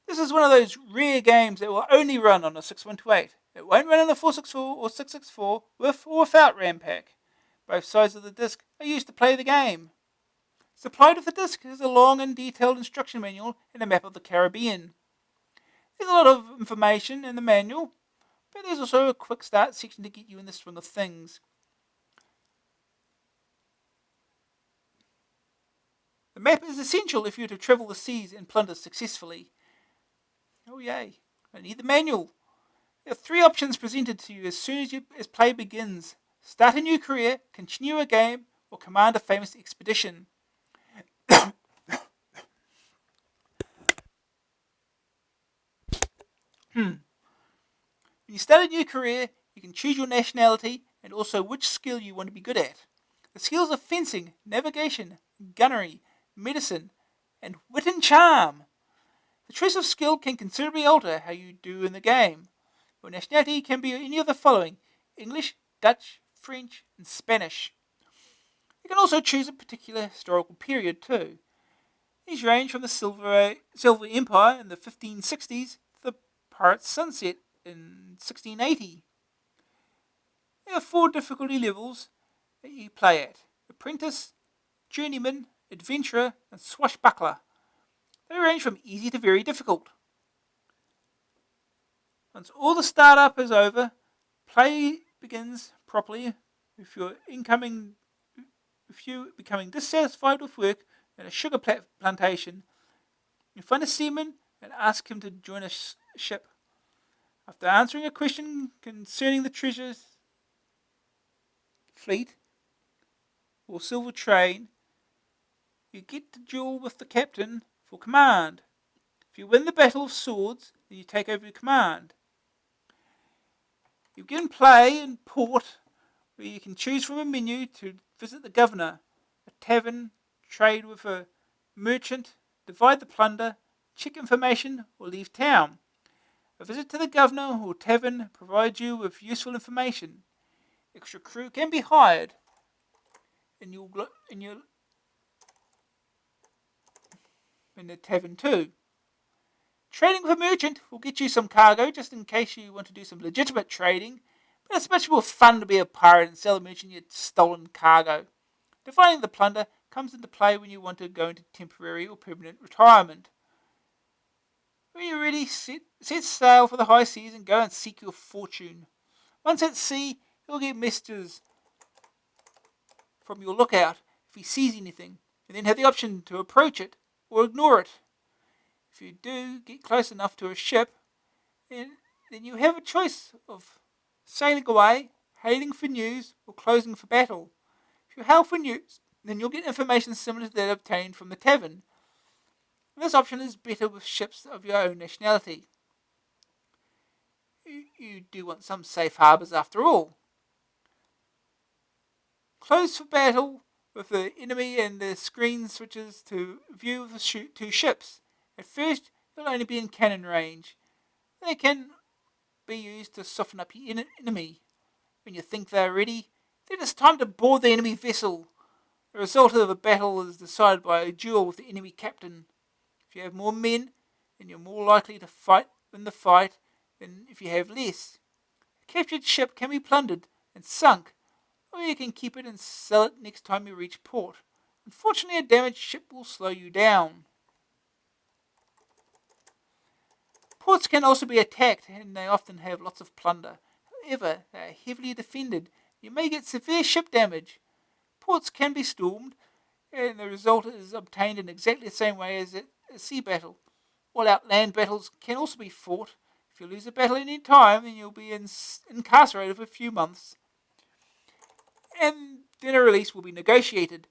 This is one of those rare games that will only run on a 6128. It won't run on a 464 or 664 with or without RAM pack. Both sides of the disc are used to play the game. Supplied with the disc is a long and detailed instruction manual and a map of the Caribbean. There's a lot of information in the manual, but there's also a quick start section to get you in the swing of things. The map is essential if you're to travel the seas and plunder successfully. Oh yay, I need the manual. There are 3 options presented to you as soon as play begins. Start a new career, continue a game, or command a famous expedition. When you start a new career, you can choose your nationality and also which skill you want to be good at. The skills are fencing, navigation, gunnery, medicine, and wit and charm. The choice of skill can considerably alter how you do in the game. Your nationality can be any of the following: English, Dutch, French, and Spanish. You can also choose a particular historical period too. These range from the Silver Empire in the 1560s to the Pirates' Sunset in 1680. There are 4 difficulty levels that you play at: Apprentice, Journeyman, Adventurer, and Swashbuckler. They range from easy to very difficult. Once all the startup is over, play begins. properly, if you're becoming dissatisfied with work at a sugar plantation, you find a seaman and ask him to join a ship. After answering a question concerning the treasure's fleet or silver train, you get to duel with the captain for command. If you win the Battle of Swords, then you take over command. You begin play in port, where you can choose from a menu to visit the governor, a tavern, trade with a merchant, divide the plunder, check information, or leave town. A visit to the governor or tavern provides you with useful information. Extra crew can be hired in the tavern too. Trading with a merchant will get you some cargo just in case you want to do some legitimate trading, but it's much more fun to be a pirate and sell a merchant your stolen cargo. Dividing the plunder comes into play when you want to go into temporary or permanent retirement. When you're ready, set sail for the high seas and go and seek your fortune. Once at sea, you'll get messages from your lookout if he sees anything, and then have the option to approach it or ignore it. If you do get close enough to a ship, then you have a choice of sailing away, hailing for news, or closing for battle. If you hail for news, then you'll get information similar to that obtained from the tavern. This option is better with ships of your own nationality. You do want some safe harbours after all. Close for battle with the enemy and the screen switches to view the two ships. At first, you'll only be in cannon range. They can be used to soften up your enemy. When you think they're ready, then it's time to board the enemy vessel. The result of a battle is decided by a duel with the enemy captain. If you have more men, then you're more likely to win the fight than if you have less. A captured ship can be plundered and sunk, or you can keep it and sell it next time you reach port. Unfortunately, a damaged ship will slow you down. Ports can also be attacked, and they often have lots of plunder. However, they are heavily defended. You may get severe ship damage. Ports can be stormed, and the result is obtained in exactly the same way as a sea battle. All-out land battles can also be fought. If you lose a battle any time, then you'll be incarcerated for a few months. And then a release will be negotiated.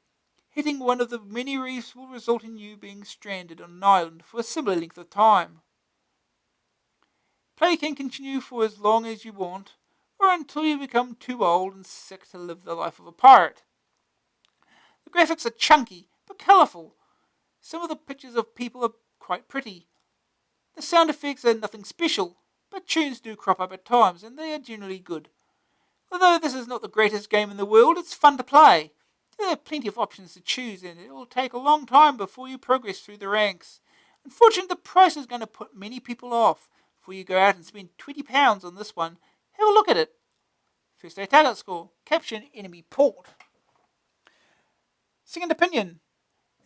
Hitting one of the many reefs will result in you being stranded on an island for a similar length of time. Play can continue for as long as you want, or until you become too old and sick to live the life of a pirate. The graphics are chunky, but colourful. Some of the pictures of people are quite pretty. The sound effects are nothing special, but tunes do crop up at times, and they are generally good. Although this is not the greatest game in the world, it's fun to play. There are plenty of options to choose, and it will take a long time before you progress through the ranks. Unfortunately, the price is going to put many people off. Before you go out and spend £20 on this one, have a look at it. First day target score, capture an enemy port. Second opinion.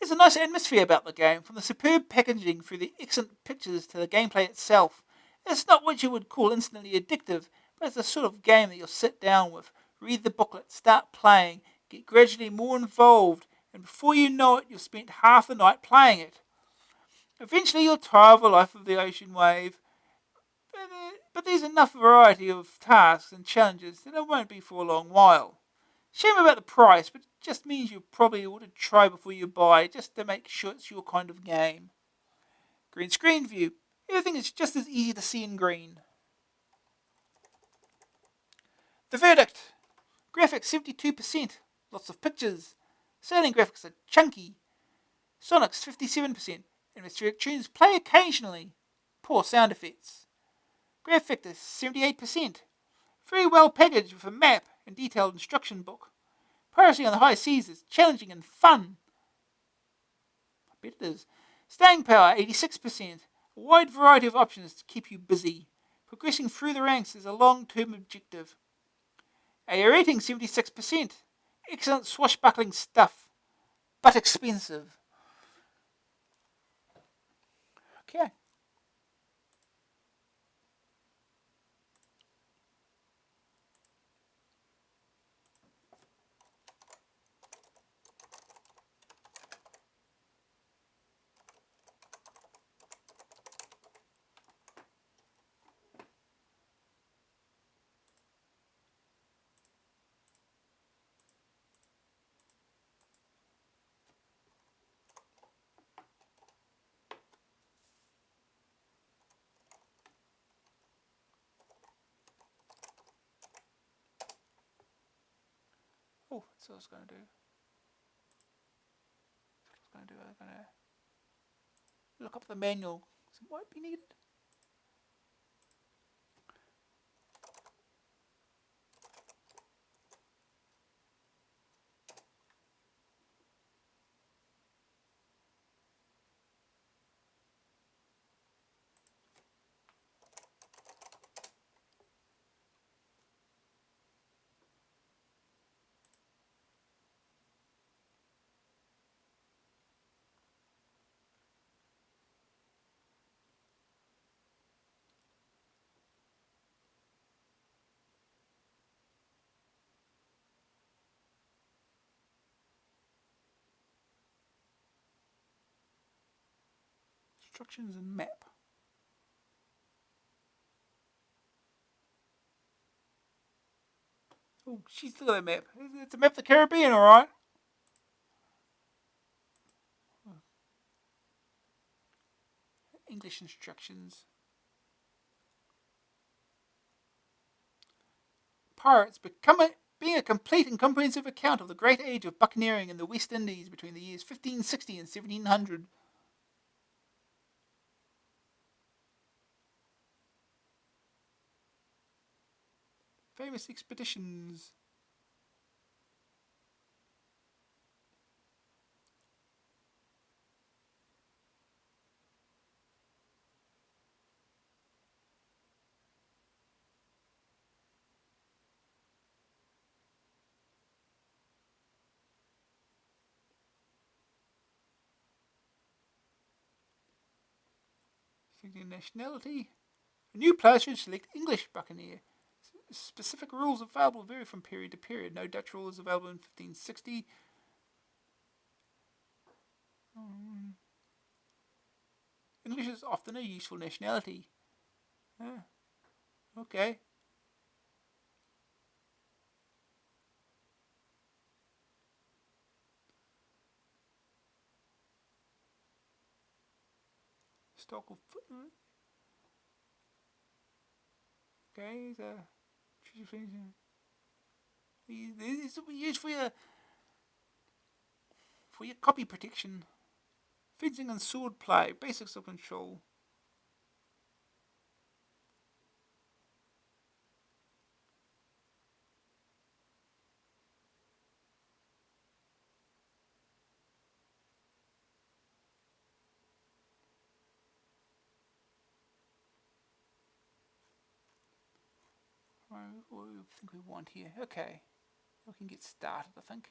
There's a nice atmosphere about the game, from the superb packaging through the excellent pictures to the gameplay itself. It's not what you would call instantly addictive, but it's the sort of game that you'll sit down with, read the booklet, start playing, get gradually more involved, and before you know it, you've spent half the night playing it. Eventually you'll tire of the life of the ocean wave, but there's enough variety of tasks and challenges that it won't be for a long while. Shame about the price, but it just means you probably ought to try before you buy, just to make sure it's your kind of game. Green screen view. Everything is just as easy to see in green. The verdict. Graphics 72%. Lots of pictures. Sailing graphics are chunky. Sonics 57%. Atmospheric tunes play occasionally. Poor sound effects. Graph factor 78%. Very well packaged with a map and detailed instruction book. Piracy on the high seas is challenging and fun. I bet it is. Staying power 86%. A wide variety of options to keep you busy. Progressing through the ranks is a long-term objective. A rating 76%. Excellent swashbuckling stuff, but expensive. Okay. Oh, that's what I was going to do. I'm going to look up the manual. It might be needed. Instructions and map. Oh, jeez, look at that map. It's a map of the Caribbean, alright. English instructions. Pirates being a complete and comprehensive account of the great age of buccaneering in the West Indies between the years 1560 and 1700. Famous expeditions. Nationality. A new player should select English buccaneer. Specific rules available vary from period to period. No Dutch rule is available in 1560. English is often a useful nationality. Okay. Historical footnote. Okay, these will be used for your copy protection. Fencing and sword play. Basics of control. What do we think we want here? Okay. We can get started, I think.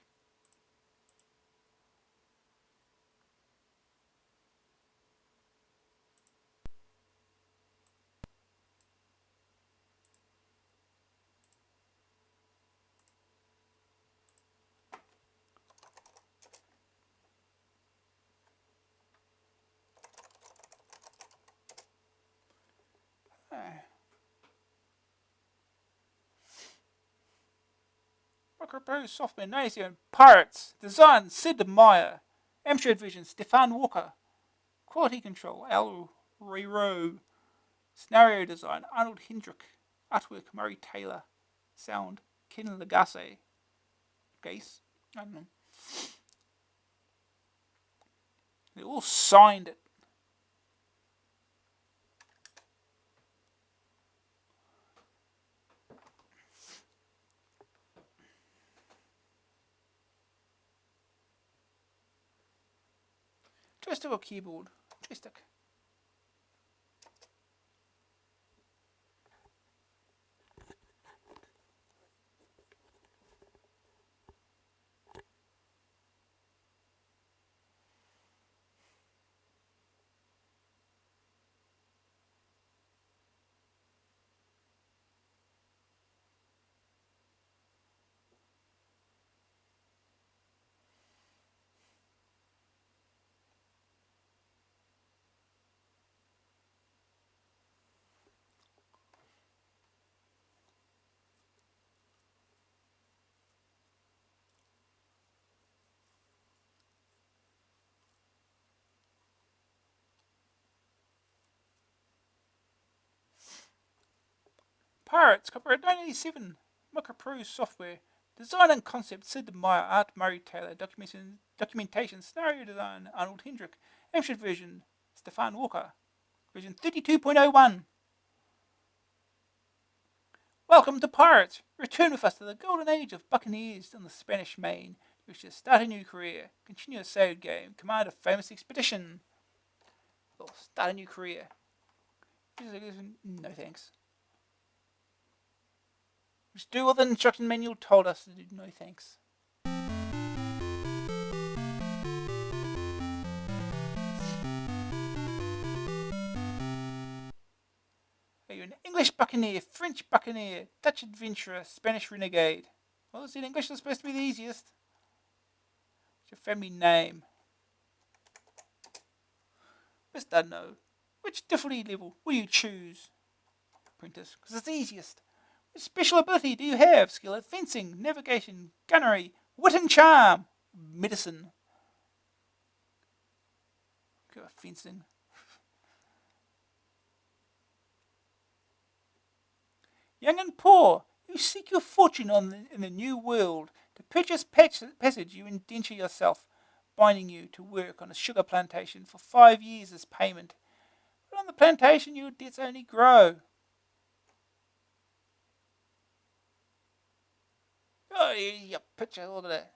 Micropose software, Nazion, Pirates, Design, Sid Meier, Amstrad Vision, Stefan Walker, Quality Control, Al Rero, Scenario Design, Arnold Hendrick, Artwork, Murray Taylor, Sound, Ken Lagasse, Case, I don't know. They all signed it. Joystick or keyboard? Joystick. Pirates, copyright 1987. Micropose software. Design and concept, Sid Meier, art, Murray Taylor, documentation, scenario design, Arnold Hendrick, Amstrad version, Stefan Walker, version 32.01. Welcome to Pirates! Return with us to the golden age of buccaneers on the Spanish Main. You should start a new career, continue a sailed game, command a famous expedition, or start a new career. No thanks. Just do what the instruction manual told us to do. No thanks. Are you an English buccaneer, French buccaneer, Dutch adventurer, Spanish renegade? Well, is it English is supposed to be the easiest? What's your family name? Mr. No. Which difficulty level will you choose? Apprentice, because it's the easiest. Which special ability do you have? Skill at fencing, navigation, gunnery, wit and charm, medicine. Go with fencing. Young and poor, you seek your fortune in the new world. To purchase passage, you indenture yourself, binding you to work on a sugar plantation for 5 years as payment. But on the plantation, your debts only grow. Oh, you picture all of that.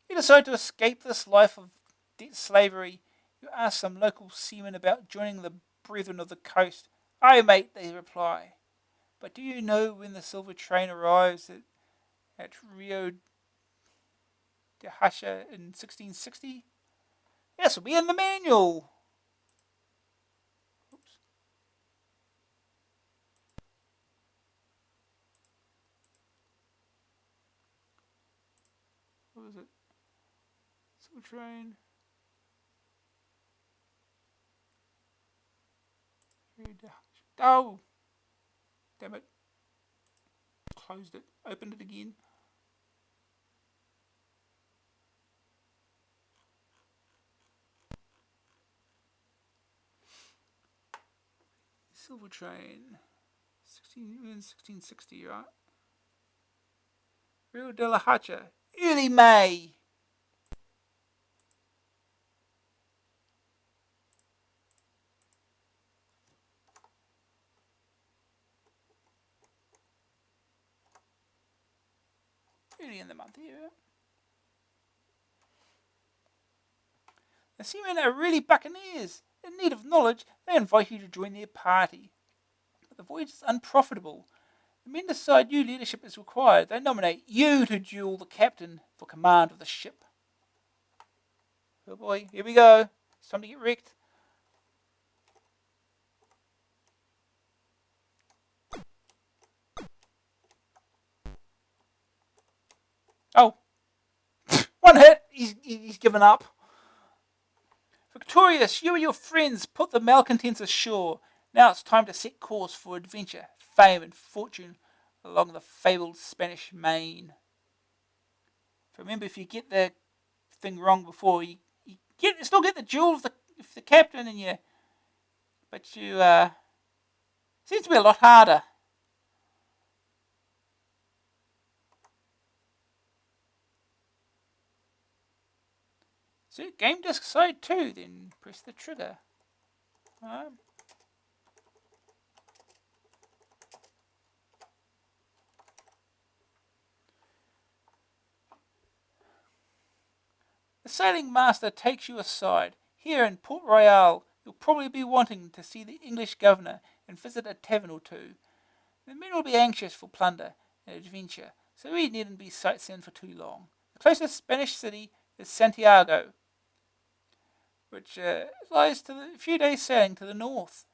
You decide to escape this life of debt slavery. You ask some local seamen about joining the Brethren of the Coast. Aye, mate, they reply. But do you know when the silver train arrives at Rio de Janeiro in 1660? Yes, it'll be in the manual. Oops. What was it? Silver train. Rio de Janeiro. Oh! Damn it. Closed it. Opened it again. Silver train. 1660, right? Rio de la Hacha. Early May. Early in the month, yeah. The seamen are really buccaneers. In need of knowledge, they invite you to join their party. But the voyage is unprofitable. The men decide new leadership is required. They nominate you to duel the captain for command of the ship. Oh boy, here we go. It's time to get wrecked. Oh. One hit. He's given up. Victorious, you and your friends put the malcontents ashore. Now it's time to set course for adventure, fame, and fortune along the fabled Spanish Main. Remember, if you get the thing wrong before, you still get the jewel of the captain, but you seems to be a lot harder. So game disc side 2, then press the trigger. The sailing master takes you aside. Here in Port Royal, you'll probably be wanting to see the English governor and visit a tavern or two. The men will be anxious for plunder and adventure, so we needn't be sightseeing for too long. The closest Spanish city is Santiago, which lies a few days' sailing to the north.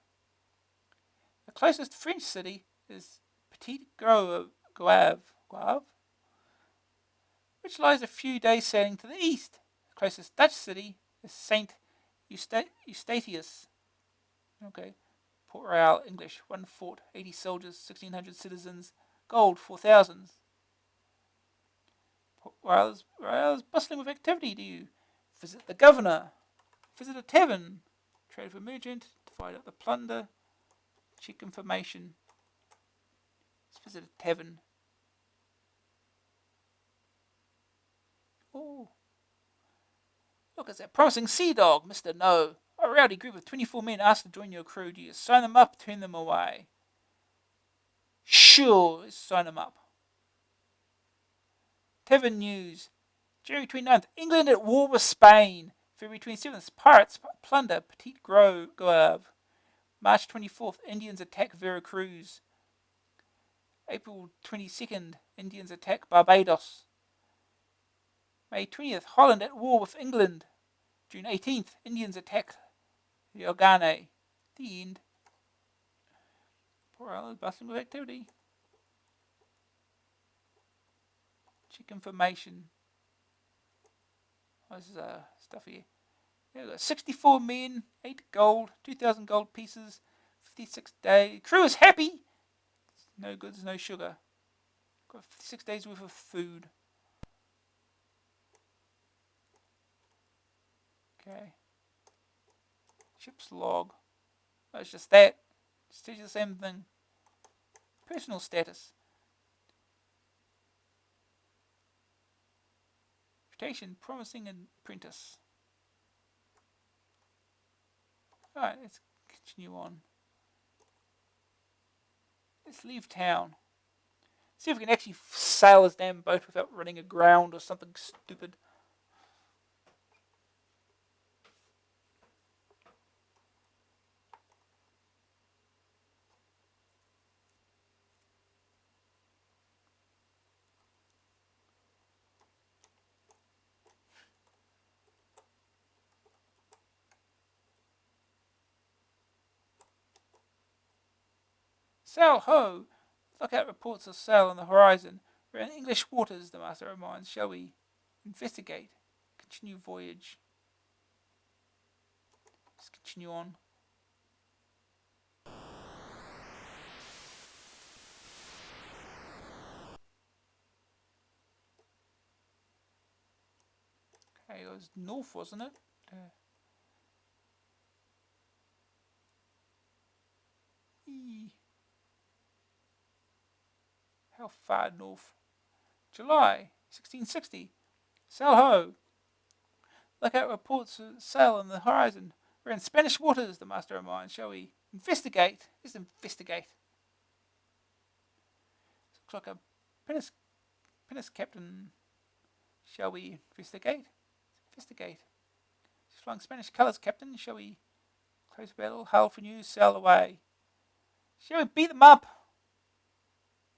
The closest French city is Petit Goave, which lies a few days' sailing to the east. The closest Dutch city is Saint Eustatius. Okay. Port Royal, English, 1 fort, 80 soldiers, 1,600 citizens, gold, 4,000. Port Royal is bustling with activity. Do you visit the governor? Visit a tavern? Trade for merchant? Divide up the plunder? Check information? Let's visit a tavern. Oh, look, it's that promising sea dog, Mr. No. A rowdy group of 24 men asked to join your crew. Do you sign them up, turn them away? Sure, sign them up. Tavern News. January 29th, England at war with Spain. February 27th, pirates plunder Petit Goave. March 24th, Indians attack Veracruz. April 22nd, Indians attack Barbados. May 20th, Holland at war with England. June 18th, Indians attack Yogane. The end. Poor island bustling with activity. Check information. Oh, this is stuff here. Yeah, got 64 men, 8 gold, 2,000 gold pieces, 56 days. Crew is happy. No goods, no sugar. Got 56 days worth of food. Okay. Ship's log. Oh, it's just that. Just tells you the same thing. Personal status. Reputation, promising apprentice. Alright, let's continue on. Let's leave town. See if we can actually sail this damn boat without running aground or something stupid. Sail ho! Lookout reports a sail on the horizon. We're in English waters, the master reminds. Shall we investigate? Continue voyage. Let's continue on. Okay, it was north, wasn't it? How far north? July 1660. Sail ho! Lookout reports a sail on the horizon. We're in Spanish waters, the master reminds. Shall we investigate? Let's investigate. Looks like a pinnace captain. Shall we investigate? Investigate. She's flying Spanish colours, Captain. Shall we close battle? Hail for news. Sail away. Shall we beat them up?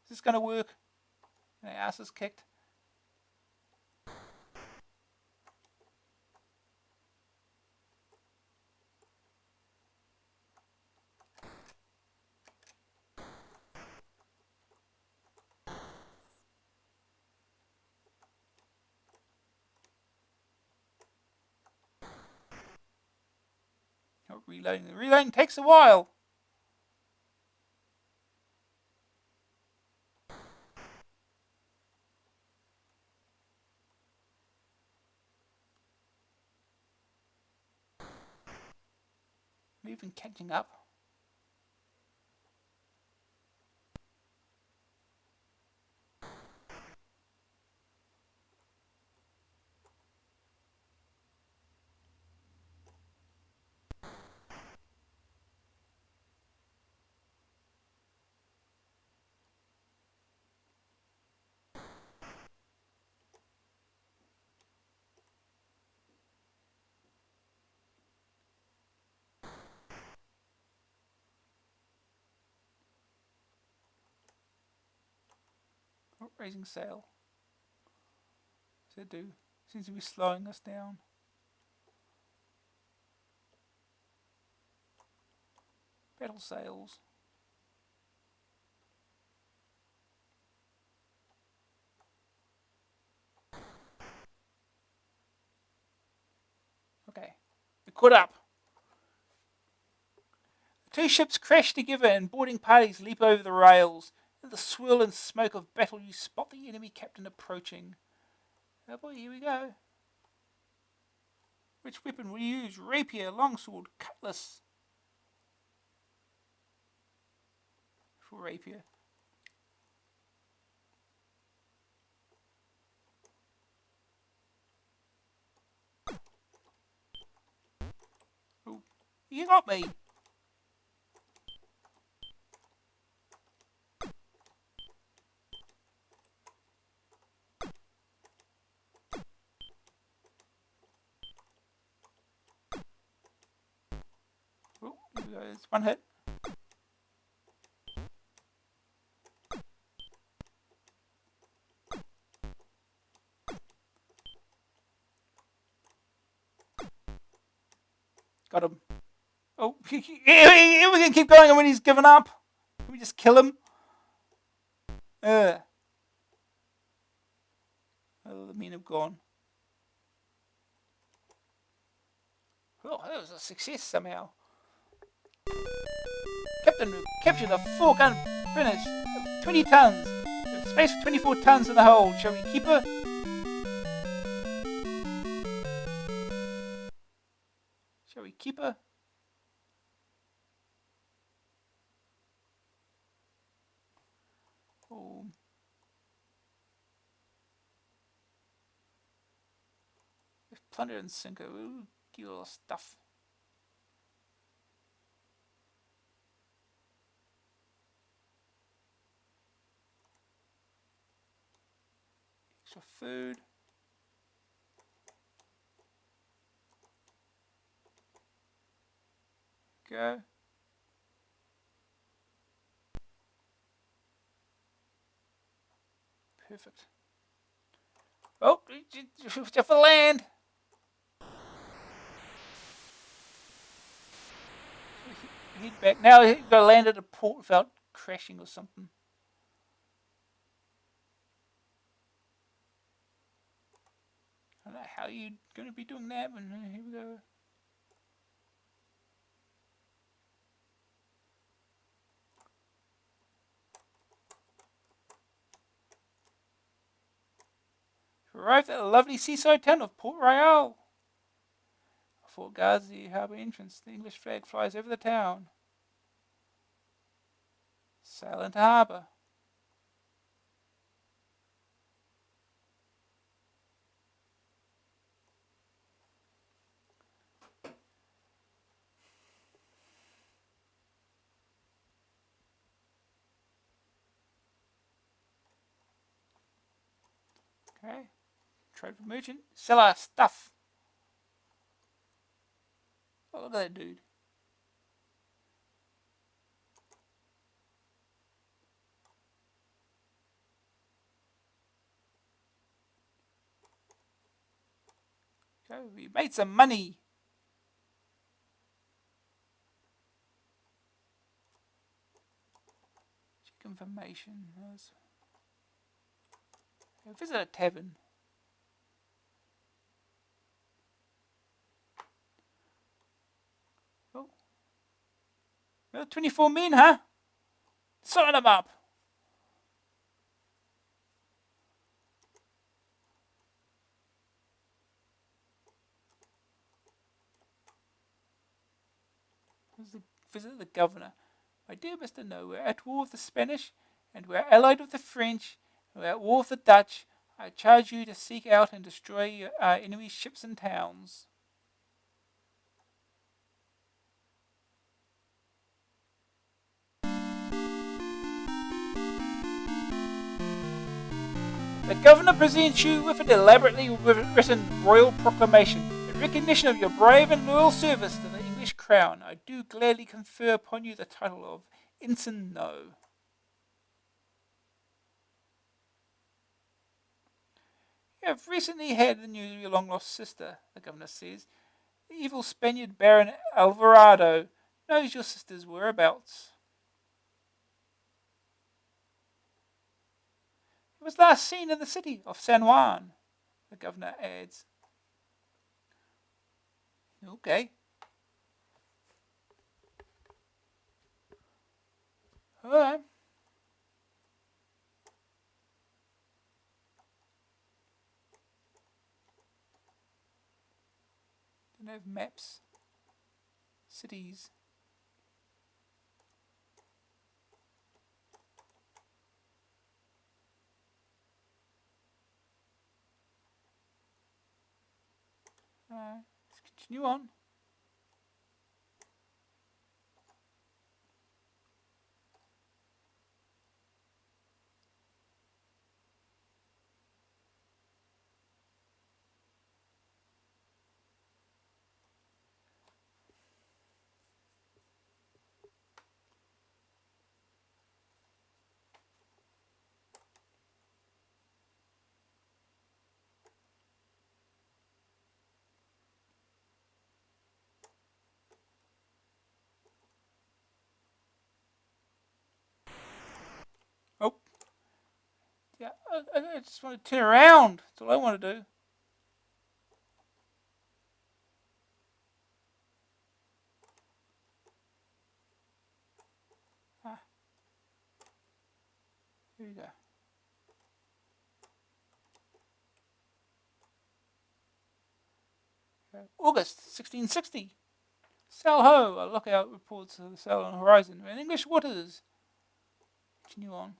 Is this going to work? And their asses kicked. Oh, reloading. The reloading takes a while. I'm even catching up. Oh, raising sail. What's it do? Seems to be slowing us down. Battle sails. Okay, we caught up. The two ships crash together and boarding parties leap over the rails. In the swirl and smoke of battle, you spot the enemy captain approaching. Oh boy, here we go. Which weapon will you use? Rapier, longsword, cutlass? For rapier. You got me. Oh, here we go. There's one hit. Got him. Oh, we can keep going when he's given up. Can we just kill him? Oh, the men have gone. Oh, that was a success somehow. Captain, captured a 4-gun finish. 20 tons. Space for 24 tons in the hold. Shall we keep her? Shall we keep her? Oh. Plunder and sinker. Ooh, give all stuff. Extra food. Go. Perfect. Oh, just for the land. Head back. Now he's got to land at a port without crashing or something. I don't know how you're going to be doing that, but here we go. Arrived at the lovely seaside town of Port Royal. Fort guards the harbour entrance. The English flag flies over the town. Sail into harbour. Okay. Trade for merchant. Sell our stuff. Oh, look at that dude. Okay, we made some money. Check information. Visit a tavern. Oh. Well, 24 men, huh? Sign them up. Visit the governor. My dear Mr. No, we're at war with the Spanish, and we're allied with the French, and we're at war with the Dutch. I charge you to seek out and destroy our enemy's ships and towns. The governor presents you with an elaborately written royal proclamation in recognition of your brave and loyal service to the English crown. I do gladly confer upon you the title of Ensign No. You have recently had the news of your long-lost sister, the governor says. The evil Spaniard Baron Alvarado knows your sister's whereabouts. It was last seen in the city of San Juan, the governor adds. Okay. Alright. Don't have maps. Cities. Let's continue on. I just want to turn around. That's all I want to do. Ah, here we go. August 1660. Sail ho! A lookout reports the sail on the horizon. We're in English waters. Continue on.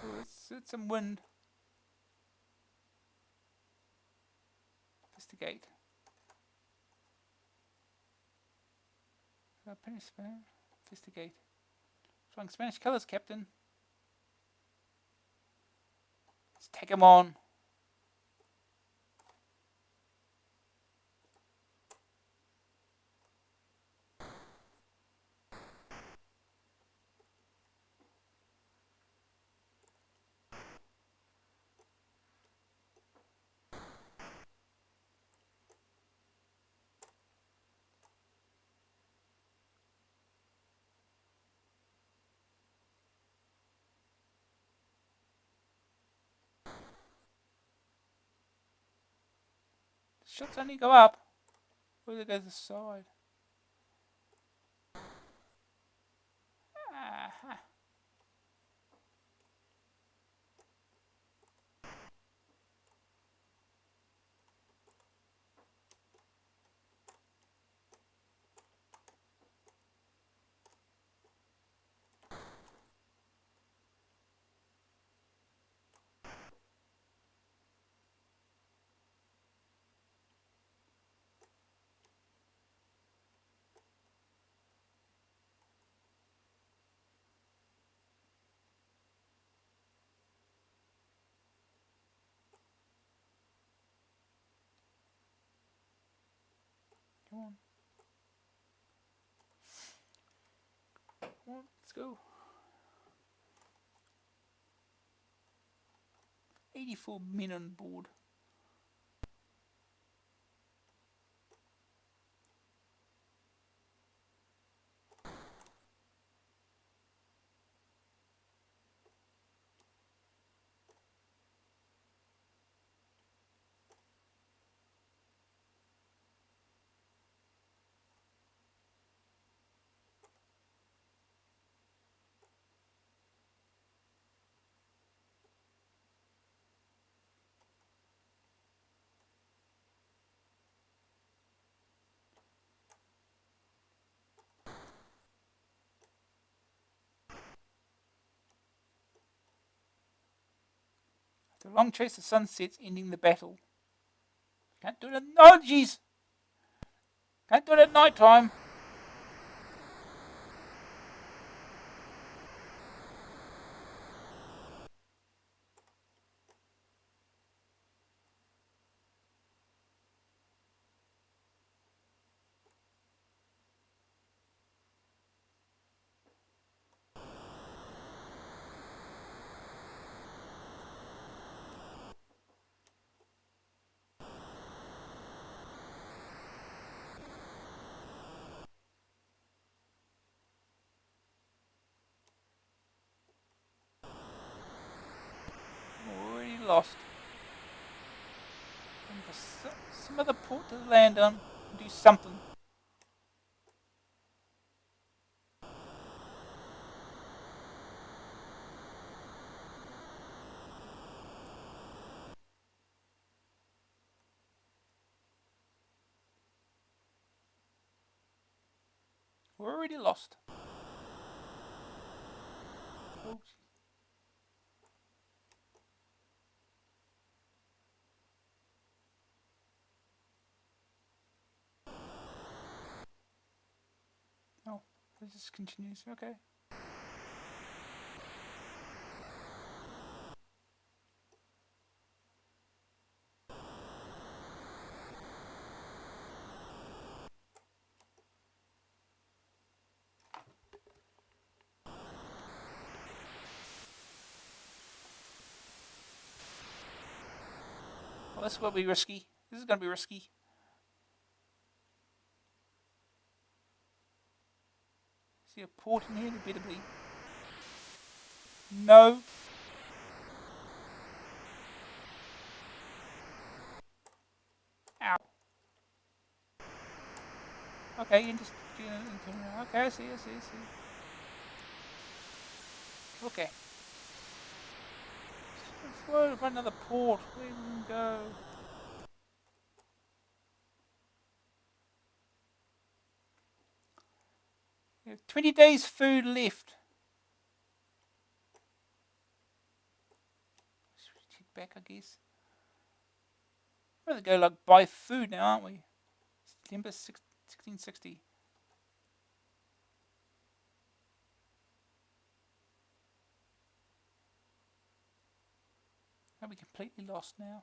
Oh, it's some wind. Investigate. Investigate. Flying Spanish colors, Captain. Let's take him on. Shots only go up. Or they go to the side. Aha. Come on. Come on, let's go. 84 men on board. After a long chase, the sun sets, ending the battle. Can't do it at oh jeez. Can't do it at night time. Already lost. And for some other port to land on. Do something. We're already lost. Oh, no. It just continues. Okay. Well, this will be risky. This is going to be risky. See a port in here? There better be. No. Ow. Okay, you just. Okay, I see. Okay. Let's find another port. Where we can go? We have 20 days food left. Let's head back, I guess. We're going to go like buy food now, aren't we? September 1660. Are we completely lost now?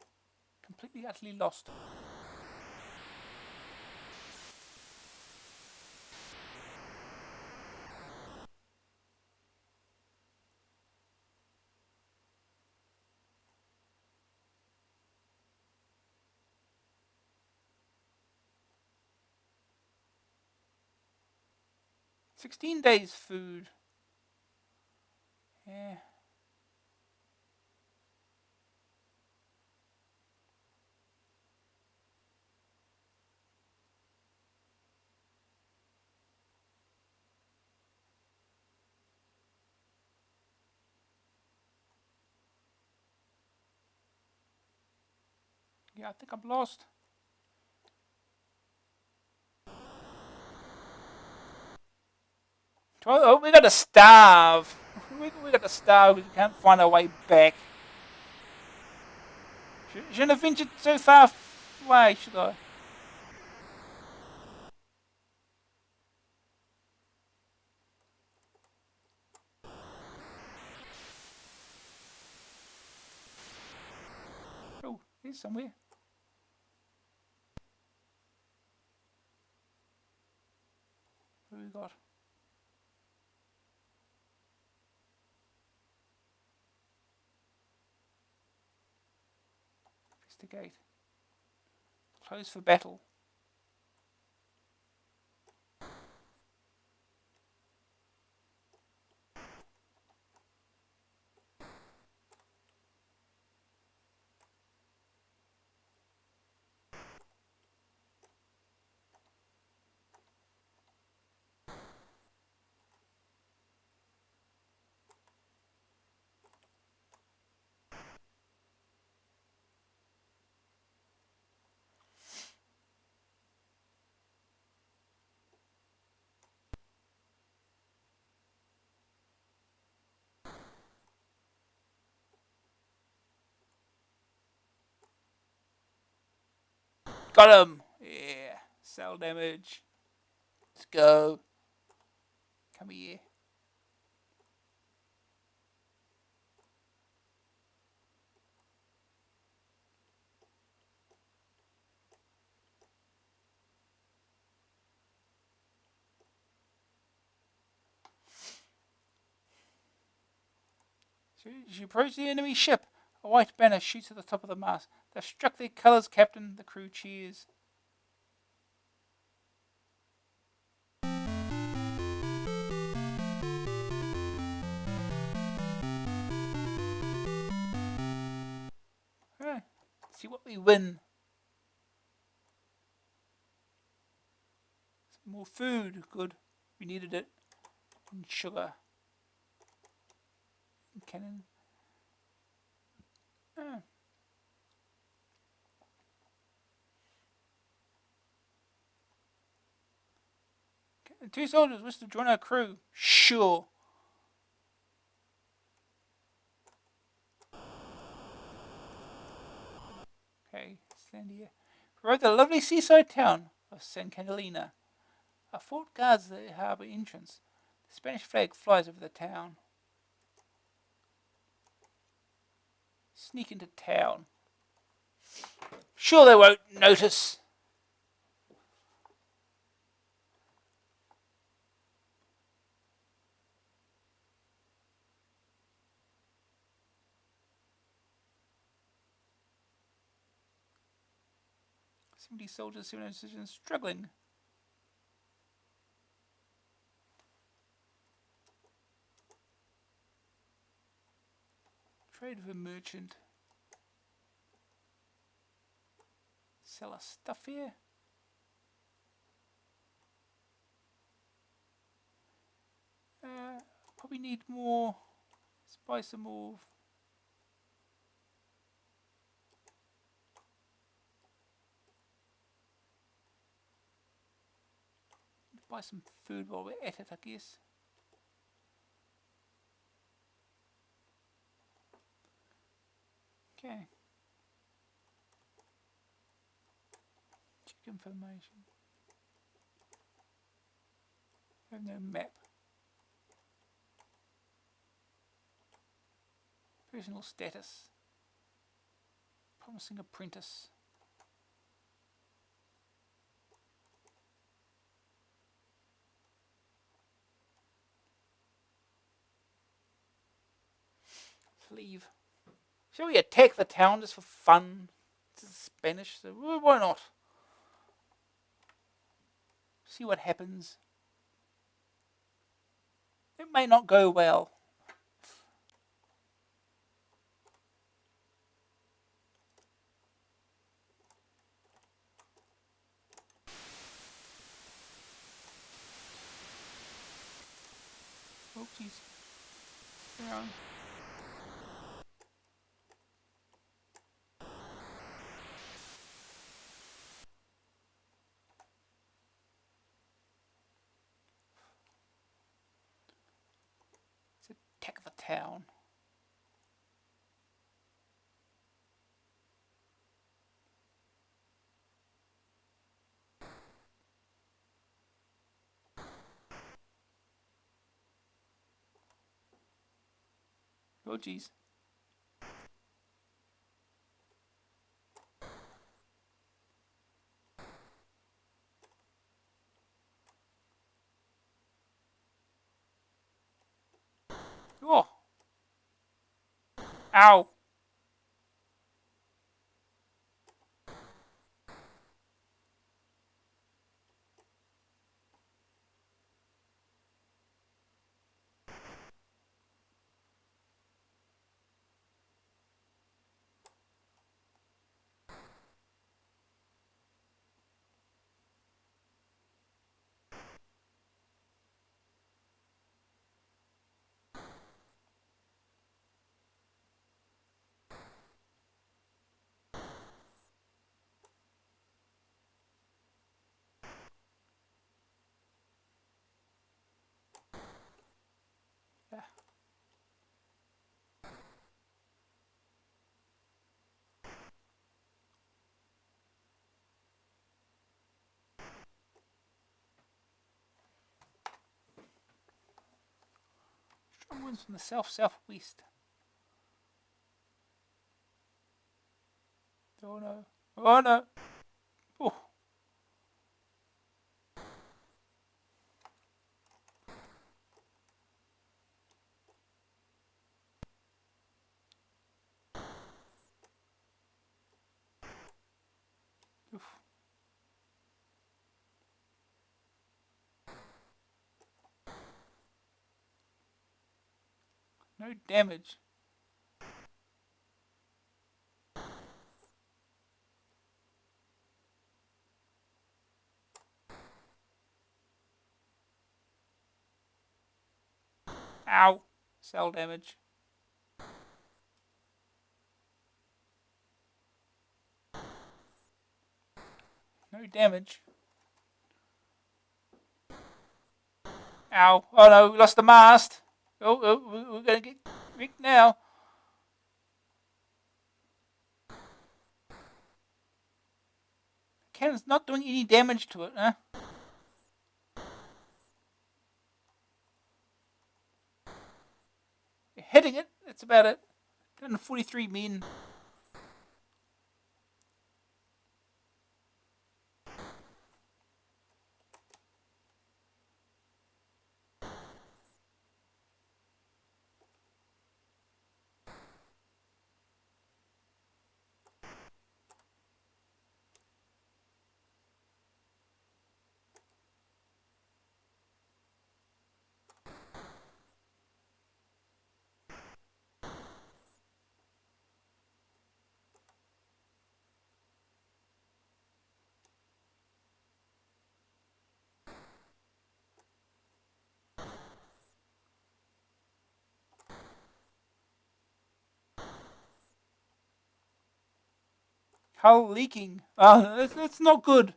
Completely, utterly lost. $16 food. Yeah. Yeah, I think I'm lost. Oh, we gotta starve. We gotta starve because we can't find our way back. Shouldn't have ventured so far away, should I? Oh, here's somewhere. What have we got? Investigate. Close for battle. Got him! Yeah. Cell damage. Let's go. Come here. So as you approach the enemy ship, a white banner shoots at the top of the mast. They've struck their colours, Captain. The crew cheers. Alright, see what we win. Some more food, good. We needed it. And sugar. And cannon. Oh. Two soldiers wish to join our crew. Sure. Okay, stand here. We arrived at the lovely seaside town of San Catalina. A fort guards the harbour entrance. The Spanish flag flies over the town. Sneak into town. Sure they won't notice. Soldiers, 700 citizens struggling. Trade with a merchant. Sell us stuff here. Probably need more. Let's buy some more. Buy some food while we're at it, I guess. Okay. Check information. I have no map. Personal status. Promising apprentice. Leave. Shall we attack the town just for fun? This is Spanish, so why not? See what happens. It may not go well. Oh, jeez. Around. Let's attack the town. Oh, jeez. Oh. Ow. Yeah. Strong winds from the south-southwest. Oh no. Oh no. Oh. Oof. No damage. Ow. Cell damage. No damage. Ow. Oh no, we lost the mast. Oh, we're going to get wrecked now. Cannon's not doing any damage to it, huh? Heading it. That's about it. 243 men. Hull leaking. Oh, that's not good.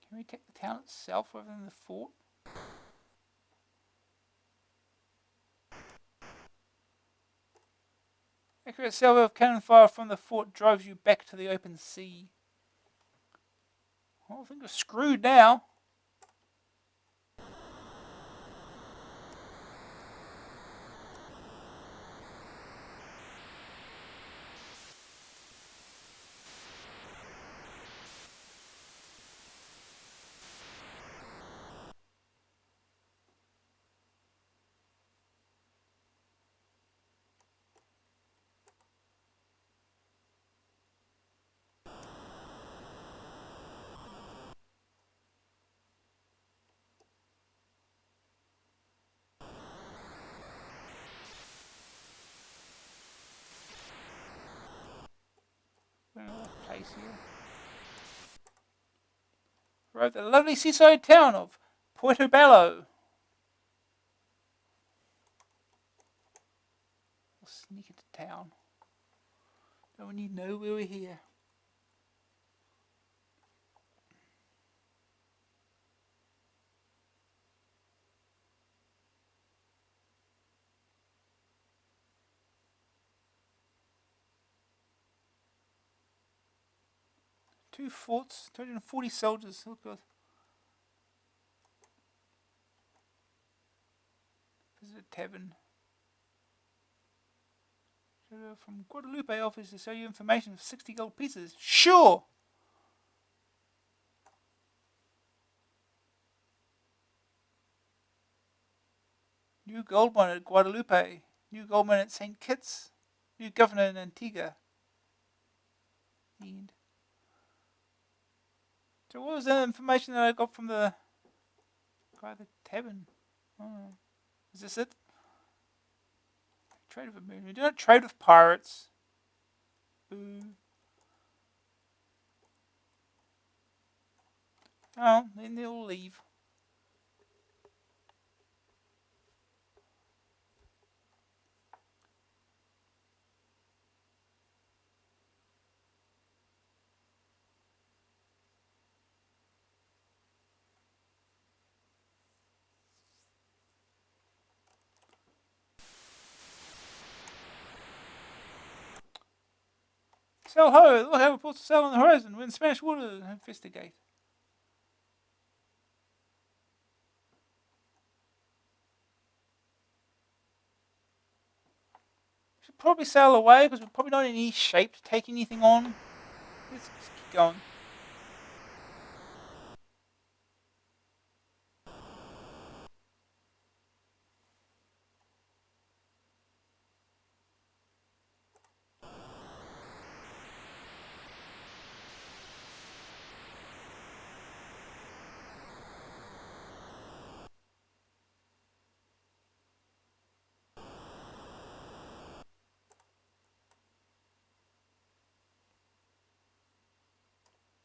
Can we take the town itself rather than the fort? Accurate salvo of cannon fire from the fort drives you back to the open sea. Well, I think we're screwed now. Another place here. Arrived at the lovely seaside town of Portobello. We'll sneak into town. No one need know we're here. Two forts, 240 soldiers. Oh god. Visit a tavern. From Guadalupe offers to sell you information for 60 gold pieces. Sure! New gold mine at Guadalupe. New gold mine at St. Kitts. New governor in Antigua. The end. So what was the information that I got from the guy at the tavern? Oh, is this it? Trade with a moon. We do not trade with pirates. Boo. Oh, then they'll leave. Sail ho! They'll have reports to sail on the horizon. We're in Spanish water. Investigate. We should probably sail away because we're probably not in any shape to take anything on. Let's keep going.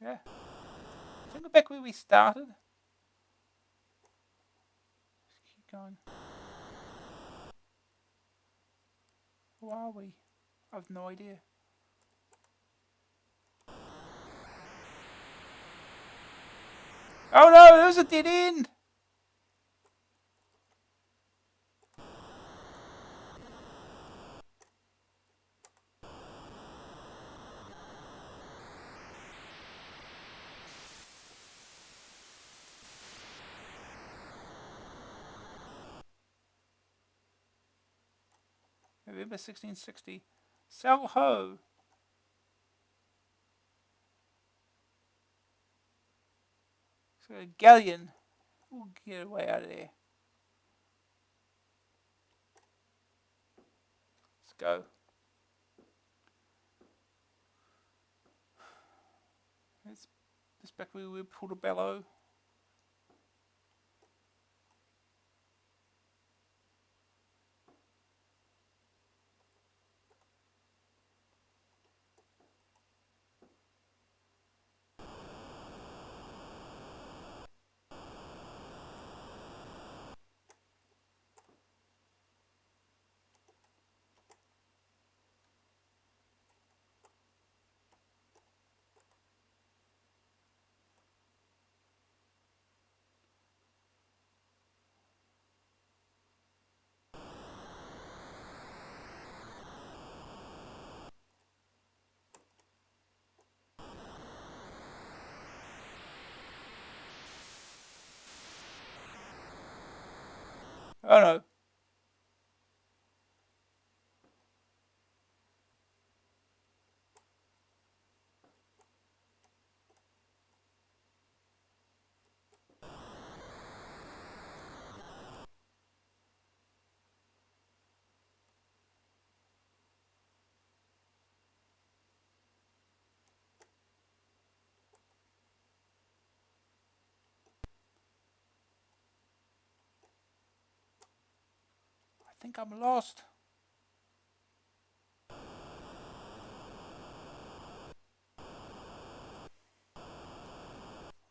Yeah. I think we're back where we started. Let's keep going. Who are we? I have no idea. Oh no, there's a dead end! November 1660. Sal Ho. So a galleon. We'll get away out of there. Let's go. This back where we pulled a bellow. Oh no. I think I'm lost.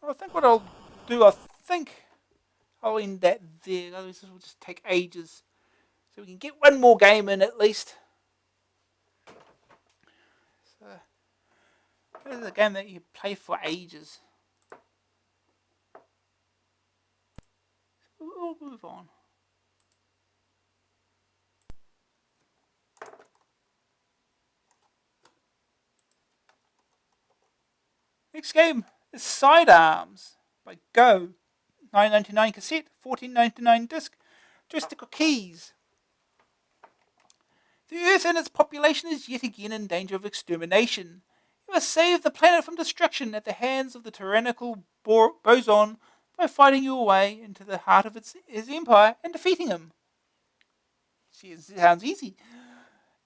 I think what I'll do, I think I'll end that there. Otherwise, this will just take ages. So we can get one more game in at least. So, this is a game that you play for ages. We'll move on. Next game is Sidearms by Go. $9.99 cassette, $14.99 disc, joystick or keys. The Earth and its population is yet again in danger of extermination. You must save the planet from destruction at the hands of the tyrannical Boson by fighting your way into the heart of his empire and defeating him. It sounds easy.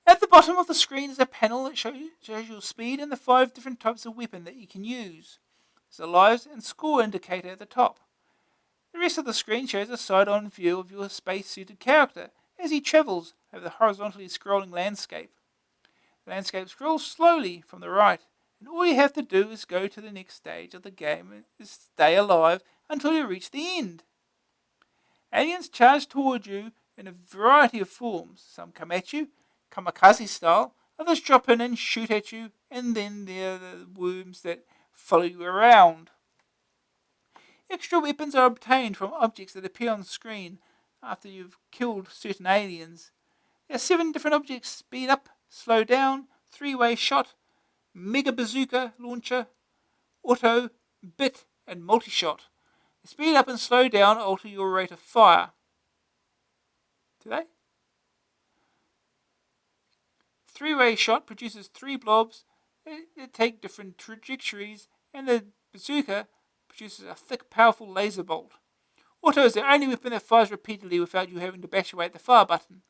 At the bottom of the screen is a panel that shows your speed and the 5 different types of weapon that you can use. There's a lives and score indicator at the top. The rest of the screen shows a side-on view of your space-suited character as he travels over the horizontally scrolling landscape. The landscape scrolls slowly from the right, and all you have to do is go to the next stage of the game and stay alive until you reach the end. Aliens charge toward you in a variety of forms. Some come at you, kamikaze style, others drop in and shoot at you, and then there are the worms that follow you around. Extra weapons are obtained from objects that appear on the screen after you've killed certain aliens. There are 7 different objects: speed up, slow down, 3-way shot, mega bazooka launcher, auto, bit, and multi-shot. Speed up and slow down alter your rate of fire. Do they? 3-way shot produces 3 blobs that take different trajectories, and the bazooka produces a thick, powerful laser bolt. Auto is the only weapon that fires repeatedly without you having to bash away at the fire button.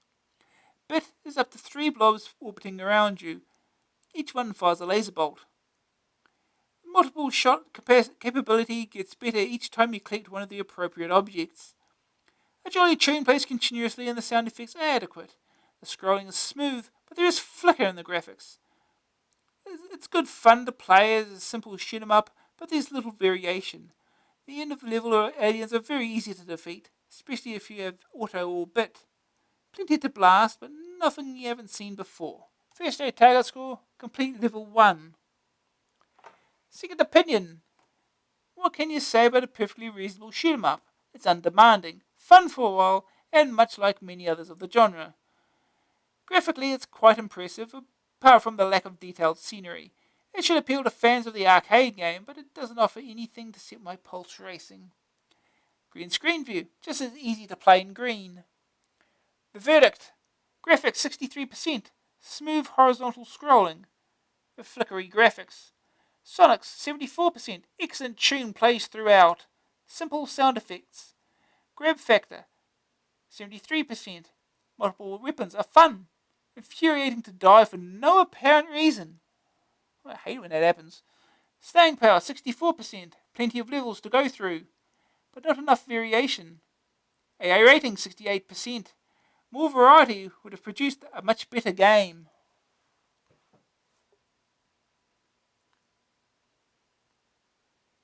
Bit is up to 3 blobs orbiting around you. Each one fires a laser bolt. Multiple shot capability gets better each time you collect one of the appropriate objects. A jolly tune plays continuously and the sound effects are adequate. The scrolling is smooth, but there is flicker in the graphics. It's good fun to play as a simple shoot 'em up, but there's little variation. The end of level aliens are very easy to defeat, especially if you have auto or bit. Plenty to blast, but nothing you haven't seen before. First day target score, complete level 1. Second opinion. What can you say about a perfectly reasonable shoot 'em up? It's undemanding, fun for a while, and much like many others of the genre. Graphically, it's quite impressive, apart from the lack of detailed scenery. It should appeal to fans of the arcade game, but it doesn't offer anything to set my pulse racing. Green screen view, just as easy to play in green. The verdict: Graphics 63%. Smooth horizontal scrolling. With flickery graphics. Sonics 74%. Excellent tune plays throughout. Simple sound effects. Grab factor 73%. Multiple weapons are fun. Infuriating to die for no apparent reason. I hate when that happens. Staying power 64%. Plenty of levels to go through, but not enough variation. AI rating 68%. More variety would have produced a much better game.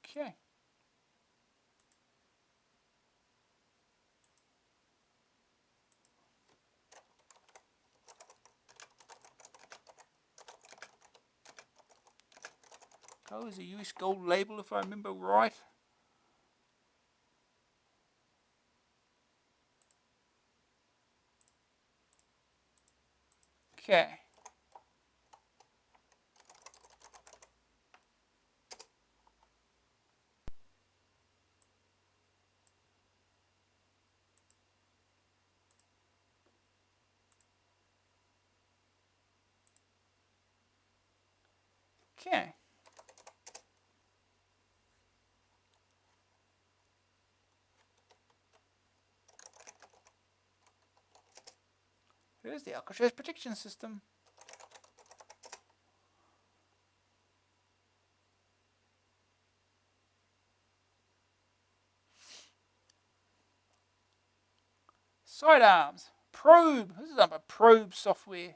Okay. Oh, is a US gold label if I remember right. Okay. Okay. Here's the Alcatraz protection system. Sidearms. Probe. This is a probe software.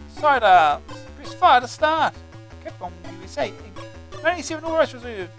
Sidearms. Press fire to start. Capcom USA Inc. 97 all rights reserved.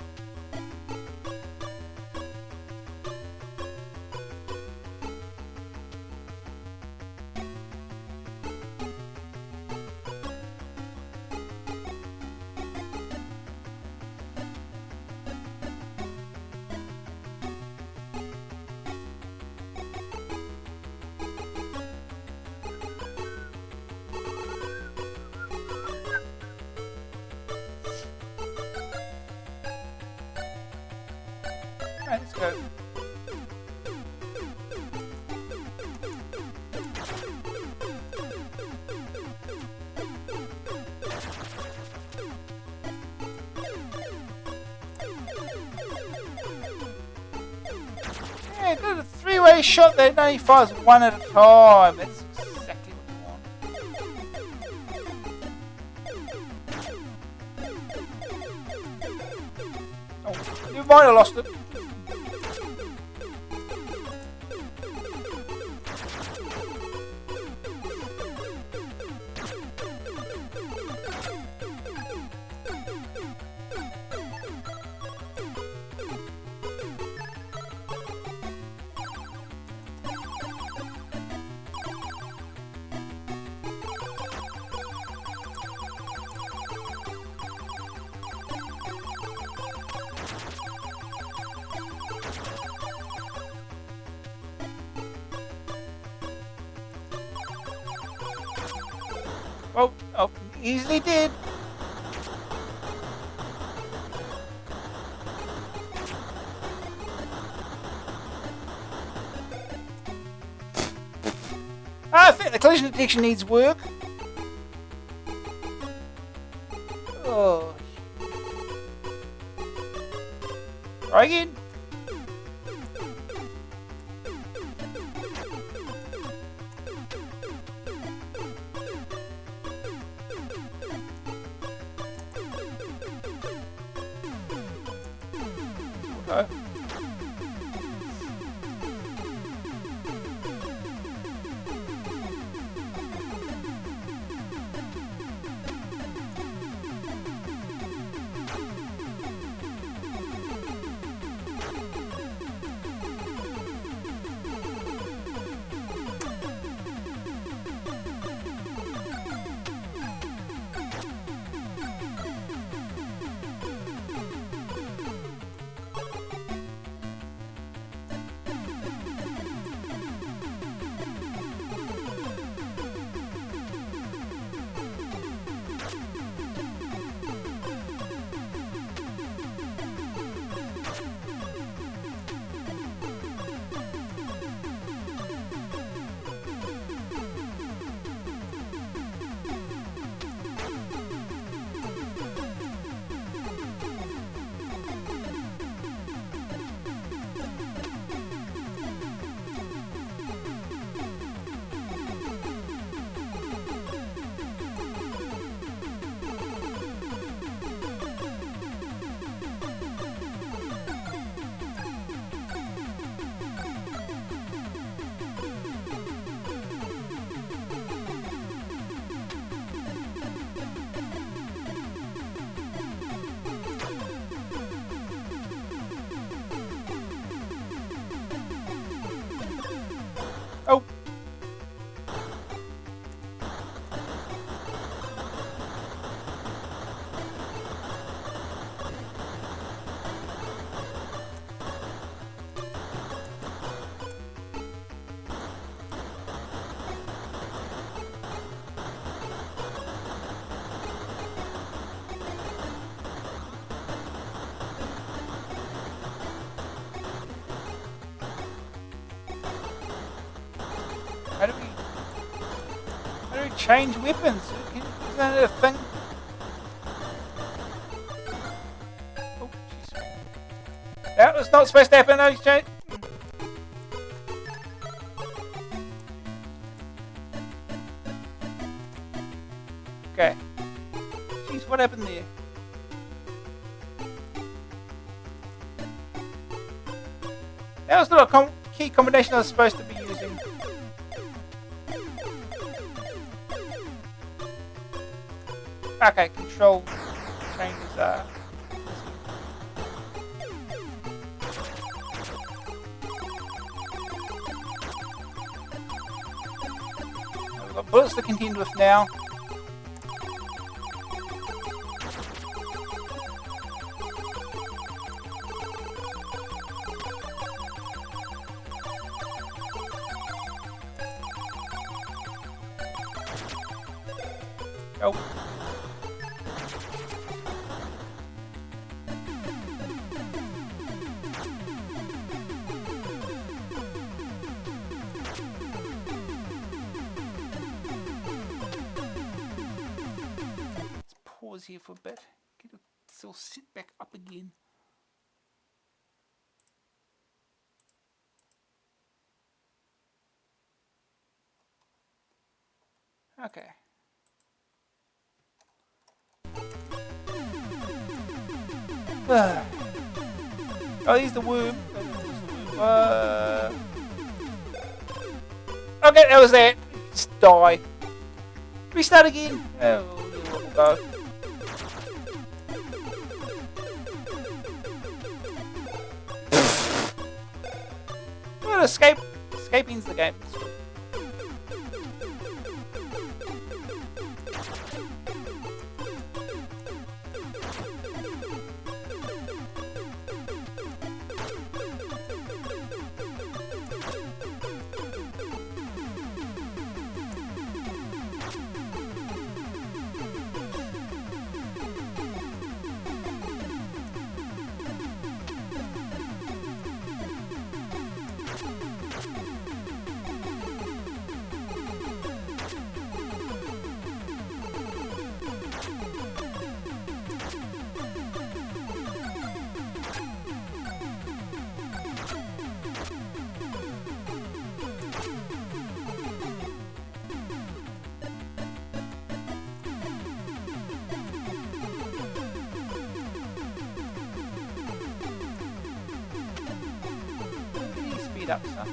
Alright, let's go. Yeah, did a three-way shot that only fires one at a time. That's exactly what you want. Oh, you might have lost it. Oh, easily did. I think the collision detection needs work. Oh. Try again. Okay. change weapons. Is that a thing? Oh, jeez. That was not supposed to happen. No, change. Okay. Jeez, what happened there? That was not a key combination I was supposed to be using. Okay, control changes are. We've got bullets to contend with now. Oh. Let's pause here for a bit. Get it all set back up again. Okay. Oh, here's the worm. Okay, that was that. Just die. Restart again. Oh, we'll go. Well, escaping's the game. Speed up some.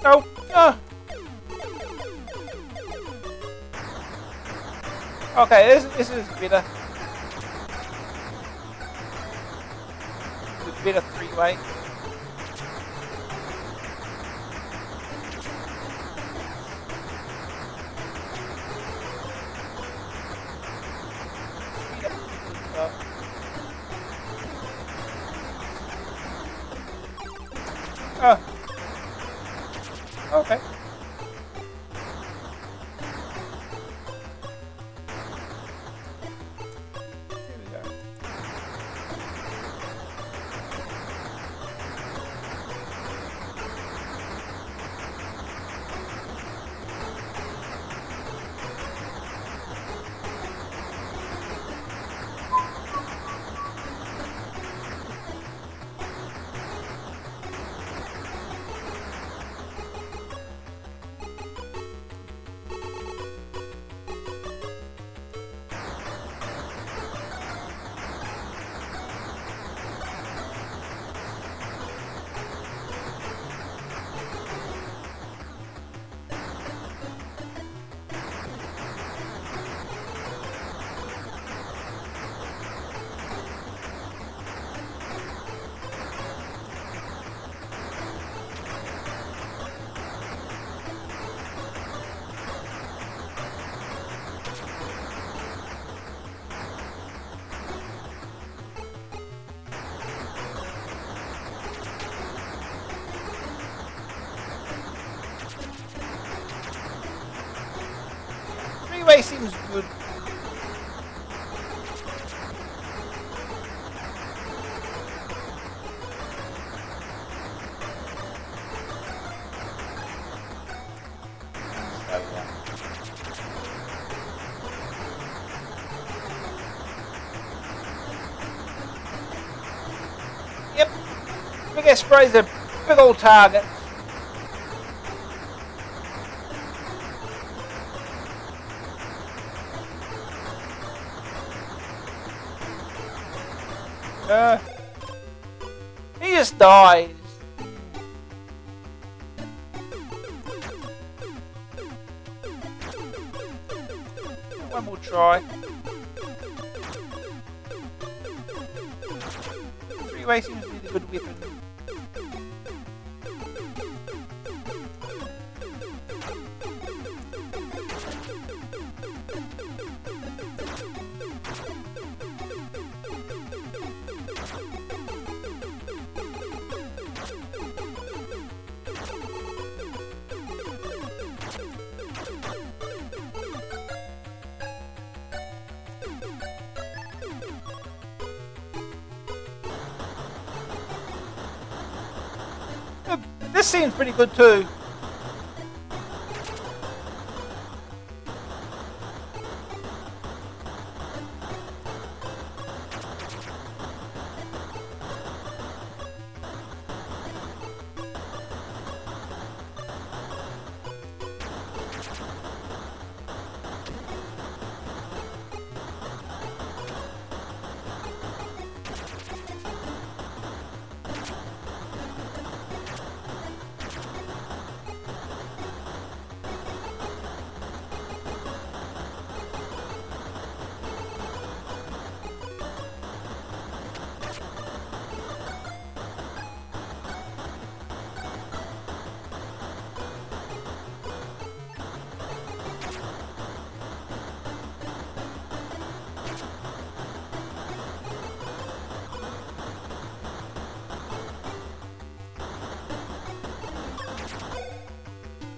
No! Okay, this is better. It's a better three-way. Oh. Okay. Here we go. Freeway seems good. Yep. Big ass spray's a big old target. He just dies. One more try. Freeway seems to be the good weapon. This seems pretty good too.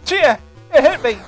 Cheer! It hit me!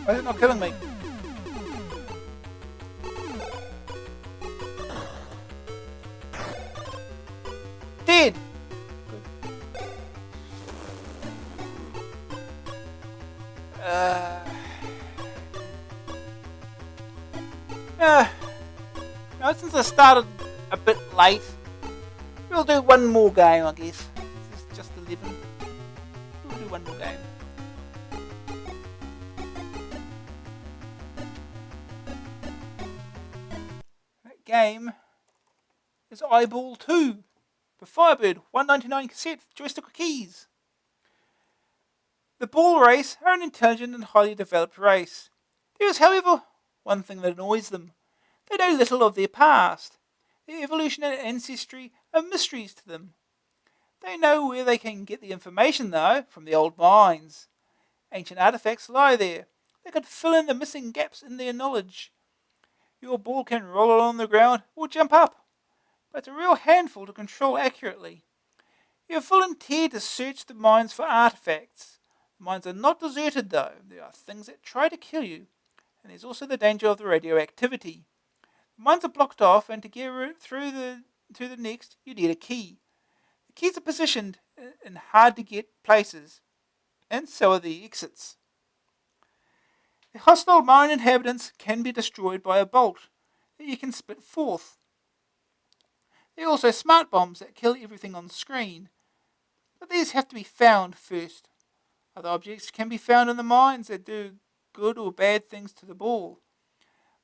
Why is it not killing me? Dead! Now, since I started a bit late. We'll do one more game, I guess. This is just 11. We'll do one more game. That game is Eyeball 2 for Firebird, $1.99 cassette, joystick or keys. The ball race are an intelligent and highly developed race. There is, however, one thing that annoys them. They know little of their past. Their evolution and ancestry are mysteries to them. They know where they can get the information, though, from the old mines. Ancient artifacts lie there. They could fill in the missing gaps in their knowledge. Your ball can roll along the ground or jump up, but it's a real handful to control accurately. You have volunteered to search the mines for artifacts. The mines are not deserted, though. There are things that try to kill you, and there's also the danger of the radioactivity. The mines are blocked off, and to get through to the next, you need a key. The keys are positioned in hard-to-get places, and so are the exits. The hostile mine inhabitants can be destroyed by a bolt that you can spit forth. There are also smart bombs that kill everything on screen, but these have to be found first. Other objects can be found in the mines that do good or bad things to the ball.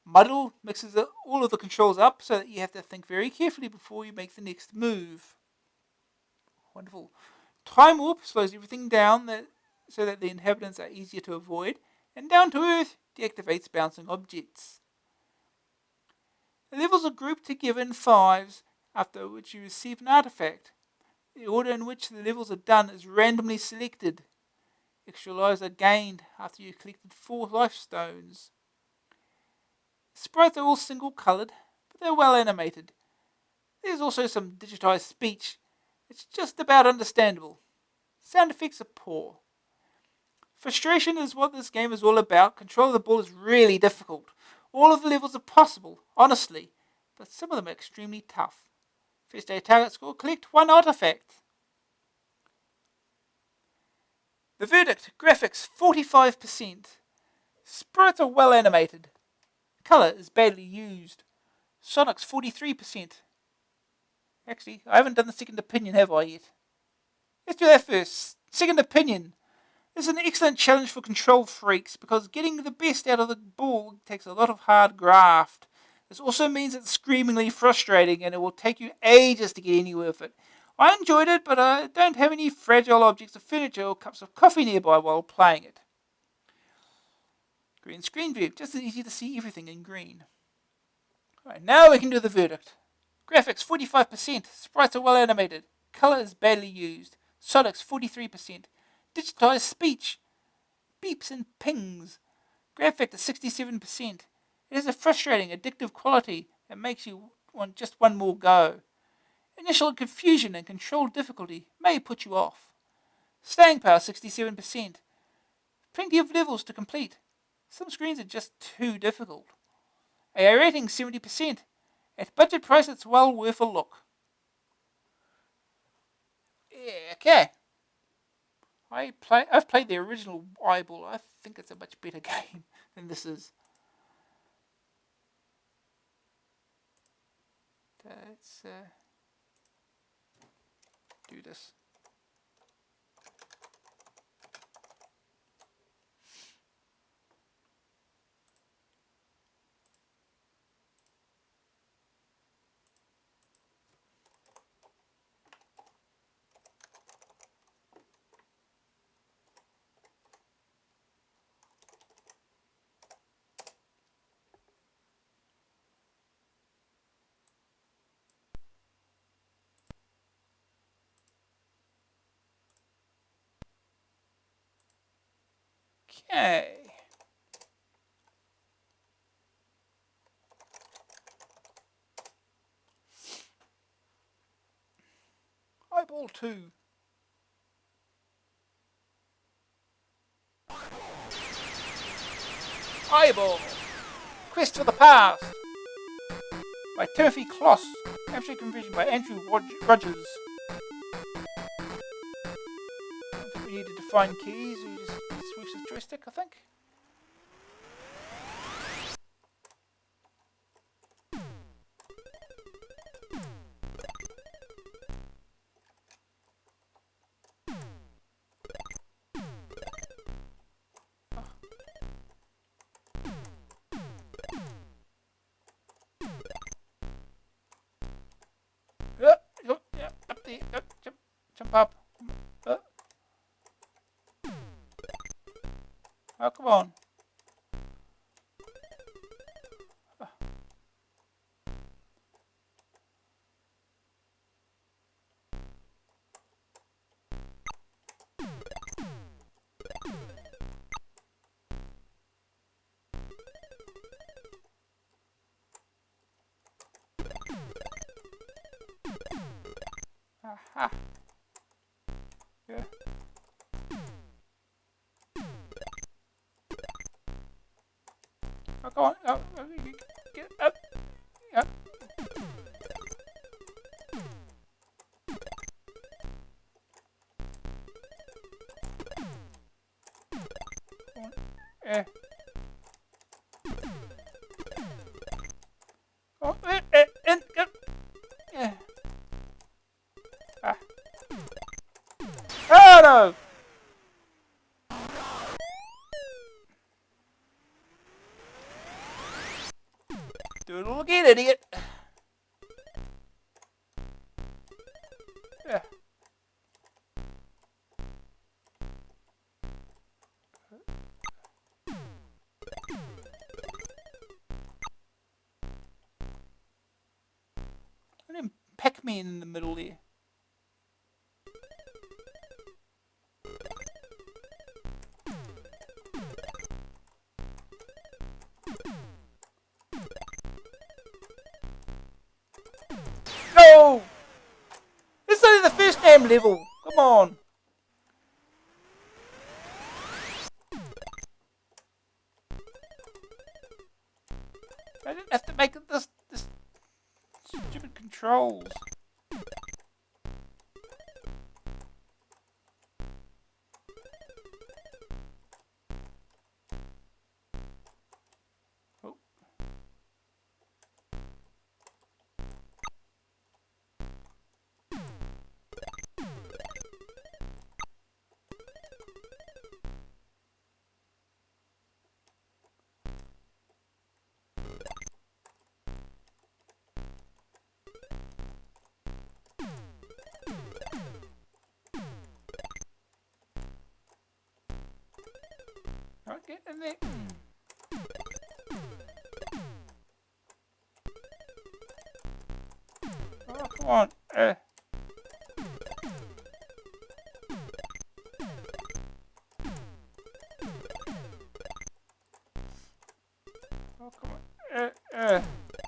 Muddle mixes all of the controls up so that you have to think very carefully before you make the next move. Wonderful. Time Warp slows everything down so that the inhabitants are easier to avoid, and Down to Earth deactivates bouncing objects. The levels are grouped together in fives, after which you receive an artifact. The order in which the levels are done is randomly selected. Extra lives are gained after you've collected 4 life stones. The sprites are all single-coloured, but they're well animated. There's also some digitized speech. It's just about understandable. Sound effects are poor. Frustration is what this game is all about. Control of the ball is really difficult. All of the levels are possible, honestly, but some of them are extremely tough. First day target score, collect 1 artifact. The verdict, graphics 45%. Sprites are well animated. Colour is badly used. Sonic's 43%. Actually, I haven't done the second opinion, have I yet? Let's do that first. Second opinion. This is an excellent challenge for control freaks because getting the best out of the ball takes a lot of hard graft. This also means it's screamingly frustrating and it will take you ages to get anywhere with it. I enjoyed it, but I don't have any fragile objects of furniture or cups of coffee nearby while playing it. Green screen view, just as easy to see everything in green. Alright, now we can do the verdict. Graphics 45%, sprites are well animated, colour is badly used, Sonic's 43%, digitized speech, beeps and pings, grab factor 67%. It has a frustrating, addictive quality that makes you want just one more go. Initial confusion and control difficulty may put you off. Staying power 67%. Plenty of levels to complete. Some screens are just too difficult. AI rating 70%. At budget price, it's well worth a look. Yeah, okay. I've played the original Eyeball. I think it's a much better game than this is. Let's do this. Okay. Eyeball 2. Eyeball. Quest for the Past. By Timothy Kloss. Abstract conversion by Andrew Rogers. We need to define keys. We just switch the joystick, I think. there. Jump up. Oh, come on. Aha. Yeah. Oh, come on. Oh, get up. Yep. Come on. Yeah. Oh, in. Yeah. Ah. Oh, no. Do it all again, idiot. Yeah. And then Pac-Man in the middle there. No! It's only the first damn level. Come on. I didn't have to make it this stupid controls. Oh. Alright, get in there. Oh, come on. Oh, come on.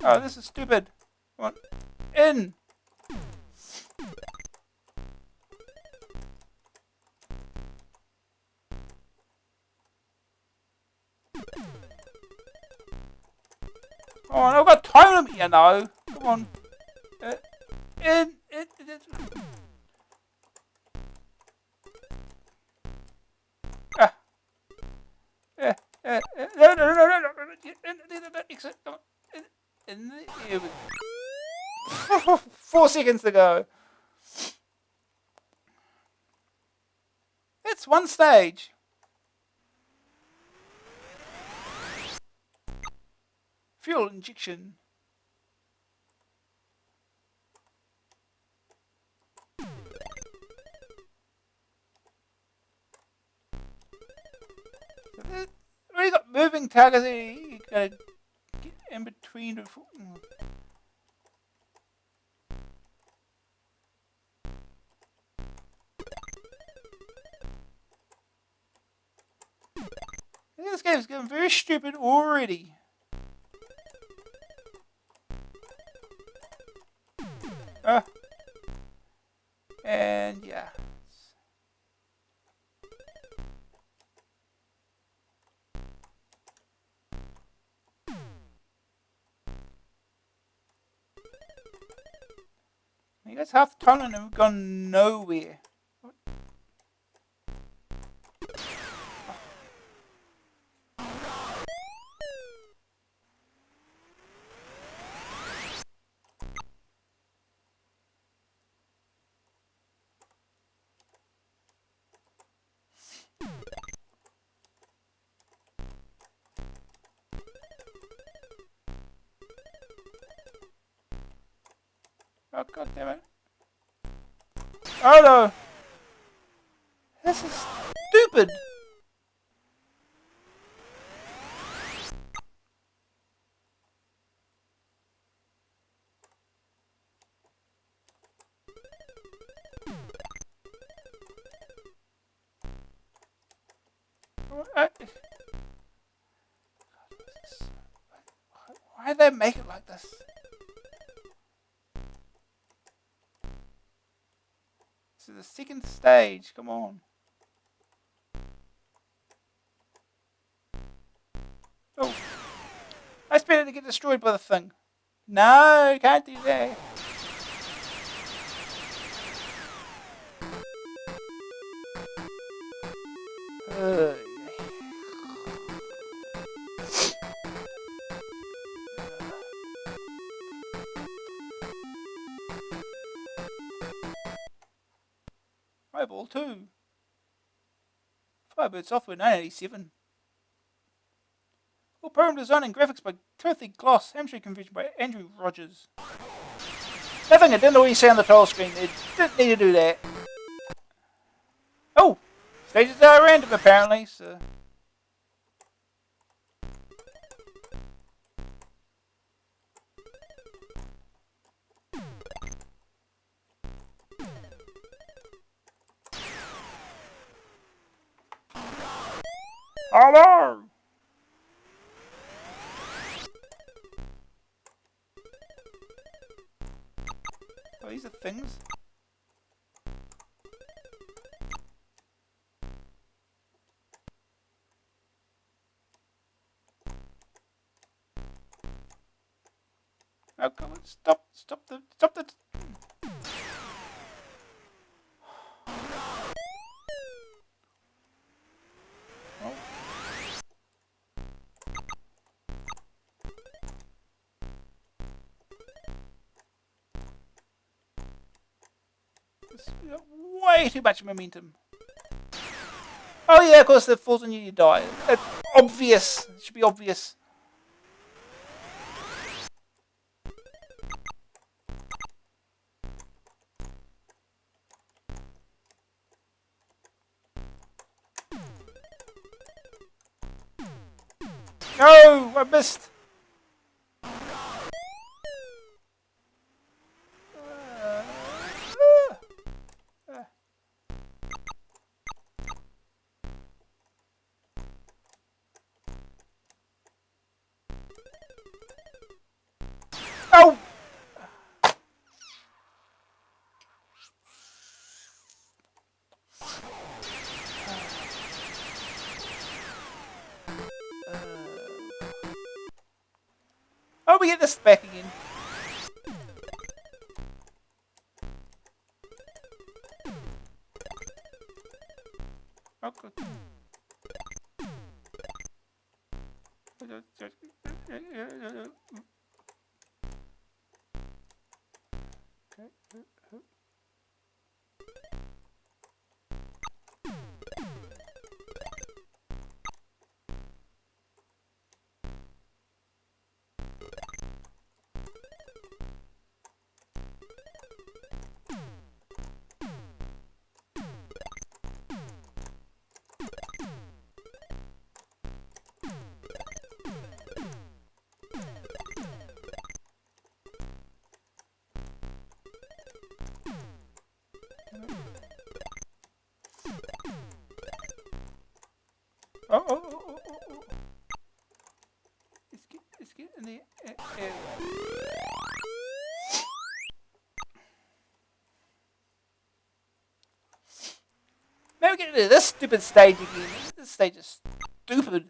Oh, this is stupid. Come on. In. Come on, I've got time limit, you know. Come on. In. No. Exit. Come on. In here we go. 4 seconds to go. That's one stage. Fuel injection. We got moving targets. You gotta get in between. This game's getting very stupid already. And yeah. You guys half the time and we've gone nowhere. Oh, god damn it. Oh no! This is stupid! Why did they make it like this? This is the second stage, come on. Oh. I expected to get destroyed by the thing. No, can't do that. Ugh. Fireball 2. Firebird Software 1987. All program design and graphics by Timothy Gloss. Amstrad convention by Andrew Rogers. Nothing, it didn't always say on the title screen. It didn't need to do that. Oh! Stages are random apparently, so... Hello! Oh, these are things? Oh, come on, stop the... Oh. This got way too much momentum. Oh yeah, of course, if it falls on you, you die. It's obvious. It should be obvious. No, I missed. Oh! Oh, we get this back again. Oh, good. Oh. Let's get in the air. Now we get into this stupid stage again. This stage is stupid.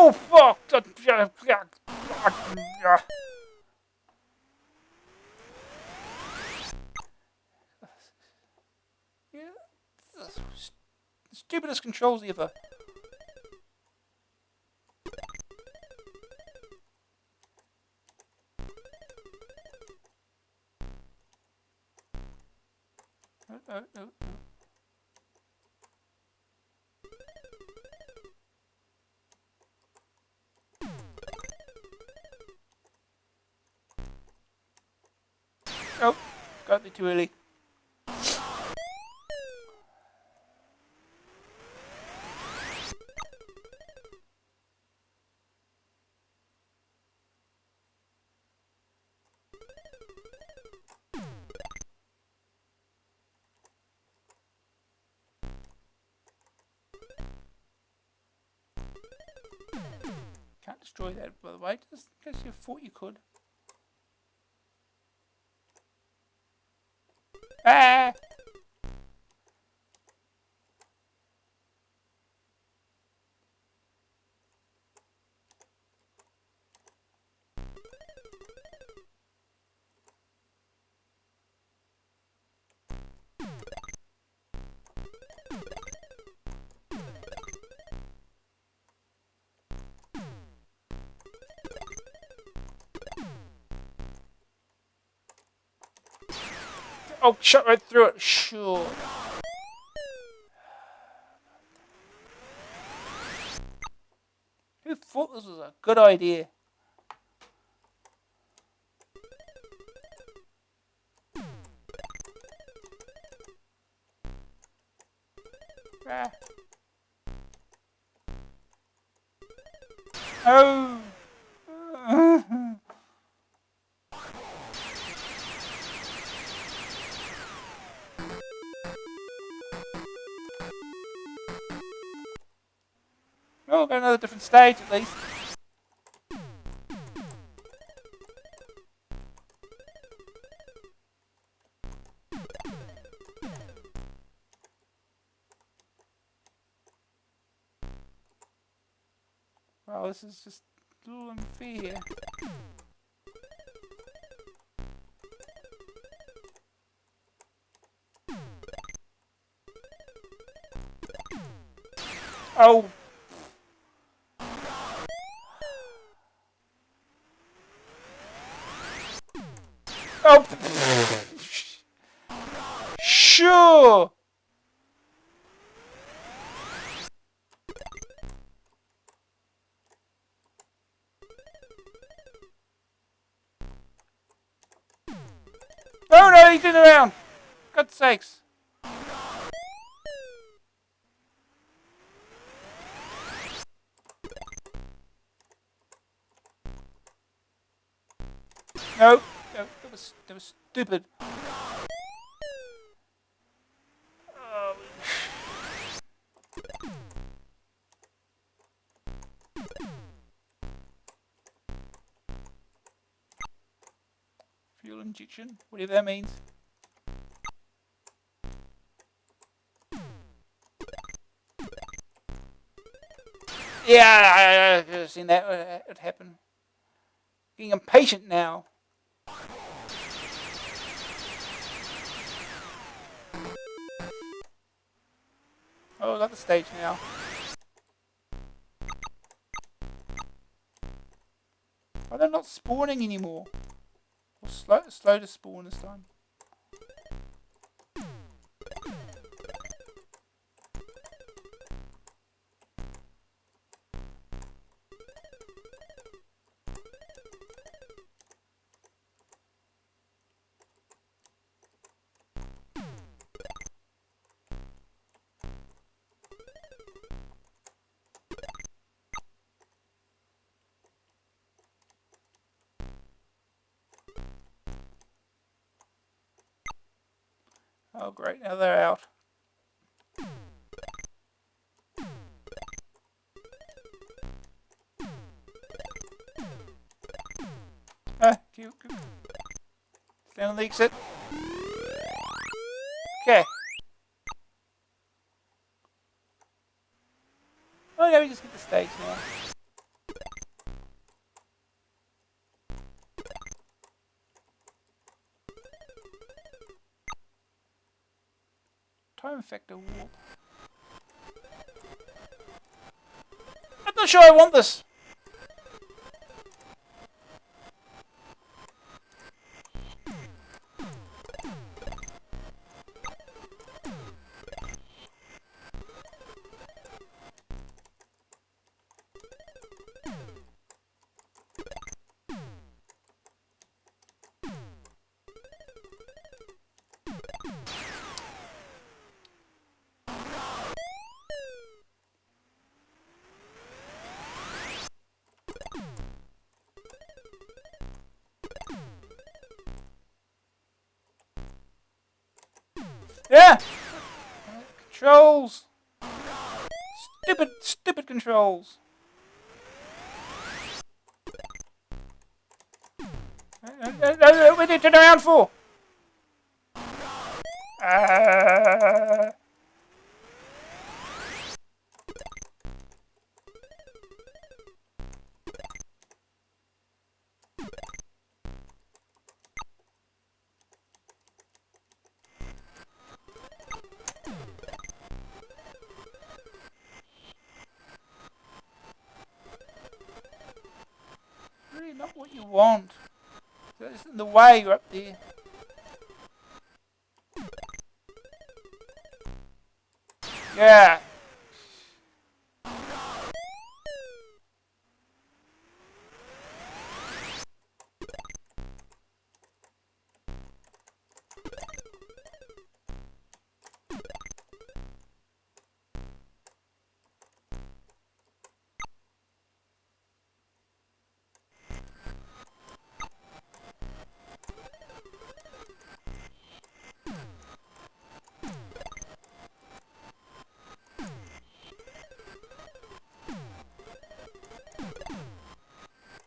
Oh fuck! Yeah, stupidest controls ever. Oh. Oh, got there too early. Can't destroy that, by the way. Just in case you thought you could. Ah! Oh, shot right through it. Sure. Who thought this was a good idea? Ah. Oh. Oh, got another different stage at least. Well, this is just a little unfair. Oh. Oh. Sure. Oh no, he's in around. God's sakes. No, that was stupid. Oh. Fuel injection, whatever that means. Yeah, I've seen that it happen. Getting impatient now. Oh, I got the stage now. Why they're not spawning anymore? Or slow to spawn this time. Oh great, now they're out. Cute. Stand on the exit. Okay. Oh yeah, we just get the stage now. factor warp. I'm not sure I want this. Yeah! Controls! Stupid controls! What did you turn around for? Really not what you want. That's in the way, you're up there. Yeah.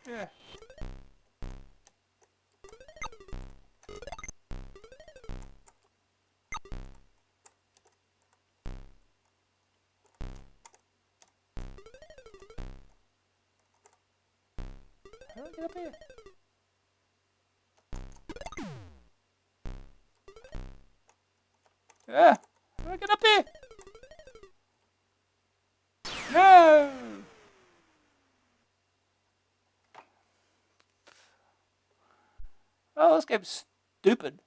Yeah. How do I get up here? Yeah. How do I get up here? No! Oh, this game's stupid.